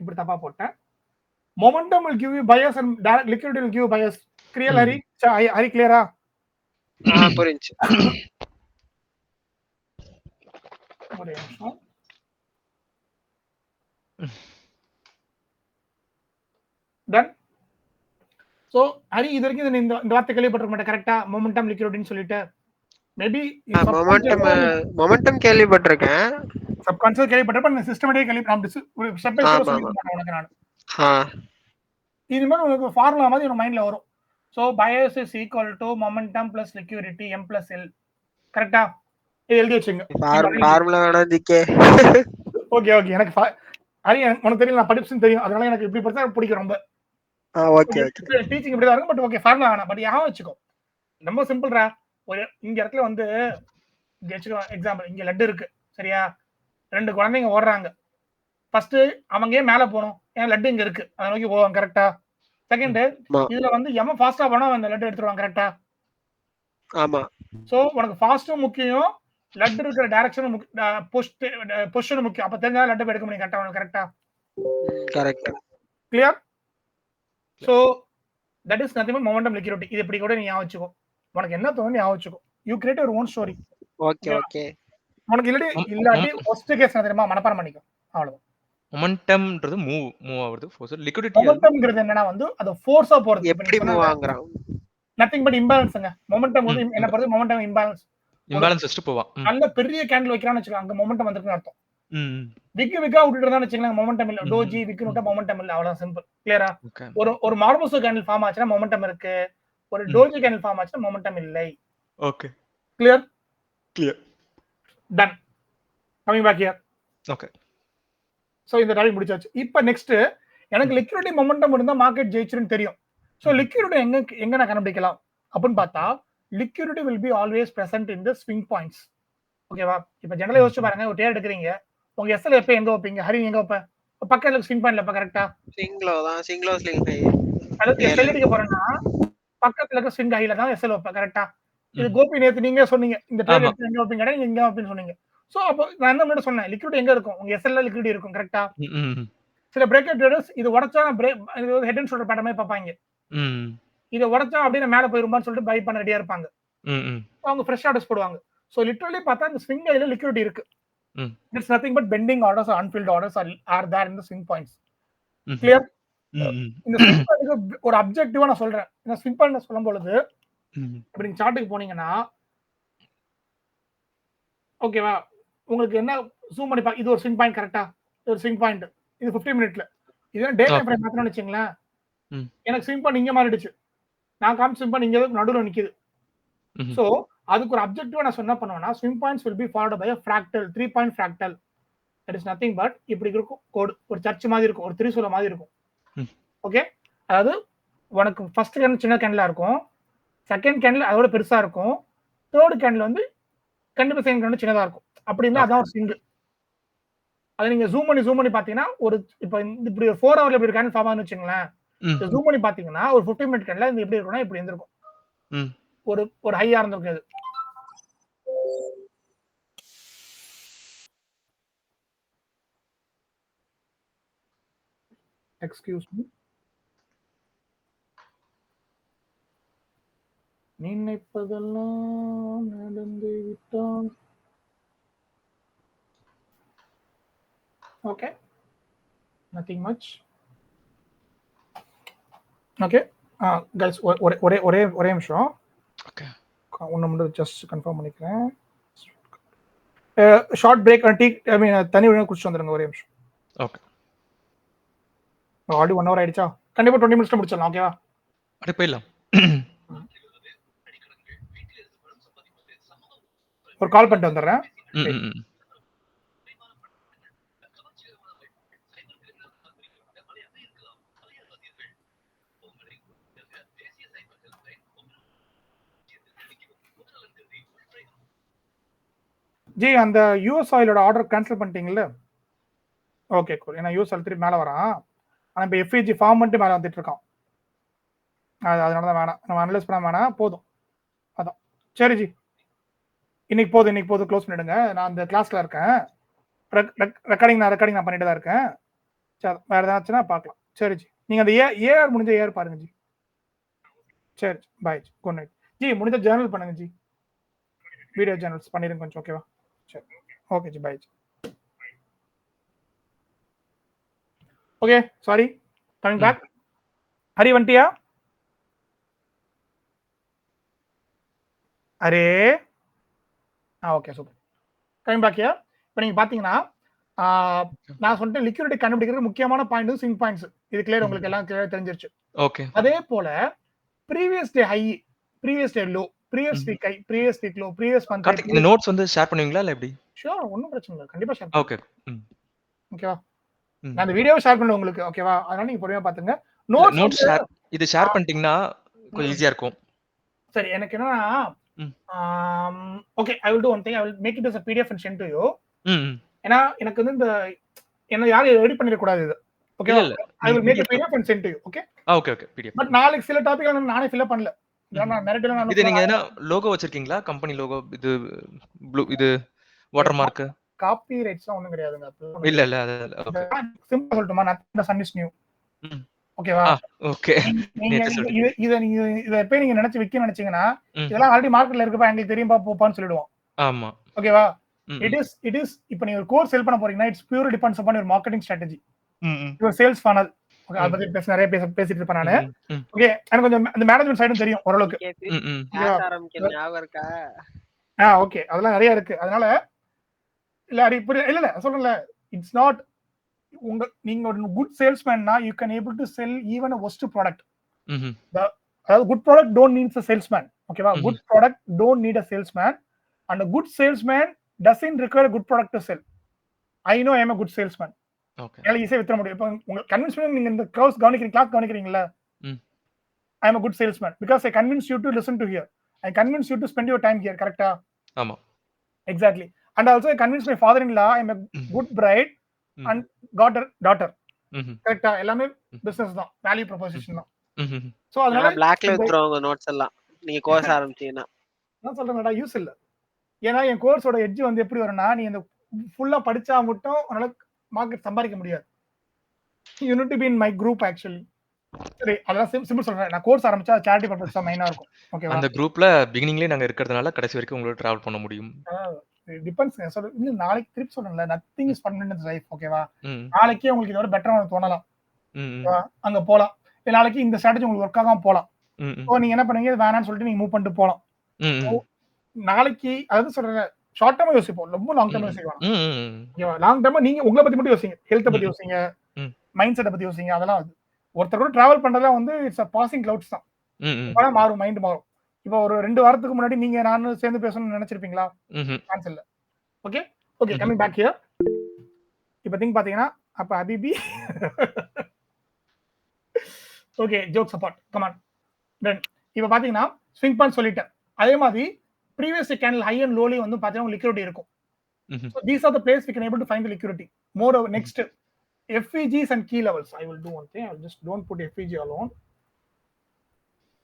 இப்படி தப்பா போட்டேன். momentum will give you buyers and direct liquidity will give you buyers. clear Hari clear-ஆ? புரிஞ்சு. ஒரு நிமிஷம். டன். சோ ஹரி இது வரைக்கும் இந்த வார்த்தை கேள்விப்பட்டிருக்க மாட்டேன் கரெக்ட்டா? மொமெண்டம் லிக்விடிட்டின்னு சொல்லிட்டு மேபி மொமெண்டம் கேள்விப்பட்டிருக்கேன். சப்கான்ஷியஸ் கேள்விப்பட்டிருப்பேன். நான் சிஸ்டமேட்டிக்கா ஒரு ஸ்டெப் பை ஸ்டெப் சொல்லிட்டேன் உனக்கு நான். இது மாதிரி உங்களுக்கு ஃபார்முலா மாதிரி உங்க மைண்ட்ல வரும். So bias is equal to momentum plus liquidity m plus l. கரெக்ட்டா? இது எழுதி வச்சுங்க. ஃபார்முலா வேணா ஜிகே. ஓகே. எனக்கு ஹரி உனக்கு தெரியல நான் படிப்புன்னு தெரியும். அதனால எனக்கு இப்படி படிச்சா பிடிக்கும் ரொம்ப. ஓகே. டீச்சிங் இப்படி தான் இருக்கும். பட் ஓகே ஃபார்முலா வேணாம். பட் ஞாபகம் வச்சுக்கோ. ரொம்ப சிம்பிள்ரா. ஒரு இந்த இடத்துல வந்து எக்ஸாம்பிள் இங்க லட்டு இருக்கு. சரியா? ரெண்டு குழந்தைங்க ஓடுறாங்க. ஃபர்ஸ்ட் அவங்க ஏன் மேல போணும்? ஏன் லட்டு இங்க இருக்கு. அதை நோக்கி போவாங்க கரெக்ட்டா? செகண்ட் இதுல வந்து எவன் ஃபாஸ்டா போனா அந்த லட்டு எடுத்துருவாங்க கரெக்ட்டா? ஆமா. சோ உனக்கு ஃபாஸ்டும் முக்கியம், லட் இருக்கிற டைரக்ஷன் பொசிஷன் முக்கியம். அப்ப தெரிஞ்சா லட் எடுக்க முடியும் கரெக்ட்டா கரெக்ட்டா? Correct. Clear? So that is nothing but momentum liquidity. இது இப்படி கூட நீ ஞாபகம் வச்சுக்கோ. உனக்கு என்ன தோணுது ஞாபகம் வச்சுக்கோ. You create your own story. Okay okay. உனக்கு இல்லாட்டி ஃபர்ஸ்ட் கேஸ் தெரியுமா மனப்பாடம் பண்ணிக்கோ. அவ்வளவுதான். மொமெண்டம்ன்றது மூவ் ஆகுது. ஃபோர்ஸ் லிக்விடிட்டி மொமெண்டம்ங்கிறது என்னன்னா வந்து அது ஃபோர்ஸா போறது. எப்படி மூவ் ஆகுறான்? நதிங் பட் இம்பேலன்ஸ்ங்க. மொமெண்டம் வந்து என்ன பொறுத்து மொமெண்டம் இம்பேலன்ஸ். இம்பேலன்ஸ் வச்சுட்டு போவா. நல்ல பெரிய கேண்டில் வைக்கிறான்னு வச்சுக்கோ. அங்க மொமெண்டம் வந்திருக்குன்னு அர்த்தம். விக்கா விட்டுட்டு வச்சுக்கலாம் மொமெண்டம் இல்ல. டோஜி விக்கு விட்டா மொமெண்டம் இல்ல. அவ்வளவு சிம்பிள். கிளியரா? ஒரு மார்மோசோ கேண்டில் ஃபார்ம் ஆச்சுன்னா மொமெண்டம் இருக்கு. ஒரு டோஜி கேண்டில் ஃபார்ம் ஆச்சுன்னா மொமெண்டம் இல்லை. Okay. Clear? Clear. Done. Coming back here. Okay. So இந்த டாபிக் முடிச்சாச்சு. இப்போ நெக்ஸ்ட் எனக்கு லிக்விடிட்டி மொமெண்டம் இருந்தா மார்க்கெட் ஜெயிச்சிருன்னு தெரியும். சோ லிக்விடிட்டி எங்க நான் கண்டுபிடிக்கலாம் அப்படின்னு பார்த்தா liquidity will be always present in the swing points. ஓகேவா? இப்போ ஜெனரலா யோசிச்சு பாருங்க. ஒரு ட்ரேட் எடுக்கறீங்க. உங்க எஸ்எல் எப்ப எங்க வைப்பீங்க? ஹரி எங்க வைப்ப? பக்கத்துல ஸ்விங் பாயிண்ட்ல வைப்ப கரெக்ட்டா? சிங்லோ ஸ்லிங் ஹை. அதுக்கு எஸ்எல் அடிக்க போறேன்னா பக்கத்துல இருக்க ஸ்விங் ஹைல தான் எஸ்எல் வைப்ப கரெக்ட்டா? இது கோபி நேத்து நீங்க சொன்னீங்க. இந்த ட்ரேட் எடுத்து எங்க வைப்பீங்க? நீங்க எங்க வைப்பீங்கன்னு சொன்னீங்க. சோ அப்போ நான் என்ன முன்னாடி சொன்னேன் லிக்விடிட்டி எங்க இருக்கும்? உங்க எஸ்எல்ல லிக்விடிட்டி இருக்கும் கரெக்ட்டா? சில பிரேக்கர் ட்ரேடர்ஸ் இது உடைச்சா ஹெட் அண்ட் ஷோல்டர் பேட்டர்ன் மாதிரி பார்ப்பாங்க. இத உடைச்சா அப்படியே மேல போயிருமான்னு சொல்லிட்டு பை பண்ண ரெடியா இருப்பாங்க. அவங்க ஃப்ரெஷ் ஆர்டர்ஸ் போடுவாங்க. சோ லிட்டரலி பார்த்தா இந்த ஸ்விங் ஹைல லிக்விடிட்டி இருக்கு. It's nothing but pending orders or unfilled orders are there in the swing points. Clear? இந்த ஸ்விங் பாயிண்ட்க்கு ஒரு அப்ஜெக்டிவா நான் சொல்றேன். இந்த ஸ்விங் பாயிண்ட் சொல்லும் பொழுது இப்ப நீங்க சார்ட்டுக்கு போனீங்கன்னா ஓகேவா? உங்களுக்கு என்ன ஜூம் பண்ணி இது ஒரு ஸ்விங் பாயிண்ட் கரெக்ட்டா? ஒரு ஸ்விங் பாயிண்ட். இது 15 மினிட்ல. இது டே டைம் ஃப்ரேம் மாத்தணும்னு வெச்சீங்களேன். எனக்கு ஸ்விங் பாயிண்ட் இங்க மாறிடுச்சு. நான் காமிச்ச ஸ்விங் பாயிண்ட் இங்க நடுவுல நிக்குது. சோ அதுக்கு ஒரு அப்ஜெக்டிவா நான் என்ன பண்ணுவேன்னா swing points will be followed by a fractal 3 point fractal. That is nothing but இப்படி இருக்கும் கோடு. ஒரு சர்ச் மாதிரி இருக்கும். ஒரு திரிசூலம் மாதிரி இருக்கும். ஓகே? அதாவது உனக்கு ஃபர்ஸ்ட் கேண்டில் சின்ன கேண்டிலா இருக்கும். செகண்ட் கேண்டில் அதோட பெருசா இருக்கும். தேர்ட் கேண்டில் வந்து கண்டிப்பா செகண்ட் கேண்டில் சின்னதா இருக்கும். அப்படி இருந்தா அதான் ஒரு ஸ்விங். அதை நீங்க ஜூம் பண்ணி பாத்தீங்கன்னா ஒரு இப்ப இப்படி ஒரு 4 ஹவர்ல இப்படி ஒரு கேண்டில் ஃபார்ம் ஆகுதுன்னு வச்சுங்களேன். ஜூம் பண்ணி பாத்தீங்கன்னா ஒரு 15 மினிட் கேண்டில் இது எப்படி இருக்கும்னா இப்படி இருந்திருக்கும். ஒரு ஹையா இருந்திருக்கு அது. Excuse me. நினைப்பதெல்லாம் நடந்து விட்டான். Okay. Nothing much. Okay. Guys ஒரே நிமிஷம். ஓகே. ஒன்னு மட்டும் ஜஸ்ட் கன்ஃபார்ம் பண்ணிக்கிறேன். ஷார்ட் பிரேக் டீ ஐ மீன் தண்ணி வேணா குடிச்சு வந்துருங்க ஒரே நிமிஷம். ஓகே. ஆல்ரெடி 1 ஹவர் ஆயிடுச்சா? கண்டிப்பா 20 மினிட்ஸ்ல முடிச்சிடலாம். ஓகேவா? அப்படியே போயிடலாம். ஒரு கால் பண்ணிட்டு வந்துடுறேன். ஜி அந்த யூஎஸ் ஆயிலோட ஆர்டர் கேன்சல் பண்ணிட்டீங்கல்ல? Okay cool. ஏன்னா யூஎஸ் ஆயில் திருப்பி மேலே வரான். ஆனால் இப்போ எஃப்இஜி ஃபார்ம் பண்ணிட்டு மேலே வந்துட்டு இருக்கான். அதனால தான் வேணாம். நம்ம அனலைஸ் பண்ண வேணாம். போதும். அதான் சரி ஜி. இன்னைக்கு போதும் க்ளோஸ் பண்ணிடுங்க. நான் அந்த கிளாஸ்ல இருக்கேன். ரெக்கார்டிங் நான் பண்ணிட்டு தான் இருக்கேன். சரி வேற ஏதாச்சுன்னா பார்க்கலாம். சரி ஜி. நீங்க அந்த ஏஆர் முடிஞ்ச ஏஆர் பாருங்க ஜி. சரி bye ji. Good night ji. முடிஞ்ச ஜேர்னல் பண்ணுங்க ஜி. வீடியோ ஜேர்னல்ஸ் பண்ணிடுங்க கொஞ்சம். ஓகேவா? சரி okay ji. Bye ji. Okay sorry coming back. Hari வண்டியா? அரே okay super. Coming back here. இப்போ நீங்க பாத்தீங்கன்னா நான் சொன்னேன் லிக்விடிட்டி கண்டுபிடிக்கிறது முக்கியமான பாயிண்ட் ஸ்விங் பாயிண்ட்ஸ். இது கிளியர் உங்களுக்கு எல்லாம் கிளியரா தெரிஞ்சிருச்சு. ஓகே. அதே போல previous day high, previous day low, previous week high, previous week low, previous month Karthik இந்த நோட்ஸ் வந்து ஷேர் பண்ணுவீங்களா இல்ல எப்படி? ஷூர் ஒண்ணும் பிரச்சனை இல்ல. கண்டிப்பா ஷேர் ஓகே. ஓகேவா? நான் இந்த வீடியோவை ஷேர் பண்ணேன் உங்களுக்கு. ஓகேவா? அதனால நீங்க பொறுமையா பாத்துங்க. நோட்ஸ் ஷேர் இது ஷேர் பண்ணிட்டீங்கன்னா கொஞ்சம் ஈஸியா இருக்கும். சரி எனக்கு என்னன்னா okay I will do one thing. I will make it as a PDF and send to you. ஏன்னா எனக்கு வந்து இந்த என்ன யாரும் எடிட் பண்ணிட கூடாது இது. Okay I will make a PDF and send to you. Okay okay PDF. But நாளைக்கு சில டாபிக் நானே ஃபில் பண்ணல. இது நீங்க என்ன லோகோ வச்சிருக்கீங்களா? கம்பெனி லோகோ இது ப்ளூ இது வாட்டர் மார்க் காப்பி ரைட்ஸ்லாம் ஒண்ணும் கிடையாதுங்க. இல்ல இல்ல ஓகே. சிம்பிளா சொல்லட்டுமா? Nothing sun is new. ம். ஓகேவா? ஓகே. நீங்க இத எப்ப நீங்க நினைச்சு விக்க நினைச்சீங்கன்னா, ம். இதெல்லாம் ஆல்ரெடி மார்க்கெட்ல இருக்குப்பா எங்களுக்கு தெரியும்பா போப்பான்னு சொல்லிடுவோம். ஆமா. ஓகேவா? ம். இட் இஸ் இப்ப நீங்க ஒரு கோர்ஸ் செல் பண்ண போறீங்கன்னா, it's pure depends upon your marketing strategy. Hmm. Your sales funnel. Okay, அத பத்தி நிறைய பேசிட்டு இருப்பேன் நானு. ம். ஓகே, எனக்கு கொஞ்சம் அந்த மேனேஜ்மென்ட் சைடும் தெரியும் ஓரளவுக்கு. கிளாஸ் ஆரம்பிக்க ஞாபகம் இருக்கா? ஓகே, அதெல்லாம் நிறைய இருக்கு. அதனால இல்ல சொல்றேன்ல, இட்ஸ் நாட் நீங்க ஒரு குட் சேல்ஸ்மேன்னா you can able to sell even a worst product. அதாவது good product don't needs a salesman. ஓகேவா? Good product don't need a salesman and a good salesman doesn't require a good product to sell. I know I am a good salesman. Okay. என்னால ஈஸியா வித்துற முடியும். இப்போ உங்களுக்கு convince பண்ணி நீங்க இந்த class கவனிக்கிறீங்களா? I am a good salesman because I convince you to listen to here. I convince you to spend your time here. கரெக்ட்டா? ஆமா. Exactly. And also I convince my father-in-law I am a good bride and daughter. கரெக்ட்டா? எல்லாமே business தான். Value proposition தான். So அதனால பிளாக்ல வித்துறவங்க notes எல்லாம் நீங்க கோர்ஸ் ஆரம்பிச்சீங்கன்னா நான் சொல்றேன்டா யூஸ் இல்ல. ஏன்னா என் கோர்ஸோட எட்ஜ் வந்து எப்படி வரும்னா, நீ அந்த ஃபுல்லா படிச்சா மட்டும் உன்னால மார்க்கெட் சம்பாதிக்க முடியாது. You need to be in my group actually. சரி, அதான் சிம்பிள் சொல்றேன். நான் கோர்ஸ் ஆரம்பிச்சா சேரிட்டி பர்பஸ் தான் மெயினா இருக்கும். ஓகேவா? அந்த குரூப்ல பிகினிங்லயே நாங்க இருக்கிறதுனால கடைசி வரைக்கும் உங்களோட டிராவல் பண்ண முடியும். டிபெண்ட்ஸ். இன்னும் நாளைக்கு திருப்பி சொல்றேன்ல, nothing is permanent in life. ஓகேவா? நாளைக்கே உங்களுக்கு இதோட பெட்டரா தோணலாம். அங்க போலாம். நாளைக்கு இந்த ஸ்ட்ராட்டஜி உங்களுக்கு ஒர்க் ஆகாம போலாம். சோ நீங்க என்ன பண்ணுவீங்க, வேணாம்னு சொல்லிட்டு நீங்க மூவ் பண்ணிட்டு போலாம். நாளைக்கு அதாவது சொல்றேன், ஷார்ட் டர்மா யோசிப்போம், ரொம்ப லாங் டர்மா யோசிக்கலாம். ஓகேவா? லாங் டர்மா நீங்க உங்களை பத்தி மட்டும் யோசிங்க, ஹெல்த் பத்தி யோசிங்க, மைண்ட் செட்டை பத்தி யோசிங்க. அதெல்லாம் ஒருத்தர் கூட டிராவல் பண்றதெல்லாம் வந்து இட்ஸ் a passing clouds தான். இப்பதான் மாறும், மைண்ட் மாறும். இப்போ ஒரு 2 வாரத்துக்கு முன்னாடி நீங்க நானும் சேர்ந்து பேசணும்னு நினைச்சிருப்பீங்களா? சான்ஸ் இல்ல. Okay okay, coming back here. இப்போ திங்க் பாத்தீங்கன்னா அப்ப அபிபி okay, jokes apart, come on. Then இப்போ பாத்தீங்கன்னா ஸ்விங் பாயிண்ட் சொல்லிட்டேன். அதே மாதிரி previous candle high and lowly வந்து பாத்தீங்கன்னா liquidity இருக்கும். So these are the place we can able to find the liquidity. Moreover, next FEGs and key levels. I will do one thing. I will just don't put FEG alone.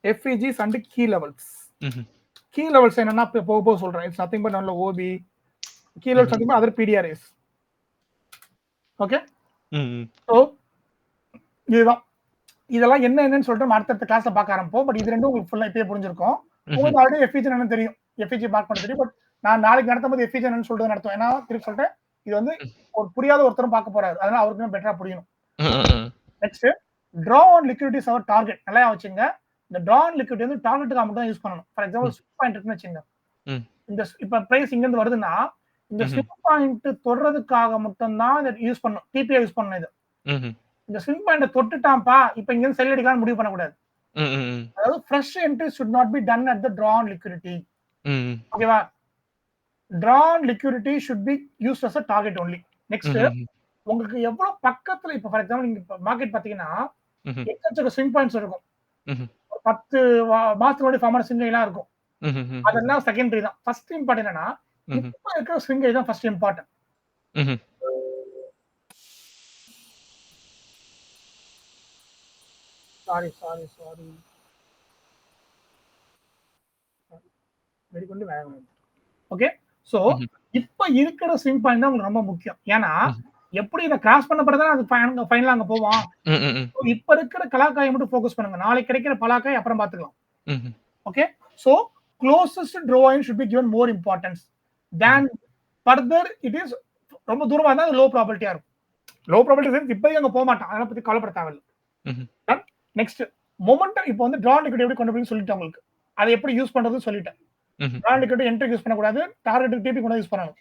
FEGs and key levels. Key levels என்னன்னா போக சொல்றேன். It's nothing but only OB. Key levels nothing but other PDRAs. Okay? So இதெல்லாம் என்னன்னு சொல்லிட்டு அடுத்த கிளாஸ்ல பார்க்க ஆரம்பிப்போம். பட் இது ரெண்டும் உங்களுக்கு ஃபுல்லா இப்பயே புரிஞ்சிருக்கும். உங்களுக்கு ஆல்ரெடி FEG என்னன்னு தெரியும், FEG மார்க் பண்ண தெரியும். பட் நான் நாளைக்கு நடத்தும்போது FEG என்னன்னு சொல்லிட்டு நடத்துவேன். ஏன்னா திருப்பி சொல்லிட்டேன், இது வந்து ஒரு புரியாத ஒருத்தரும் பார்க்க போறாரு, அதனால அவருக்கு பெட்டரா புரியணும். Next, draw on liquidity is our target. நல்லா வச்சுங்க. இந்த draw on liquidity வந்து டார்கெட்டுக்கு மட்டும் தான் யூஸ் பண்ணணும். ஃபார் எக்ஸாம்பிள் ஸ்விங் பாயிண்ட் இருக்குன்னு வச்சுங்க. இந்த இப்ப பிரைஸ் இங்க இருந்து வருதுன்னா இந்த ஸ்விங் பாயிண்ட் தொடுறதுக்காக மட்டும் தான் இத யூஸ் பண்ணணும். TPA யூஸ் பண்ணணும். இது இந்த ஸ்விங் பாயிண்ட தொட்டுட்டாம்பா, இப்ப இங்க இருந்து செல் அடிக்கலாம்னு முடிவு பண்ண கூடாது. அதாவது fresh entry should not be done at the draw on liquidity. ஓகேவா? draw on liquidity should be used as a target only. next, உங்களுக்கு எவ்வளவு பக்கத்துல இப்ப ஃபார் எக்ஸாம்பிள் நீங்க மார்க்கெட் பாத்தீங்கன்னா எக்கச்சக்க ஸ்விங் பாயிண்ட்ஸ் இருக்கும். 10 மாசத்துக்கு முன்னாடி ஃபார்ம் ஆன ஸ்விங் எல்லாம் இருக்கும். அதெல்லாம் செகண்டரி தான். ஃபர்ஸ்ட் இம்பார்ட்டன்ட் என்னன்னா இப்ப இருக்கிற ஸ்விங் தான் first important. Sorry very good வேகம். ஓகே, சோ இப்ப இருக்கிற ஸ்விங் பாயிண்ட் தான் உங்களுக்கு ரொம்ப முக்கியம். ஏன்னா எப்படி இத கிராஸ் பண்ணப்படுறதா அது ஃபைனலா அங்க போவோம். இப்ப இருக்கிற கலாக்காயை மட்டும் ஃபோக்கஸ் பண்ணுங்க. நாளைக்கு கிடைக்கிற பலாக்காய் அப்புறம் பாத்துக்கலாம். Okay, so closest drawing should be given more importance than further it is. ரொம்ப தூரமா இருந்தா லோ ப்ராபபிலிட்டியா இருக்கும். லோ ப்ராபபிலிட்டி இப்போதைக்கு அங்க போக மாட்டான், அதை பத்தி கவலைப்பட தேவையில்லை. Next, momentum. இப்போ வந்து draw on liquidity எப்படி கொண்டு போய் சொல்லிட்டேன் உங்களுக்கு, அதை எப்படி யூஸ் பண்றதுன்னு சொல்லிட்டேன். draw on liquidity entry use பண்ணக்கூடாது, டார்கெட் டிபி கொண்டு யூஸ் பண்ணணும்.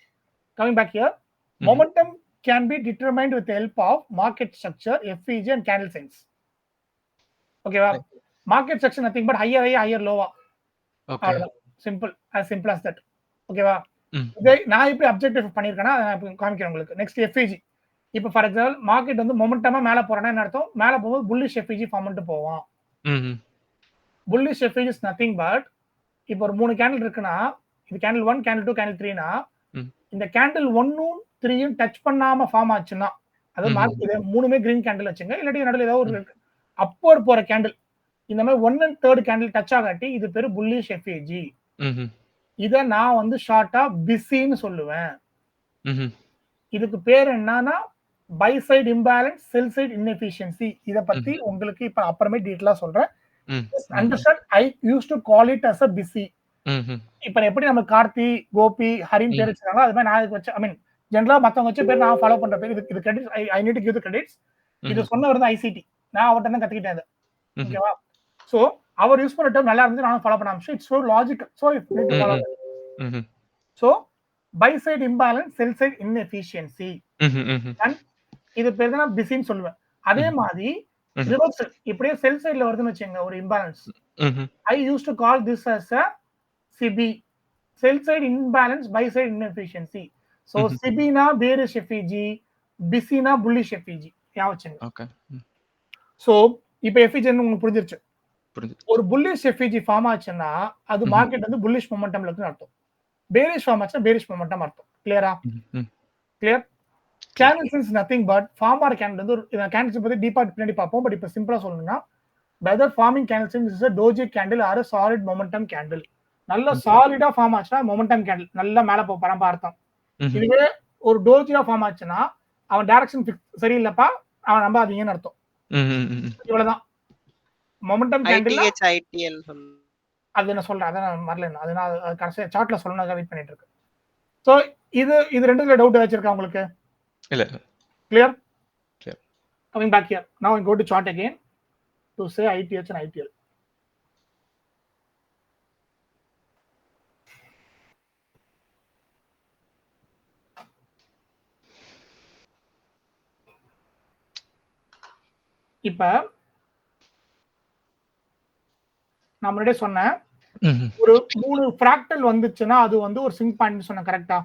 Coming back here, momentum can be determined with the help of market structure, FEG and candle signs. Okay va? Market structure nothing but higher high, higher low. Okay, simple, as simple as that. Okay va? இதை நான் எப்படி objective பண்ணிருக்கேன்னா நான் காமிக்கிறேன் உங்களுக்கு. Next, FEG. இப்போ for example market வந்து மொமெண்டமா மேல போறேன்னா என்ன அர்த்தம், மேல போகும்போது bullish FEG ஃபார்ம் பண்ணிட்டு போவான். bullish FEG is nothing but இப்போ ஒரு 3 கேண்டில் இருக்குன்னா இது கேண்டில் 1, கேண்டில் 2, கேண்டில் 3னா இந்த கேண்டில் 1ம் 3யும் டச் பண்ணாம ஃபார்ம் ஆச்சுன்னா, அது மார்க்கெட் இது மூணுமே கிரீன் கேண்டில் வச்சுங்க, இல்லாட்டி நடுவுல ஏதாவது ஒரு அப்போர்ட் போற கேண்டில் இந்த மாதிரி 1 1/3 கேண்டில் டச் ஆகாட்டி இது பேரு புல்லிஷ் எஃப்ஏஜி. இத நான் வந்து ஷார்ட்டா பிஸின்னு சொல்லுவேன். இதுக்கு பேர் என்னன்னா buy side imbalance, sell side inefficiency. இத பத்தி உங்களுக்கு இப்ப அப்புறமே டீடைலா சொல்றேன். Understand, I use to call it as a BISI. இப்ப எப்படி நம்ம கார்த்தி, கோபி, ஹரின் பேர் வச்சிருக்காங்க, அது மாதிரி நான் இதுக்கு வச்ச, ஐ மீன் ஜெனரலா மத்தவங்க வச்ச பேர் நான் ஃபாலோ பண்ற பேர். இது credit, I need to give the credits. இது சொன்னவர் தான் ஐசிடி. நான் அவர்ட்ட தான் கத்துக்கிட்டேன் இது. ஓகேவா? சோ அவர் யூஸ் பண்ண டேர்ம் நல்லா இருந்து நான் ஃபாலோ பண்ண ஆரம்பிச்சேன். It's so logical. So if need to follow. So buy side imbalance, sell side inefficiency. இது பேர் தான் பிஸின்னு சொல்லுவேன். அதே மாதிரி ரிவர்ஸ் இப்படியே செல் சைடுல வருதுன்னு வச்சுங்க ஒரு imbalance. I use to call this as a SIBI, sell side imbalance, buy side inefficiency. So சிபினா பேரிஷ் எஃப்இஜி, பிஸினா புல்லிஷ் எஃப்இஜி. ஞாபகம். ஓகே. சோ இப்போ எஃப்இஜி உங்களுக்கு புரிஞ்சிருச்சு. ஒரு புல்லிஷ் எஃப்இஜி ஃபார்ம் ஆச்சுன்னா அது மார்க்கெட் வந்து புல்லிஷ் மொமெண்டம்ல இருக்குன்னு அர்த்தம். பேரிஷ் ஃபார்ம் ஆச்சுன்னா பேரிஷ் மொமெண்டம் அர்த்தம். கிளியரா? Clear. Candles is nothing but form are candle வந்து ஒரு கேண்டில்ஸ் பத்தி டீப்பா பின்னாடி பார்ப்போம். பட் இப்போ சிம்பிளா சொல்லணும்னா whether forming candles is a doji candle or a solid momentum candle. நல்ல சாலிடா ஃபார்ம் ஆச்சுன்னா மொமெண்டம் கேண்டில் நல்லா மேல போறான் அர்த்தம். இதுவே ஒரு டோஜியா ஃபார்ம் ஆச்சுன்னா அவன் டைரக்ஷன் சரியில்லைப்பா, அவன் நம்பாதீங்கன்னு அர்த்தம். இவ்வளவுதான் மொமெண்டம் கேண்டில். ஐடிஎல் அது என்ன சொல்றேன், அத நான் வரல, அது நான் கடைசி சார்ட்ல சொல்லணும்னு வெயிட் பண்ணிட்டு இருக்கேன். சோ இது ரெண்டுல டவுட் வச்சிருக்கா உங்களுக்கு? இல்ல. Clear? Clear. Coming back here. Now I go to chart again to say ITH and IPL. இப்ப நான் முன்னாடியே சொன்னேன் ஒரு 3 ஃபிராக்டல் வந்துச்சுன்னா அது வந்து ஒரு ஸ்விங் பாயிண்ட் சொன்னேன். கரெக்டா?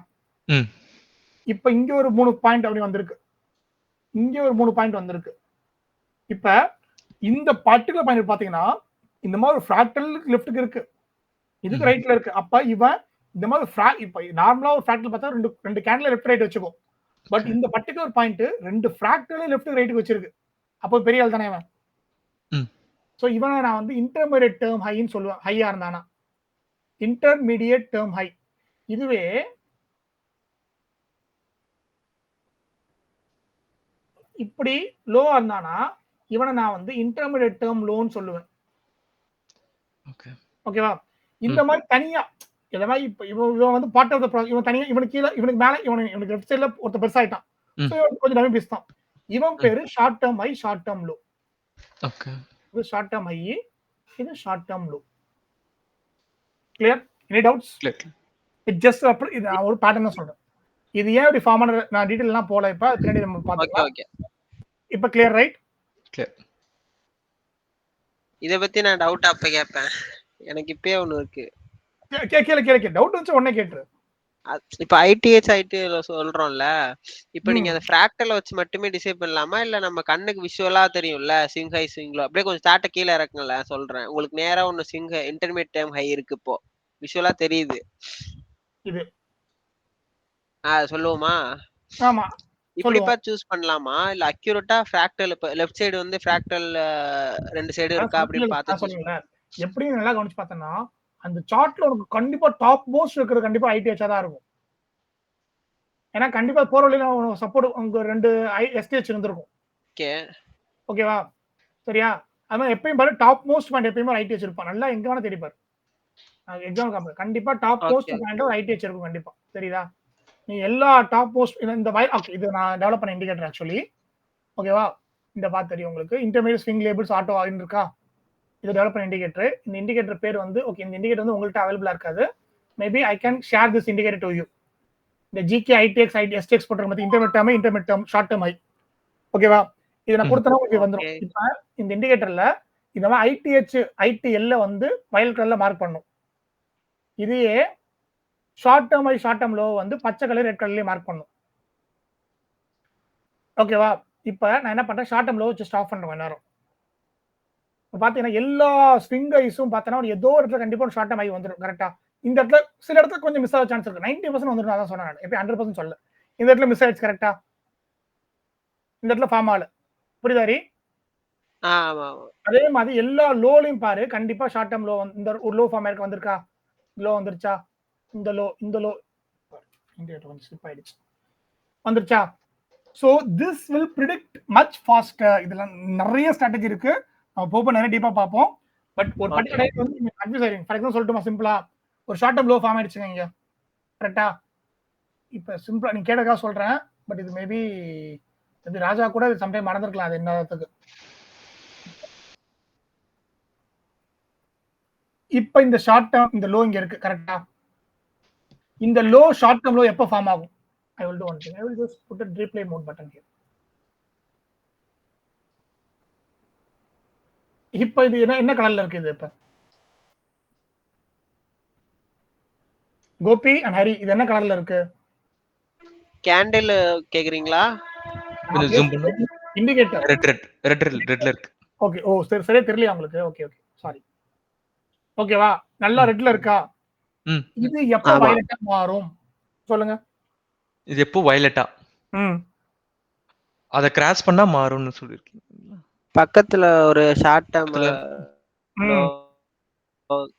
இப்ப இங்க ஒரு 3 பாயிண்ட் அப்படி வந்திருக்கு, இங்க ஒரு 3 பாயிண்ட் வந்திருக்கு. இப்ப இந்த பர்టిక్యులர் பாயிண்ட் பாத்தீங்கன்னா இந்த மாதிரி ஒரு ஃபிராக்டல் லெஃப்ட்க்கு இருக்கு, இதுக்கு ரைட்ல இருக்கு. அப்ப இவன் இந்த மாதிரி இப்ப நார்மலா ஒரு ஃபிராக்டல் பார்த்தா ரெண்டு கேண்டில் லெஃப்ட் ரைட் வச்சுக்கோ. பட் இந்த பர்టిక్యులர் பாயிண்ட் ரெண்டு ஃபிராக்டல் லெஃப்ட் ரைட்டுக்கு வச்சிருக்கு. அப்போ பெரிய ஆள் தானே இவன். சோ இவனை நான் வந்து இன்டர்மீடியேட் டேர்ம் ஹைன்னு சொல்லுவேன். ஹையா இருந்தானா இன்டர்மீடியேட் டேர்ம் ஹை. இதுவே இப்படி லோவா இருந்தானா இவனை நான் வந்து இன்டர்மீடியேட் டேர்ம் லோன்னு சொல்லுவேன். ஓகேவா? இந்த மாதிரி தனியா இந்த மாதிரி இப்ப இவன் வந்து பார்ட் ஆஃப் தி இவன் தனியா இவனுக்கு கீழே இவனுக்கு மேல இவனுக்கு லெஃப்ட் சைடுல ஒருத்த பெருசாயிட்டான். சோ இவன் கொஞ்சம் டம்மி பீஸ் தான். இவன் பேரு short term high, short term low. Okay. இது ஷார்ட் டேர்ம் ஹை, இது short term low. Clear? Any doubts? Clear. It just இது ஒரு பேட்டர்ன் தான் சொல்றேன். இது ஏன் இப்படி ஃபார்ம் ஆன நான் டீடைல்லாம் போல. இப்ப பின்னாடி நம்ம பாத்துக்கலாம். ஓகே. இப்ப கிளியர் ரைட்? கிளியர். இத பத்தி நான் டவுட் அப்ப கேட்பேன். எனக்கு இப்பவே ஒன்னு இருக்கு. கேளு டவுட் வந்து உடனே கேட்று. இப்ப ஐடிஹெச் ஐடிஎல் சொல்றோம்ல, இப்ப நீங்க அந்த ஃபிராக்டல் வச்சு மட்டுமே டிசைட் பண்ணலாமா, இல்ல நம்ம கண்ணுக்கு விஷுவலா தெரியும்ல ஸ்விங் ஹை ஸ்விங் லோ, அப்படியே கொஞ்சம் சாட்ட கீழ இறக்குங்கள சொல்றேன். உங்களுக்கு நேரா ஒன்னு swing high intermediate time high இருக்கு, இப்போ விஷுவலா தெரியுது. இது சொல்லுவோமா? ஆமா. இப்படி பார்த்து சூஸ் பண்ணலாமா, இல்ல அக்யூரேட்டா ஃபிராக்டல் இப்ப லெஃப்ட் சைடு வந்து ஃபிராக்டல் ரெண்டு சைடு இருக்கா அப்படி பார்த்து சொல்லுங்க. எப்படி நல்லா கவனிச்சு பார்த்தனா அந்த சார்ட்ல உனக்கு கண்டிப்பா டாப் மோஸ்ட் இருக்கிறது கண்டிப்பா ஐடிஹெச் தான் இருக்கும். ஏன்னா கண்டிப்பா போற வழியில சப்போர்ட் உங்க ரெண்டு எஸ்டிஹெச் இருந்திருக்கும். ஓகே. ஓகேவா? சரியா? அதனால எப்பயும் பாரு டாப் மோஸ்ட் பாயிண்ட் எப்பயுமே ஐடிஹெச் இருப்பான். நல்லா எங்க வேணா தேடி பாரு. எக்ஸாம்பிள் காம்பு கண்டிப்பா டாப் மோஸ்ட் பாயிண்ட் ஐடிஹெச் இருக்கும் கண்டிப்பா. தெரியுதா? நீ எல்லா டாப் மோஸ்ட் இந்த ஓகே இது நான் டெவலப் பண்ண இண்டிகேட்டர் ஆக்சுவலி. ஓகேவா? இந்த பாத்து தெரியும் உங்களுக்கு. Intermediate swing labels auto on இருக்கா? இது டெவலப் பண்ண இண்டிகேட்டர். இந்த இண்டிகேட்டர் பேர் வந்து ஓகே இந்த இண்டிகேட்டர் வந்து உங்கள்ட்ட அவைலபிளா இருக்காது. Maybe I can share this indicator to you. இந்த ஜிகே ஐடிஎக்ஸ் எஸ்டிஎக்ஸ் போடுற மாதிரி intermediate term short term high. ஓகேவா? இத நான் கொடுத்தனா உங்களுக்கு வந்துரும். இப்போ இந்த இண்டிகேட்டர்ல இந்த மாதிரி ஐடிஹெச் ஐடிஎல்ல வந்து வயலட் கலர்ல மார்க் பண்ணும். இதையே short term high short term low வந்து பச்சை கலர் ரெட் கலர்லயே மார்க் பண்ணும். ஓகேவா? இப்போ நான் என்ன பண்றேன், short term low just off பண்றேன் நேரம். பாத்தீங்கன்னா எல்லா ஸ்விங் ஐஸும் பார்த்தனா ஏதோ ஒரு இடத்துல கண்டிப்பா ஷார்ட் டேர்ம் ஹை வந்துடும். கரெக்டா? இந்த இடத்துல சில இடத்துல கொஞ்சம் மிஸ் ஆக சான்ஸ் இருக்கு. 90% வந்துடும். அதான் சொன்னேன் நான். எப்ப 100% சொல்லல. இந்த இடத்துல மிஸ் ஆயிடுச்சு. கரெக்டா? இந்த இடத்துல ஃபார்ம் ஆகல. புரியுதாரி? ஆமா. அதே மாதிரி எல்லா லோலையும் பாரு கண்டிப்பா ஷார்ட் டர்ம் லோ இந்த ஒரு லோ ஃபார்ம் ஆயிருக்கு வந்திருக்கா? லோ வந்துருச்சா? இந்த லோ இந்தியா கொஞ்சம் ஸ்லிப் ஆயிடுச்சு. வந்துருச்சா? So this will predict much pastor. இதெல்லாம் நிறைய ஸ்ட்ராட்டஜி இருக்கு. நம்ம போக நிறைய டீப்பா பார்ப்போம். பட் ஒரு பர்டிகுலர் டைம் வந்து நீங்க கன்ஃபியூஸ் ஆயிடுங்க. ஃபார் எக்ஸாம்பிள் சொல்லட்டுமா சிம்பிளா? ஒரு ஷார்ட் டர்ம் லோ ஃபார்ம் ஆயிடுச்சுங்க இங்க. கரெக்ட்டா? இப்ப சிம்பிளா நீங்க கேட்டதா சொல்றேன். பட் இது மேபி ராஜா கூட சம்டைம் மறந்துருக்கலாம் அது என்னத்துக்கு. இப்ப இந்த ஷார்ட் டர்ம் இந்த லோ இங்க இருக்கு கரெக்ட்டா? இந்த லோ ஷார்ட் டர்ம் லோ எப்ப ஃபார்ம் ஆகும்? I will do one thing. I will just put a replay mode button here. இப்ப இது என்ன கலர்ல இருக்கு இது இப்ப? கோபி அண்ட் ஹரி இது என்ன கலர்ல இருக்கு? கேண்டில் கேக்குறீங்களா? கொஞ்சம் ஜூம் பண்ணு. இண்டிகேட்டர் ரெட்ல இருக்கு. ஓகே. ஓ சரியா தெரியல உங்களுக்கு. Okay sorry. ஓகேவா? நல்லா ரெட்ல இருக்கா? இது எப்ப வயலட்டா மாறும்? சொல்லுங்க. இது எப்போ வயலட்டா? அத கிராஸ் பண்ணா மாறும்னு சொல்லிருக்கீங்க. பக்கத்துல ஒரு ஷார்ட் டர்ம்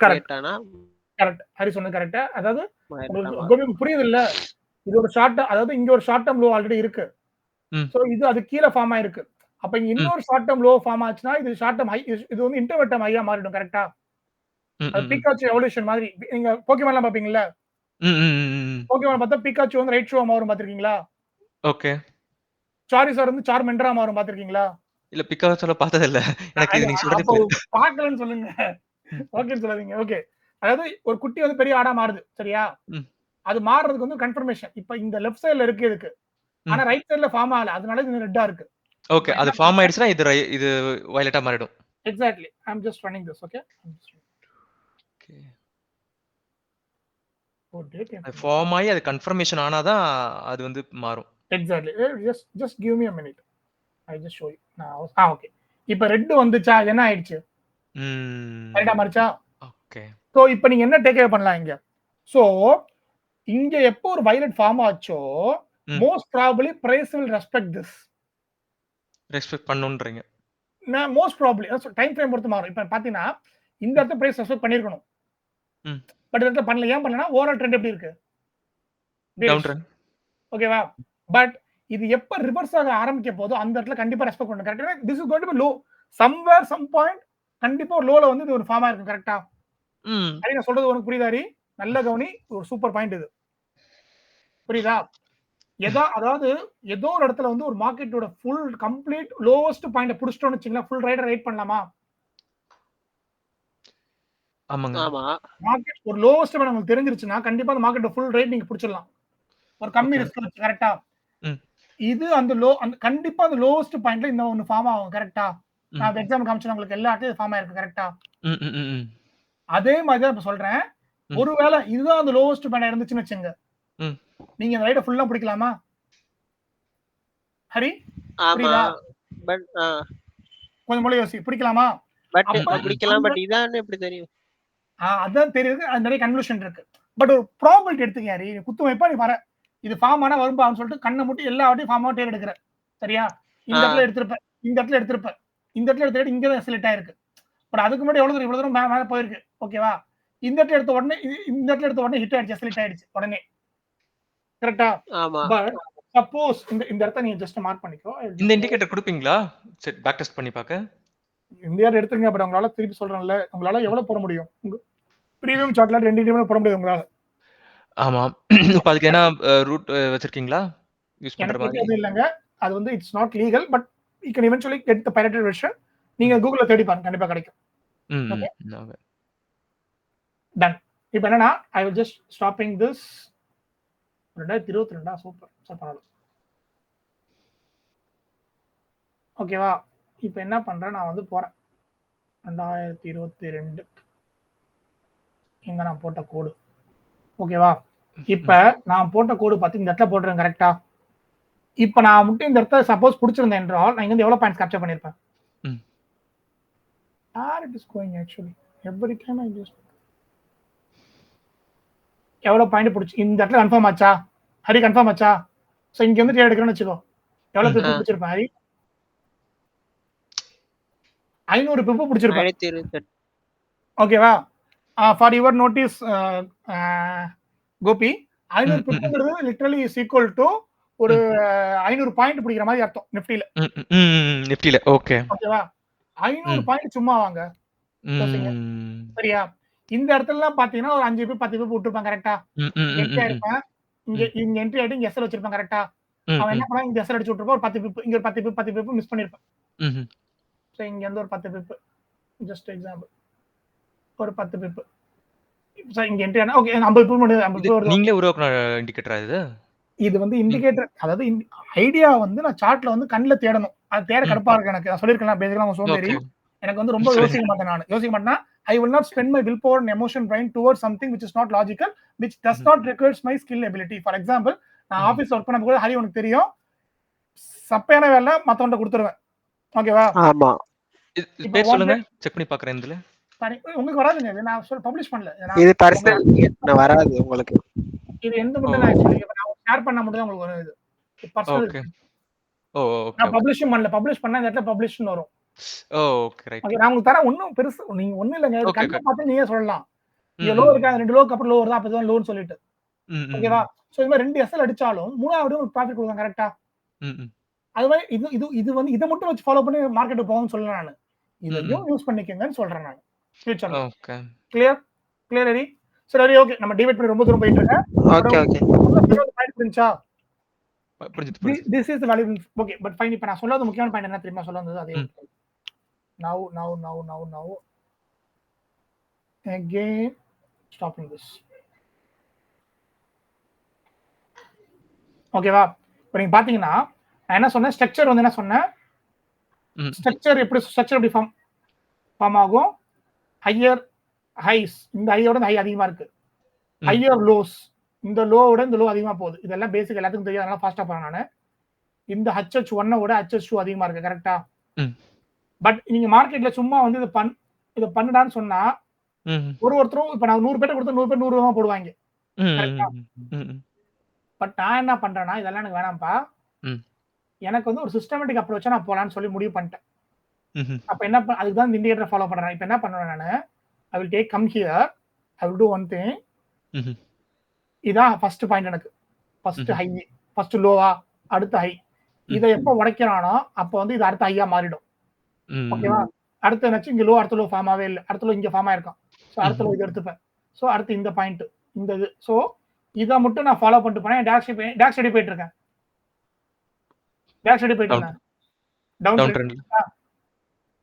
கரெக்ட்டானா? கரெக்ட். ஹரி சொன்னது கரெக்ட்டா? அதாவது கோபி புரியுது இல்ல? இது ஒரு ஷார்ட் அதாவது இங்க ஒரு ஷார்ட் டர்ம் லோ ஆல்ரெடி இருக்கு. சோ இது அது கீழ ஃபார்ம் ஆயிருக்கு. அப்ப இங்க இன்னொரு ஷார்ட் டர்ம் லோ ஃபார்ம் ஆச்சுனா இது ஷார்ட் டர்ம் ஹை இது வந்து இன்டர்வல் டர்ம் ஹையா மாறிடும் கரெக்ட்டா? அது பிகாச்சு எவல்யூஷன் மாதிரி நீங்க போக்கிமான்லாம் பாப்பீங்கல்ல? போக்கிமான் பார்த்தா பிகாச்சு வந்து ரைட் ஷோ மாறும் பாத்திருக்கீங்களா? ஓகே. சாரிசார் வந்து சார்மெண்டரா மாறும் பாத்திருக்கீங்களா? இல்ல பிகாச்சுல பார்த்தது இல்ல. எனக்கு இது நீங்க சொல்றது பார்க்கலன்னு சொல்லுங்க. ஓகேன்னு சொல்லாதீங்க. ஓகே. அதாவது ஒரு குட்டி வந்து பெரிய ஆடா மாறுது. சரியா? அது மாறதுக்கு வந்து கன்ஃபர்மேஷன். இப்ப இந்த லெஃப்ட் சைடுல இருக்கு இதுக்கு. ஆனா ரைட் சைடுல ஃபார்ம் ஆகல. அதனால இது ரெட்டா இருக்கு. ஓகே. அது ஃபார்ம் ஆயிடுச்சுனா இது வயலட்டா மாறிடும். Exactly. I am just running this. Okay. Okay. அது ஃபார்ம் ஆயி அது கன்ஃபர்மேஷன் ஆனாதான் அது வந்து மாறும். Exactly. Just give me a minute. I just show you. Okay. இப்ப ரெட் வந்துச்சா? என்ன ஆயிடுச்சு? ரைட்டா மாறிச்சா? ஓகே. சோ இப்போ நீங்க என்ன டேக் அவே பண்ணலாம் இங்க? சோ இங்க எப்போ ஒரு வயலட் ஃபார்ம் ஆச்சோ most probably price will respect this. Respect பண்ணுன்றீங்க. நான் மோஸ்ட் ப்ராபபிலி டைம் ஃப்ரேம் பொறுத்து மாறும். இப்ப பாத்தீங்கன்னா இந்த இடத்துல பிரைஸ் ரெஸ்பெக்ட் பண்ணிருக்கணும். பட் இந்த இடத்துல பண்ணல. ஏன் பண்ணலனா ஓவரால் ட்ரெண்ட் எப்படி இருக்கு? Down trend. ஓகேவா? பட் இது எப்ப ரிவர்ஸ் ஆக ஆரம்பிக்க போதோ அந்த இடத்துல கண்டிப்பா ரெஸ்பெக்ட் பண்ணணும். கரெக்ட்டா? This is going to be low. Somewhere some point கண்டிப்பா ஒரு லோல வந்து இது ஒரு ஃபார்ம் ஆயிருக்கும். கரெக்ட்டா? ஹரி நான் சொல்றது உனக்கு புரியுதா ஹரி? நல்ல கவனி. ஒரு சூப்பர் பாயிண்ட் இது. புரியுதா? அதாவது ஏதோ ஒரு இடத்துல வந்து ஒரு மார்க்கெட்டோட ஃபுல் கம்ப்ளீட் லோவஸ்ட் பாயிண்ட புடிச்சிட்டோம்னு வெச்சீங்களா ஃபுல் ரைடர் ரைட் பண்ணலாமா? ஆமாங்க. ஆமா. மார்க்கெட் ஒரு லோவஸ்ட் பாயிண்ட் உங்களுக்கு தெரிஞ்சிருச்சுனா கண்டிப்பா அந்த மார்க்கெட்டோட ஃபுல் ரைட் நீங்க புடிச்சிடலாம். ஒரு கம்மி ரிஸ்க் வச்சு கரெக்ட்டா? இது அந்த கண்டிப்பா அந்த லோவஸ்ட் பாயிண்ட்ல இந்த ஒன்னு ஃபார்ம் ஆகும். கரெக்ட்டா? நான் எக்ஸாம்பிள் காமிச்சேன் உங்களுக்கு எல்லா இடத்துலயும் ஃபார்ம் ஆயிருக்கு. கரெக்ட்டா? அதே மாதிரி தான் இப்ப சொல்றேன். ஒருவேளை இதுதான் அந்த லோவஸ்ட் பாயிண்ட் இருந்துச்சுன்னு வெச்சுங்க. நீங்க அந்த ரைட ஃபுல்லா பிடிக்கலாமா? ஹரி? ஆமா. பட் கொஞ்சம் மூளை யோசி. பிடிக்கலாமா? பட் பிடிக்கலாம். பட் இதான்னு எப்படி தெரியும்? அதான் தெரியுது. அது நிறைய கன்க்ளூஷன் இருக்கு. பட் ஒரு ப்ராபபிலிட்டி எடுத்துக்க ஹரி. குத்து வைப்பா நீ வர. இது ஃபார்ம் ஆனா வரும்பான்னு சொல்லிட்டு கண்ணை மூடி எல்லா வாட்டியும் ஃபார்ம் ஆட்டே எடுக்கிற. சரியா? இந்த இடத்துல எடுத்திருப்ப. இந்த இடத்துல எடுத்திருப்ப. இந்த இடத்துல எடுத்துட்டு இங்க தான் செலக்ட் ஆயிருக்கு. பட் அதுக்கு முன்னாடி எவ்வளவு தூரம் மேல போயிருக்கு. ஓகேவா? இந்த இடத்துல எடுத்த உடனே ஹிட் ஆயிடுச்சு. செலக்ட் ஆயிடுச்சு உடனே. கரெக்ட்டா? ஆமா. பட் சப்போஸ் இந்த இடத்தை நீங்க ஜஸ்ட் மார்க் பண்ணிக்கோ. இந்த இண்டிகேட்டர் கொடுப்பீங்களா? செட் பேக் டெஸ்ட் பண்ணி பார்க்க. இந்த இடத்தை எடுத்துங்க. பட் உங்களால திருப்பி சொல்றேன்ல. உங்களால எவ்வளவு போட முடியும்? பிரீமியம் சார்ட்ல 2 இண்டிகேட்டர் போட முடியும் உங்களால. ஆமா. இப்ப அதுக்கு என்ன ரூட் வச்சிருக்கீங்களா? யூஸ் பண்ற மாதிரி. அது இல்லங்க. அது வந்து it's not legal but you can eventually get the pirated version. நீங்க கூகுள்ல தேடி பாருங்க கண்டிப்பா கிடைக்கும். ஓகே. டன். இப்போ என்னன்னா I will just stopping this 2022 super super. ஓகேவா? இப்போ என்ன பண்றேன் நான் வந்து போறேன் 2022 இங்க நான் போட்ட கோடு. ஓகேவா? இப்ப நான் போட்ட கோடு பார்த்து இந்த இடத்துல போடுறேன். கரெக்ட்டா? இப்ப நான் மட்டும் இந்த இடத்துல சப்போஸ் பிடிச்சிருந்தேன் என்றால் நான் இங்க இருந்து எவ்வளவு பாயிண்ட்ஸ் கேப்சர் பண்ணிருப்பேன்? it is going actually every time I just எவ்வளவு பாயிண்ட் பிடிச்சி இந்த இடத்துல கன்ஃபார்ம் ஆச்சா? ஹரி கன்ஃபார்ம் ஆச்சா? சோ இங்க வந்து ட்ரேட் எடுக்கறேன்னு வெச்சுக்கோ. எவ்வளவு பிடிச்சிருப்பேன் ஹரி? 500 பிப்பு பிடிச்சிருப்பேன். 1028. ஓகேவா? ஃபார் யுவர் நோட்டீஸ் கோபி, 500 பிப்புங்கிறது லிட்டரலி இஸ் ஈக்குவல் டு ஒரு 500 பாயிண்ட் பிடிக்கிற மாதிரி அர்த்தம் நிஃப்டில. நிஃப்டில ஓகே. ஓகேவா? 500 பாயிண்ட் சும்மா வாங்க. சரியா? இந்த இடத்துலலாம் பாத்தீங்கன்னா ஒரு 5 பிப் 10 பிப் விட்டுருப்பான் கரெக்டா? என்ட்ரி ஆயிருப்பேன். இங்க என்ட்ரி ஆயிட்டு இங்க எஸ்எல் வச்சிருப்பான் கரெக்டா? அவன் என்ன பண்ணா இங்க எஸ்எல் அடிச்சு விட்டுருப்பான். ஒரு 10 பிப் இங்க ஒரு 10 பிப் மிஸ் பண்ணிருப்பான். சோ இங்க இருந்து ஒரு 10 பிப் ஜஸ்ட் எக்ஸாம்பிள் ஒரு 10 பிப். சோ இங்க என்ட்ரி ஆனா ஓகே 50 பிப் மட்டும் 50 பிப் வருது. நீங்களே உருவாக்குன இண்டிகேட்டரா இது? இது வந்து இண்டிகேட்டர், அதாவது ஐடியா வந்து நான் சார்ட்ல வந்து கண்ணுல தேடணும். அது தேட கடுப்பா இருக்கு எனக்கு. நான் சொல்லிருக்கேன் பேசிக்கலா உங்க சோம்பேறி. எனக்கு வந்து ரொம்ப யோசிக்க மாட்டேன் நான். யோசிக்க மாட்டேன்னா I will not spend my willpower and emotion brain towards something which is not logical, which does not requires my skill ability. For example, நான் ஆபீஸ் ஒர்க் பண்ணும்போது கூட ஹரி உனக்கு தெரியும், சப்பையான வேலை மத்தவன்ட்ட கொடுத்துருவேன். ஓகேவா? ஆமா. பேர் சொல்லுங்க, செக் பண்ணி பார்க்கறேன் இதுல. சரி, உங்களுக்கு வராதுங்க. இது நான் பப்ளிஷ் பண்ணல. இது பர்சனல் நான் வராது உங்களுக்கு. இது எந்த மட்டும் தான் एक्चुअली நான் ஷேர் பண்ணா மட்டும் தான் உங்களுக்கு வரும் இது. பர்சனல். ஓகே. ஓ ஓகே. நான் பப்ளிஷ் பண்ணல. பப்ளிஷ் பண்ணா இந்த இடத்துல பப்ளிஷ்னு வரும். ஓ ஓகே ரைட். ஓகே, நான் உங்களுக்கு தரேன். ஒண்ணும் பெருசு நீங்க ஒண்ணும் இல்லங்க. இது கண்ண பார்த்து நீயே சொல்லலாம். இங்க லோ இருக்கா, 2 லோக்கு அப்புறம் லோ வருதா, அப்பதான் லோன்னு சொல்லிட்டு. ஓகேவா? சோ இந்த மாதிரி 2 எஸ்எல் அடிச்சாலும் மூணாவது ஒரு ப்ராஃபிட் கொடுங்க கரெக்ட்டா? அது மாதிரி இது வந்து இத மட்டும் வச்சு ஃபாலோ பண்ணி மார்க்கெட் போகும்னு சொல்லல நானு. இதையும் யூஸ் பண்ணிக்கங்கன்னு சொல்றேன் நான். ஃபியூச்சர்ல. ஓகே. கிளியர் ஹரி? சரி ஓகே, நம்ம டிவைட் பண்ணி ரொம்ப தூரம் போயிட்டு இருக்கேன். ஓகே. பாயிண்ட் புரிஞ்சா? புரிஞ்சுது. This is the value. Okay, but fine. இப்ப நான் சொல்லாத முக்கியமான பாயிண்ட் என்ன தெரியுமா சொல்ல வந்தது? அதே now again stopping this. ஓகேவா? இப்போ நீங்க பாத்தீங்கன்னா நான் என்ன சொன்னேன், ஸ்ட்ரக்சர் வந்து என்ன சொன்னேன், ஸ்ட்ரக்சர் எப்படி ஃபார்ம் ஆகும், ஹையர் ஹைஸ், இந்த ஹையோட ஹை அதிகமா இருக்கு, ஹையர் லோஸ், இந்த லோவோட இந்த லோ அதிகமா போகுது. இதெல்லாம் பேசிக் எல்லாத்துக்கும் தெரியும், அதனால ஃபாஸ்டா போறேன் நானு. இந்த HH1 விட HH2 அதிகமா இருக்கு கரெக்டா? பட் நீங்க மார்க்கெட்ல சும்மா வந்து இத பண்ணுடான்னு சொன்னா ஒருத்தரும் இப்ப நான் 100 பேர் கொடுத்தா 100 பேர் 100 ரூபா போடுவாங்க. பட் நான் என்ன பண்றேன்னா இதெல்லாம் எனக்கு வேணாம்ப்பா, எனக்கு வந்து ஒரு சிஸ்டமேட்டிக் அப்ரோச்சா நான் போலான்னு சொல்லி முடிவு பண்ணிட்டேன். அப்ப என்ன அதுக்கு தான் இந்த இண்டிகேட்டர் ஃபாலோ பண்றேன். இப்ப என்ன பண்ணுவேன் நானு, I will take come here, I will do one thing. இதான் ஃபர்ஸ்ட் பாயிண்ட் எனக்கு. ஃபர்ஸ்ட் ஹை, ஃபர்ஸ்ட் லோவா, அடுத்த ஹை. இத எப்ப உடைக்கறானோ அப்ப வந்து இது அடுத்த ஹையா மாறிடும். ஓகேவா? அடுத்து என்னாச்சு, இங்க லோ அடுத்த லோ ஃபார்ம் ஆவே இல்ல, அடுத்த லோ இங்க ஃபார்ம் ஆயிருக்கும். சோ அடுத்த லோ இத எடுத்துப்பேன். சோ அடுத்து இந்த பாயிண்ட், இந்த இது. சோ இத மட்டும் நான் ஃபாலோ பண்ணிட்டு போறேன். டாக் ஸ்டடி போயிட்டு இருக்கேன். Down trend.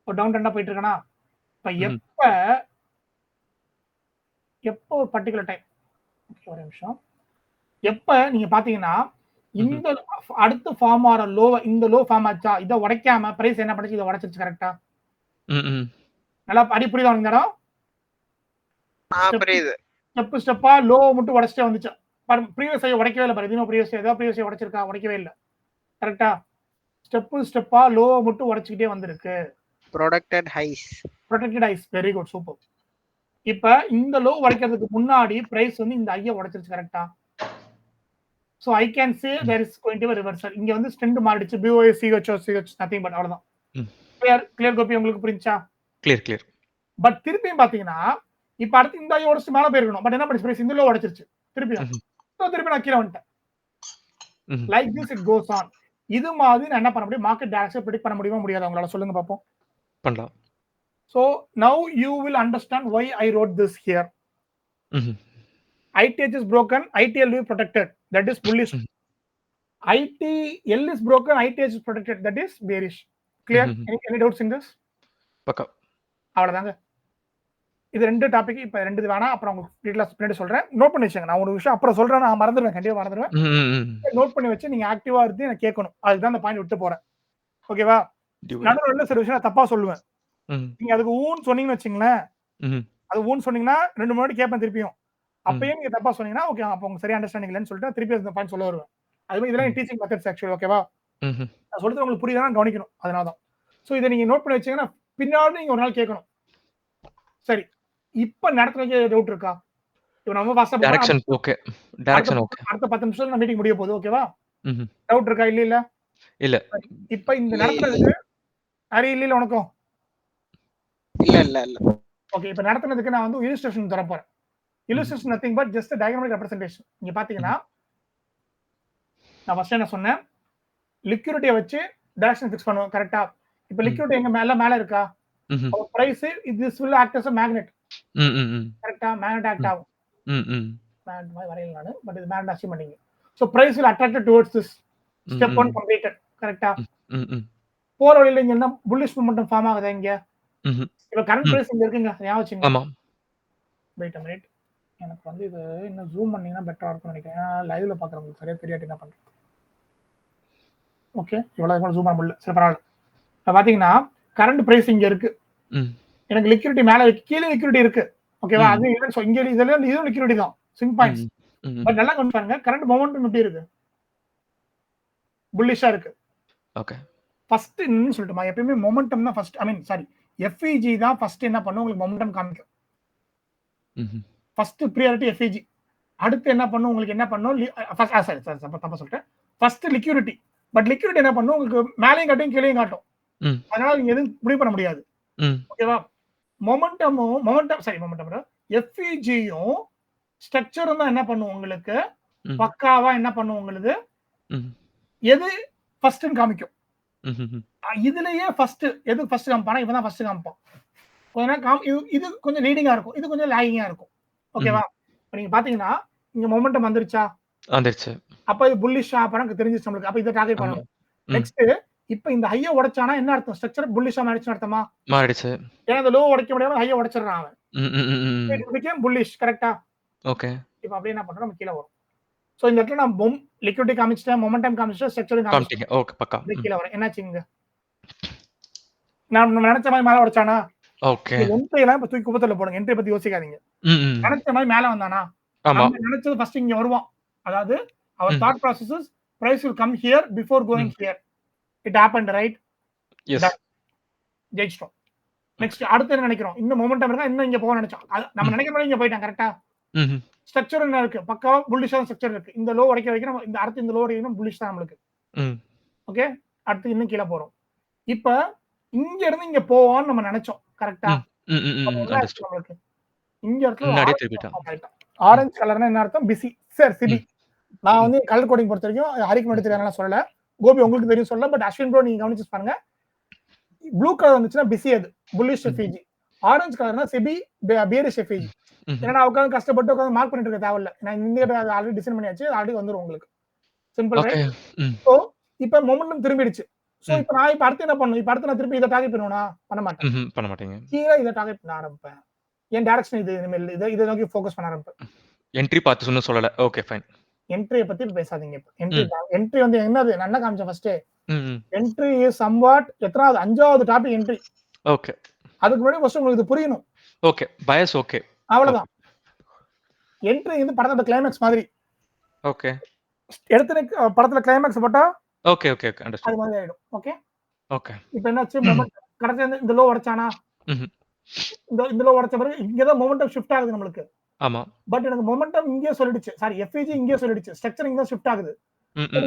ஒரு டவுன் ட்ரெண்டா போயிட்டு இருக்கேனா? இப்ப எப்ப ஒரு பர்టిక్యులர் டைம், ஒரு நிமிஷம், எப்ப நீங்க பாத்தீங்கன்னா இந்த அடுத்து ஃபார்ம் ஆற லோ, இந்த லோ ஃபார்ம் ஆச்சா, இத உடைக்காம பிரைஸ் என்ன பண்ணுச்சு, இத உடைச்சிருச்சு கரெக்ட்டா? நல்லா அடி புரியுதா இந்த இடம்? புரியுது. ஸ்டெப்பா லோ மட்டும் உடைச்சிட்டே வந்துச்சு. ப்ரீவியஸ் ஹை உடைக்கவே இல்ல பாரு. இதுனோ ப்ரீவியஸ் ஹை உடைச்சிருக்கா? உடைக்கவே இல்ல கரெக்ட்டா? ஸ்டெப்பா லோ மட்டும் உடைச்சிட்டே வந்திருக்கு. Protected highs. Very good, super. இப்ப இந்த லோ உடைக்கிறதுக்கு முன்னாடி பிரைஸ் வந்து இந்த ஹைய உடைச்சிருச்சு கரெக்ட்டா? So I can say there is going to be a reversal. இங்க வந்து ட்ரெண்ட் மாறிடுச்சு. BOS CH nothing but அவ்வளவுதான். கிளியர் கோபி, உங்களுக்கு புரிஞ்சா? கிளியர். பட் திருப்பியும் பாத்தீங்கன்னா இப்ப அடுத்து இந்த ஹை உடைச்சு மேல போயிருக்கணும். பட் என்ன பண்ணிச்சு, பிரைஸ் இந்த லோ உடைச்சிருச்சு திருப்பியும். சோ திருப்பி நான் கீழ வந்துட்டேன். Like this it goes on. இது மாதிரி நான் என்ன பண்ண முடியும், மார்க்கெட் டைரக்ஷன் பிரெடிக்ட் பண்ண முடியுமா முடியாதா உங்களால சொல்லுங்க பாப்போம். பண்ணலாம். So now you will understand why I wrote this here. ITH is broken, ITL will be protected, that is bullish. ITL is broken, ITH is protected, that is bearish. Clear? Any doubts in this? பக்கா. அவ்வளவுதாங்க. இது ரெண்டு topic. இப்ப ரெண்டு இது வேணா, அப்புறம் உங்களுக்கு டீடைலா பின்னாடி சொல்றேன். நோட் பண்ணி வச்சுங்க. நான் ஒரு விஷயம் அப்புறம் சொல்றேன், நான் மறந்துடுவேன், கண்டிப்பா மறந்துடுவேன். நோட் பண்ணி வச்சு நீங்க ஆக்டிவா இருந்து எனக்கு கேட்கணும். அதுதான் அந்த பாயிண்ட் விட்டு போறேன். ஓகேவா? நடுவுல சில விஷயம் தப்பா சொல்லுவேன். நீங்க அதுக்கு ஊன்னு சொன்னீங்கன்னு வச்சுங்களேன், அது ஊன்னு சொன்னீங்கன்னா 2 முன்னாடி கேட்பேன் திருப்பியும். அப்பயும் நீங்க தப்பா சொன்னீங்கன்னா ஓகே, அப்ப உங்க சரியா அண்டர்ஸ்டாண்டிங் இல்லன்னு சொல்லிட்டு திருப்பி அந்த பாயிண்ட் சொல்ல வருவேன். அதுவே இதெல்லாம் டீச்சிங் மெத்தட்ஸ் ஆக்சுவலி. ஓகேவா? நான் சொல்றது உங்களுக்கு புரியுதா கவனிக்கணும், அதனாலதான். சோ இதை நீங்க நோட் பண்ணி வச்சீங்கன்னா பின்னாடி நீங்க ஒரு நாள் கேட்கணும். சரி, இப்ப நடத்துறதுக்கு டவுட் இருக்கா? இப்போ நம்ம ஃபாஸ்டா டைரக்ஷன் ஓகே. அடுத்த 10 நிமிஷத்துல மீட்டிங் முடிய போகுது. ஓகேவா? டவுட் இருக்கா? இல்ல இல்ல. இப்ப இந்த நடத்துறதுக்கு ஹரி இல்ல உனக்கும் இல்ல. ஓகே, இப்ப நடத்துனதுக்கு நான் வந்து இல்லஸ்ட்ரேஷன் தர போறேன். Illustration nothing but just diagrammatic representation. இங்க பாத்தீங்கன்னா நான் ஃபர்ஸ்ட் என்ன சொன்னேன், லிக்விடிட்டிய வச்சு டைரக்ஷன் ஃபிக்ஸ் பண்ணுவோம். கரெக்ட்டா? இப்ப லிக்விடிட்டி எங்க மேல இருக்கா? Price this will act as a magnet. கரெக்ட்டா? மேக்னெட் ஆக்ட் ஆகும். மேக்னெட் மாதிரி வரையல நானு. பட் இது மேக்னெட் அசீவ் பண்ணீங்க. So price will attract towards this. Step 1 completed. கரெக்ட்டா? போற வழியில இங்க என்ன புல்லிஷ் மொமெண்டம் ஃபார்ம் ஆகுதா இங்க? இப்ப கரண்ட் பிரைஸ் இங்க இருக்குங்க. ஞாபகம் வச்சுங்க. ஆமா. Wait a minute. எனக்கு வந்து இது இன்னும் ஜூம் பண்ணீங்கன்னா பெட்டரா இருக்கும்னு நினைக்கிறேன். ஏன்னா லைவ்ல பாக்குறவங்களுக்கு சரியா தெரியாட்டி என்ன பண்றது? ஓகே, இவ்வளவு கூட ஜூம் பண்ண முடியல. சரி பரவாயில்ல. இப்ப பாத்தீங்கன்னா கரண்ட் பிரைஸ் இங்க இருக்கு. எனக்கு லிக்விடிட்டி மேல கீழ லிக்விடிட்டி இருக்கு. ஓகேவா? அது இல்லன்னு இங்க இதெல்லாம் இதுவும் லிக்விடிட்டி தான். Swing points. பட் நல்லா கவுண்ட் பாருங்க. கரண்ட் மொமெண்டம் எப்படி இருக்கு? புல்லிஷா இருக்கு. ஓகே. ஃபர்ஸ்ட் என்னன்னு சொல்லட்டுமா? எப்பவுமே மொமெண்டம் தான் ஃபர்ஸ்ட். ஐ மீன் சாரி, FEG தான் ஃபர்ஸ்ட் என்ன பண்ணும் உங்களுக்கு மொமெண்டம் காமிக்கும். First priority FEG. அடுத்து என்ன பண்ணும் உங்களுக்கு என்ன பண்ணும்? சாரி தப்பா சொல்லிட்டேன். First liquidity. பட் லிக்விடிட்டி என்ன பண்ணும் உங்களுக்கு மேலேயும் காட்டும் கீழேயும் காட்டும். அதனால நீங்க எதுவும் முடிவு பண்ண முடியாது. ஓகேவா? மொமெண்டம் FEGயும் ஸ்ட்ரக்சரும் தான் என்ன பண்ணும் உங்களுக்கு பக்காவா என்ன பண்ணும் உங்களுக்கு எது ஃபர்ஸ்ட்னு காமிக்கும். இதுலயே ஃபர்ஸ்ட் எது ஃபர்ஸ்ட் காமிப்பானா இப்பதான் ஃபர்ஸ்ட் காமிப்பான். இது கொஞ்சம் லீடிங்கா இருக்கும், இது கொஞ்சம் லாகிங்கா இருக்கும். ஓகேவா? இப்ப நீங்க பாத்தீங்கன்னா இங்க மொமெண்டம் வந்துருச்சா? வந்துருச்சு. அப்ப இது புல்லிஷா அப்பறம் தெரிஞ்சிச்சு நம்மளுக்கு. அப்ப இத டார்கெட் பண்ணணும். நெக்ஸ்ட் இப்ப இந்த ஹைய உடைச்சானா என்ன அர்த்தம்? ஸ்ட்ரக்சர் புல்லிஷா மாறிடுச்சு அர்த்தமா? மாறிடுச்சு. ஏன்னா அந்த லோ உடைக்க முடியாம ஹைய உடைச்சறான் அவன். இது became bullish. கரெக்ட்டா? ஓகே. இப்ப அப்படியே என்ன பண்றோம்? நம்ம கீழ வரோம். சோ இந்த இடத்துல நான் லிக்விடிட்டி காமிச்சிட்டேன், மொமெண்டம் காமிச்சிட்டேன், ஸ்ட்ரக்சரும் காமிச்சிட்டேன். ஓகே பக்கா. கீழ வரேன். என்னாச்சுங்க? நம்ம நினைச்ச மாதிரி மேல உடைச்சானா? ஓகே. என்ட்ரி எல்லாம் இப்ப தூக்கி குப்பத்துல போடுங்க. என்ட்ரி பத்தி யோசிக்காதீங்க. நினைச்ச மாதிரி மேல வந்தானா? ஆமா. நினைச்சது ஃபர்ஸ்ட் இங்க வருவான். அதாவது our thought process is price will come here before going here. It happened, right? Yes. ஜெயிச்சிட்டோம். நெக்ஸ்ட் அடுத்து என்ன நினைக்கிறோம்? இன்னும் மொமெண்டம் இருக்கா? இன்னும் இங்க போக நினைச்சோம். நம்ம நினைக்கிற மாதிரி இங்க போயிட்டான். கரெக்ட்டா? ஸ்ட்ரக்சர் என்ன இருக்கு? பக்காவா புல்லிஷான ஸ்ட்ரக்சர் இருக்கு. இந்த லோ உடைக்க வைக்கணும். இந்த அடுத்து இந்த லோ உடைக்கணும். புல்லிஷ் தான் நமக்கு. ஓகே? அடுத்து இன்னும் கீழ போறோம். இப்ப இங்க இருந்து இங்க போவோம்னு நம்ம நினைச்சோம். கரெக்ட்டா? நம்மளுக்கு இங்க முன்னாடியே திருப்பிட்டான். ஆரஞ்சு கலர்னா என்ன அர்த்தம்? பிஸி. Sir SIBI. நான் வந்து கலர் கோடிங் பொறுத்த வரைக்கும் ஹரிக்கு மட்டும் தெரியாதுன்னு சொல்லல. கோபி உங்களுக்கு தெரியும் சொல்லல. பட் அஸ்வின் ப்ரோ நீங்க கவனிச்சு பாருங்க. ப்ளூ கலர் வந்துச்சுன்னா பிஸி, அது புல்லிஷ் FEG. ஆரஞ்சு கலர்னா சிபி பியரிஷ் FEG. ஏன்னா உட்காந்து கஷ்டப்பட்டு உட்காந்து மார்க் பண்ணிட்டு இருக்க தேவையில்ல. நான் இந்த ஆல்ரெடி டிசைன் பண்ணியாச்சு. ஆல்ரெடி வந்துரும் உங்களுக்கு. Simple right? சோ இப்போ மொமெண்டம் திரும்பிடுச்சு. சோ இப்போ நான் இப்ப அடுத்து என்ன பண்ணணும்? இப்ப அடுத்து நான் திருப்பி இத டார்கெட் பண்ணுவேனா? பண்ண மாட்டேன். பண்ண மாட்டீங்க. கீழ இத டார்கெட் பண்ண ஆரம்பிப்பேன். என் டைரக்ஷன் இது இனிமேல் இத நோக்கி ஃபோக்கஸ் பண்ண ஆரம்பிப்பேன். என்ட்ரி பார்த்து சொன்ன சொல்லல. Okay fine. என்ட்ரிய பத்தி பேசாதீங்க இப்ப. என்ட்ரி வந்து என்னது? நான் என்ன காமிச்சேன் ஃபர்ஸ்ட்? என்ட்ரி இஸ் சம்வாட் எத்தனாவது? 5வது டாபிக் என்ட்ரி. ஓகே. அதுக்கு முன்னாடி ஃபர்ஸ்ட் உங்களுக்கு இது புரியணும். ஓகே. Bias okay. அவ்வளவுதான். என்ட்ரி வந்து படத்தோட கிளைமாக்ஸ் மாதிரி. ஓகே. எடுத்து படத்துல கிளைமாக்ஸ் போட்டா ஓகே ஓகே ஓகே அண்டர்ஸ்டாண்ட். அது மாதிரி ஆயிடும். ஓகே. ஓகே. இப்போ என்னாச்சு? மொமெண்ட் கரெக்ட்டா இந்த லோ உடைச்சானா? இந்த லோ உடைச்ச பிறகு இங்க தான் மொமெண்டம் ஷிஃப்ட் ஆகுது நமக்கு. ஆமா. பட் எனக்கு மொமெண்டம் இங்கே சொல்லிடுச்சு. சாரி FEG இங்கே சொல்லிடுச்சு. ஸ்ட்ரக்சர் இங்க ஷிஃப்ட் ஆகுது.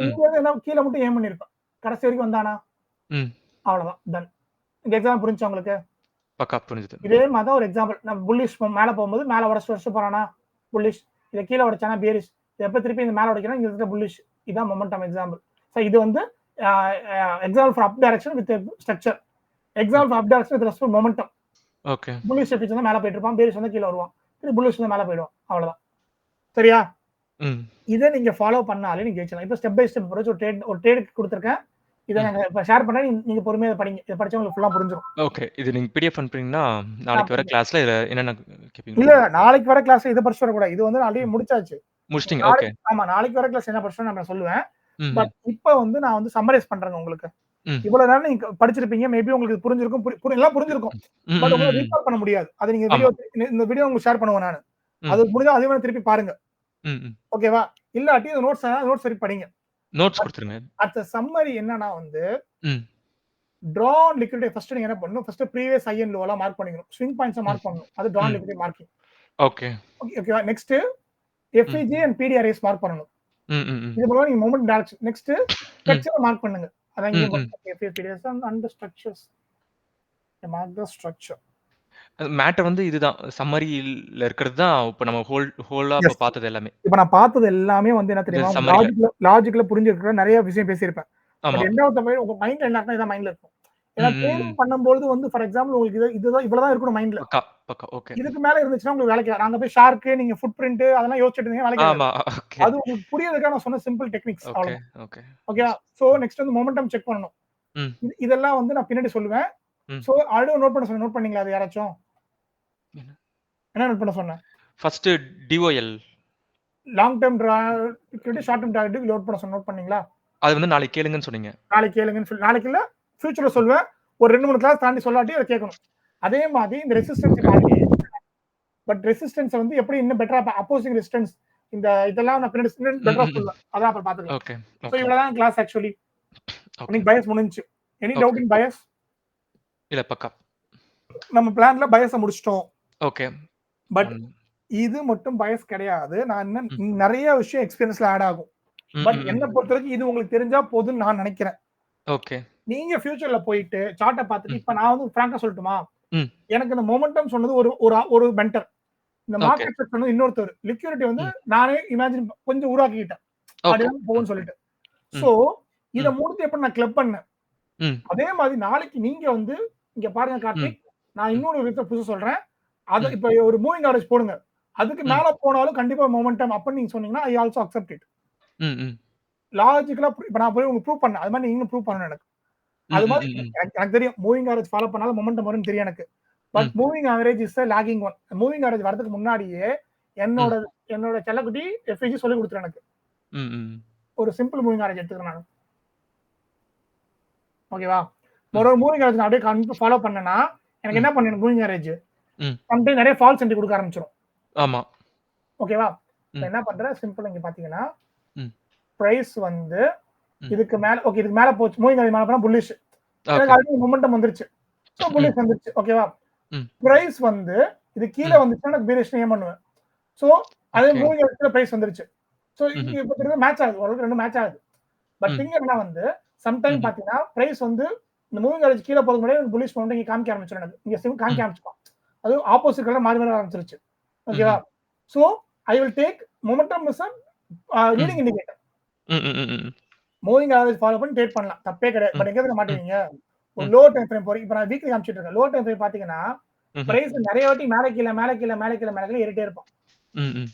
இங்க என்ன கீழ மட்டும் ஏம் பண்ணிருப்பேன். கடைசி வரைக்கும் வந்தானா? அவ்வளவுதான். டன். இந்த எக்ஸாம்பிள் புரிஞ்சா உங்களுக்கு? பக்கா புரிஞ்சுது. இதே மாதிரி ஒரு எக்ஸாம்பிள். நான் புல்லிஷ் மேல போகும்போது மேல உடைச்சு போறானா? புல்லிஷ். இத கீழ உடைச்சானா பியரிஷ். எப்ப திருப்பி இந்த மேல உடைக்கணும் இங்க இருக்க புல்லிஷ். இதான் மொமெண்டம் எக்ஸாம்பிள். சோ இது வந்து example for up direction with structure. Example for up direction with respect momentum. Okay. Bullish FEG வந்து மேல போயிட்டு இருப்பான். பியரிஷ் வந்து கீழ வருவான். புல்லிஷ் வந்து மேல போய்டும். அவ்வளவுதான். சரியா? இத நீங்க ஃபாலோ பண்ணாலே நீங்க ஜெயிச்சலாம். இப்போ ஸ்டெப் பை ஸ்டெப் அப்ரோச் ஒரு ட்ரேட் கொடுத்திருக்கேன். இத நாங்க இப்ப ஷேர் பண்றேன். நீங்க பொறுமையா படிங்க. இத படிச்சா உங்களுக்கு ஃபுல்லா புரிஞ்சிரும். ஓகே. இது நீங்க PDF அனுப்புறீங்கன்னா நாளைக்கு வர கிளாஸ்ல இத என்னென்ன கேப்பீங்க? இல்ல நாளைக்கு வர கிளாஸ்ல இத படிச்சு வர கூடாது. இது வந்து ஆல்ரெடி முடிச்சாச்சு. முடிச்சிட்டீங்க. ஓகே. ஆமா நாளைக்கு வர கிளாஸ் என்ன படிச்சோம் நான் சொல்லுவேன். பட் இப்போ வந்து நான் வந்து சம்மரைஸ் பண்றேங்க உங்களுக்கு. இவ்வளவு நேரம் நீங்க படிச்சிருப்பீங்க. மேபி உங்களுக்கு புரிஞ்சிருக்கும். எல்லாம் புரிஞ்சிருக்கும். பட் உங்களால ரீகால் பண்ண முடியாது. அத நீங்க இந்த வீடியோ உங்களுக்கு ஷேர் பண்ணுவேன் நானு. அது முடிஞ்சா அதே மாதிரி திருப்பி பாருங்க. ஓகேவா? இல்லாட்டி இந்த நோட்ஸ் சரி படிங்க. நோட்ஸ் கொடுத்துருங்க. அடுத்த சம்மரி என்னன்னா வந்து draw liquidity ஃபர்ஸ்ட் நீங்க என்ன பண்ணனும்? First previous high and low எல்லாம் மார்க் பண்ணிக்கணும். ஸ்விங் பாயிண்ட்ஸ் மார்க் பண்ணனும். அது draw liquidity மார்க்கிங். ஓகே. ஓகேவா? Next FEG and PDRS mark பண்ணனும். இது போல நீங்க moment direction. Next structure mark பண்ணுங்க. அதான் இங்க FEG PDRS and the structures. Mark the structure. Matter வந்து இதுதான். சம்மரில இருக்கிறது தான் இப்ப நம்ம ஹோலா எஸ். பார்த்தது எல்லாமே. இப்ப நான் பார்த்தது எல்லாமே வந்து என்ன இது தெரியுமா? சம்மரில. லாஜிக்ல புரிஞ்சிருக்கிற நெறைய விஷயம் பேசியிருப்பேன். ஆமா. பட் எண்ட் ஆஃப் த டே உங்க மைண்ட்ல என்ன இருக்குன்னா இதான் மைண்ட்ல இருக்கும். ஏன்னா ம். ட்ரேடிங் பண்ணும்போது வந்து ஃபார் எக்ஸாம்பிள் உங்களுக்கு இதுதான் இவ்வளவுதான் இருக்கணும் மைண்ட்ல. பக்கா, பக்கா. ஓகே. இதுக்கு மேல இருந்துச்சுன்னா உங்களுக்கு வேலைக்கு ஆகாது. அங்க போய் ஷார்க், நீங்க ஃபுட் பிரிண்ட் அதெல்லாம் யோசிச்சுட்டு இருந்தீங்கன்னா வேலைக்கு ஆகாது. ஆமா. ஓகே. அது உங்களுக்கு புரியறதுக்காக நான் சொன்ன சிம்பிள் டெக்னிக்ஸ் ஓகே, அவ்வளவுதான். ஓகே. ஓகேவா? சோ நெக்ஸ்ட் வந்து மொமெண்டம் செக் பண்ணணும். ம். இதெல்லாம் வந்து நான் பின்னாடி சொல்லுவேன். ம். சோ ஆல்ரெடி நோட் பண்ண சொன்னேன். நோட் பண்ணீங்களா அது யாராச்சும்? என்ன? என்ன நோட் பண்ண சொன்னேன்? First TOL. Long term liquidity, short term target load பண்ண சொன்ன நோட் பண்ணீங்களா? அது வந்து நாளைக்கு கேளுங்கன்னு சொன்னீங்க. நாளைக்கு கேளுங்கன்னு சொல்லி நாளைக்கு இல்ல ஃபியூச்சர்ல சொல்லுவேன். ஒரு 2, 3 கிளாஸ் தாண்டி சொல்லாட்டி அத கேட்கணும். அதே மாதிரி இந்த ரெசிஸ்டன்ஸ் ஓகே. பட் ரெசிஸ்டன்ஸ் வந்து எப்படி இன்னும் பெட்டரா அப்போசிங் ரெசிஸ்டன்ஸ் இதெல்லாம் நான் பின்னாடி பெட்டரா சொல்லுவேன். அதான் அப்புறம் பாத்துக்கலாம். ஓகே. So okay. இவ்வளவுதான் கிளாஸ் ஆக்சுவலி. ஓகே. இன்னைக்கு பயாஸ் முடிஞ்சுச்சு. Any okay. Doubt in bias? இல்ல பக்கா. நம்ம பிளான்ல பயாஸ முடிச்சிட்டோம். ஓகே. பட் இது மட்டும் பயாஸ் கிடையாது. நான் ம். நிறைய விஷயம் எக்ஸ்பீரியன்ஸ்ல ஆட் ஆகும். பட் என்ன பொறுத்தவரைக்கும் இது உங்களுக்கு தெரிஞ்சா போதும்னு நான் நினைக்கிறேன். ஓகே. நீங்க ஃபியூச்சர்ல போயிட்டு சார்ட்ட பார்த்துட்டு ம். இப்ப நான் வந்து பிராங்கா சொல்லட்டுமா? ம். எனக்கு இந்த மொமெண்டம் சொன்னது ஒரு மென்டர். இந்த ஓகே. மார்க்கெட் செக் சொன்னது இன்னொருத்தர். லிக்விடிட்டி வந்து ம். நானே இமேஜின் கொஞ்சம் உருவாக்கிக்கிட்டேன். ஓகே. அப்படிதான் போகும்னு சொல்லிட்டு. ம். சோ இத ம். மூர்த்தி எப்படி நான் கிளப் பண்ணேன். ம். அதே மாதிரி நாளைக்கு நீங்க வந்து இங்க பாருங்க ம். கார்த்திக், நான் ம். இன்னொரு விஷயம் புதுசா சொல்றேன். அது ம். இப்ப ஒரு மூவிங் ஆவரேஜ் போடுங்க. அதுக்கு ம். மேல போனாலும் கண்டிப்பா மொமெண்டம் அப்பன்னு நீங்க சொன்னீங்கன்னா ஐ ஆல்சோ அக்செப்ட் இட். ம். ம். லாஜிக்கலா இப்ப நான் போய் உங்களுக்கு ப்ரூவ் பண்ணேன். அது மாதிரி நீங்களும் ப்ரூவ் பண்ணணும் எனக்கு. அது ம். மாதிரி ம். எனக்கு தெரியும். மூவிங் ஆவரேஜ் ஃபாலோ பண்ணாலும் மொமெண்டம் வரும்னு தெரியும் எனக்கு. பட் ம். Moving average is a lagging one. Moving average வரதுக்கு முன்னாடியே என்னோட ம். என்னோட செல்லக்குட்டி எஃப்ஐஜி சொல்லி கொடுத்துரு எனக்கு. ம். ம். ஒரு சிம்பிள் மூவிங் ஆவரேஜ் எடுத்துக்கிறேன் நான். ஓகேவா? ம். ஒரு மூவிங் ஆவரேஜ் நான் அப்படியே ஃபாலோ பண்ணேன்னா எனக்கு ம். என்ன பண்ணணும் மூவிங் ஆவரேஜ்? ம். சம்டைம் நிறைய ஃபால்ஸ் என்ட்ரி கொடுக்க ஆரம்பிச்சிடும். ஆமா. ஓகேவா? ம். என்ன பண்றேன் சிம்பிள் இங்க பாத்தீங்கன்னா ம். பிரைஸ் வந்து ம். இதுக்கு மேல ஓகே இதுக்கு மேல போச்சு. மூவிங் ஆவரேஜ் மேல போனா புல்லிஷ். எனக்கு ஓகே. ஆல்ரெடி மொமெண்டம் வந்துருச்சு. சோ ம். புல்லிஷ் வந்துருச்சு. ஓகேவா? ம். பிரைஸ் வந்து இது கீழ ம். வந்துச்சுன்னா எனக்கு பீரிஷ் ஏம் பண்ணுவேன். சோ அதே ஓகே. மூவிங் ஆவரேஜ்ல பிரைஸ் வந்துருச்சு. சோ இங்க ம்ஹ்ம். இப்ப மேட்ச் ஆகுது. ஓரளவுக்கு ரெண்டும் மேட்ச் ஆகுது. பட் ம். திங் என்னன்னா வந்து சம்டைம் ம்ஹ்ம். பாத்தீங்கன்னா பிரைஸ் வந்து இந்த மூவிங் ஆவரேஜ் கீழ போறதுக்கு முன்னாடி புல்லிஷ் மவுண்ட் இங்க காமிக்க ஆரம்பிச்சிடும் எனக்கு. இங்க சிம் காமிக்க ம். ஆரம்பிச்சுப்பான். அது ஆப்போசிட் கலர் மாறி மாற ஆரம்பிச்சிருச்சு. ஓகேவா? ம்ஹ்ம். So I will take momentum is a ம். Leading indicator. ம். ம். ம். மூவிங் ஆவரேஜ் ஃபாலோ பண்ணி ட்ரேட் பண்ணலாம். தப்பே கிடையாது. ம். பட் எங்க தெரியுமா ம். மாட்டீங்க? ஒரு ம். லோ டைம் ஃப்ரேம் போறீங்க. இப்ப நான் வீக்லி காமிச்சிட்டு இருக்கேன். லோ டைம் ஃப்ரேம் பாத்தீங்கன்னா ம்ஹ்ம். பிரைஸ் நிறைய வாட்டி மேல கீழ மேல கீழ மேல கீழ மேல கீழ ஏறிட்டே இருப்பான். ம். ம்.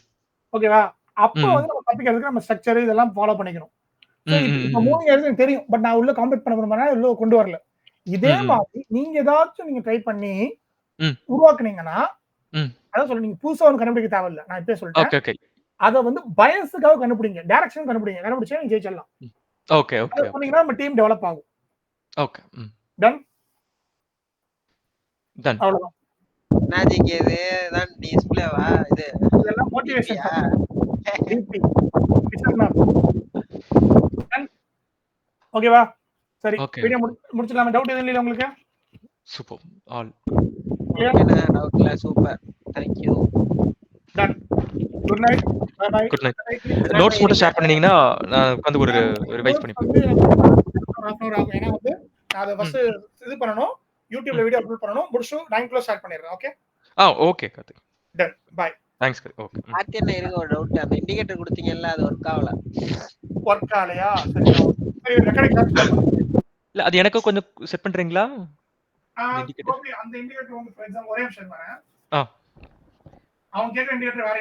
ஓகேவா? அப்ப ம். வந்து நம்ம தப்பிக்கிறதுக்கு நம்ம ஸ்ட்ரக்சர் இதெல்லாம் ஃபாலோ பண்ணிக்கணும். சோ ம். இப்ப ம். மூவிங் ஆவரேஜ் எனக்கு தெரியும். பட் நான் உள்ள காம்பீட் பண்ண விரும்புறேன். உள்ள கொண்டு வரல. இதே ம். மாதிரி நீங்க ஏதாச்சும் நீங்க ட்ரை பண்ணி ம். உருவாக்குனீங்கன்னா, ம். அதான் சொல்றேன் நீங்க புதுசா ஒண்ணு கண்டுபிடிக்க தேவையில்ல. நான் இப்பவே சொல்லிட்டேன். ஓகே. ஓகே. அத வந்து பயஸ்க்காக கண்டுபிடிங்க. டைரக்ஷன் கண்டுபிடிங்க. கண்டுபிடிச்சா நீங்க ஜெயிச்சிடலாம். ம். ஓகே. அத ஓகே. பண்ணீங்கன்னா நம்ம டீம் டெவலப் ஆகும். ஓகே. ம். டன். டன். அவ்வளவுதான். மேஜிக் இது தான் டிஸ்ப்ளேவா இது இதெல்லாம் மோட்டிவேஷன் டிபியா டிபி பிக்சர் மேப். டன். ஓகேவா? சரி. ஓகே. வீடியோ முடிச்சிடலாமா? டவுட் எதுவும் இல்லையா உங்களுக்கு? சூப்பர். ஆல். கிளியர்? ஓகேண்ணா டவுட்ல super. Thank you. Done. Good night. Bye bye. Good night. Notes மட்டும் ஷேர் பண்ணீங்கன்னா நான் உட்கார்ந்து ஒரு ரிவைஸ் நோட்ஸ் பண்ணிப்பேன். வந்து எனக்கு ஹாஃப் அன் ஹவர் ஆகும். ஏன்னா வந்து நான் அத ம். ஃபர்ஸ்ட் இது பண்ணனும். YouTubeல ம். வீடியோ அப்லோட் பண்ணனும். முடிச்சு 9 ஸ்டார்ட் பண்ணிடுறேன். Okay? Okay Karthik. Done. Bye. Thanks Karthik. Okay. ம். ஆர்டிஎன்ல இருக்க ஒரு டவுட். அந்த இண்டிகேட்டர் கொடுத்தீங்கல்ல அது ஒர்க் ஆகல. வொர்க் ஆகலையா? சரி. சரி ரெக்கார்டிங் ஸ்டார்ட் பண்ணுங்க. இல்ல அது எனக்கு கொஞ்சம் செட் பண்றீங்களா? அந்த இண்டிகேட்டர். ஓகே அந்த இண்டிகேட்டர் வந்து ஃபார் எக்ஸாம்பிள் ஒரே நிமிஷம் வரேன். ஆ. அவங்க கேக்குற இண்டிகேட்டர் வேற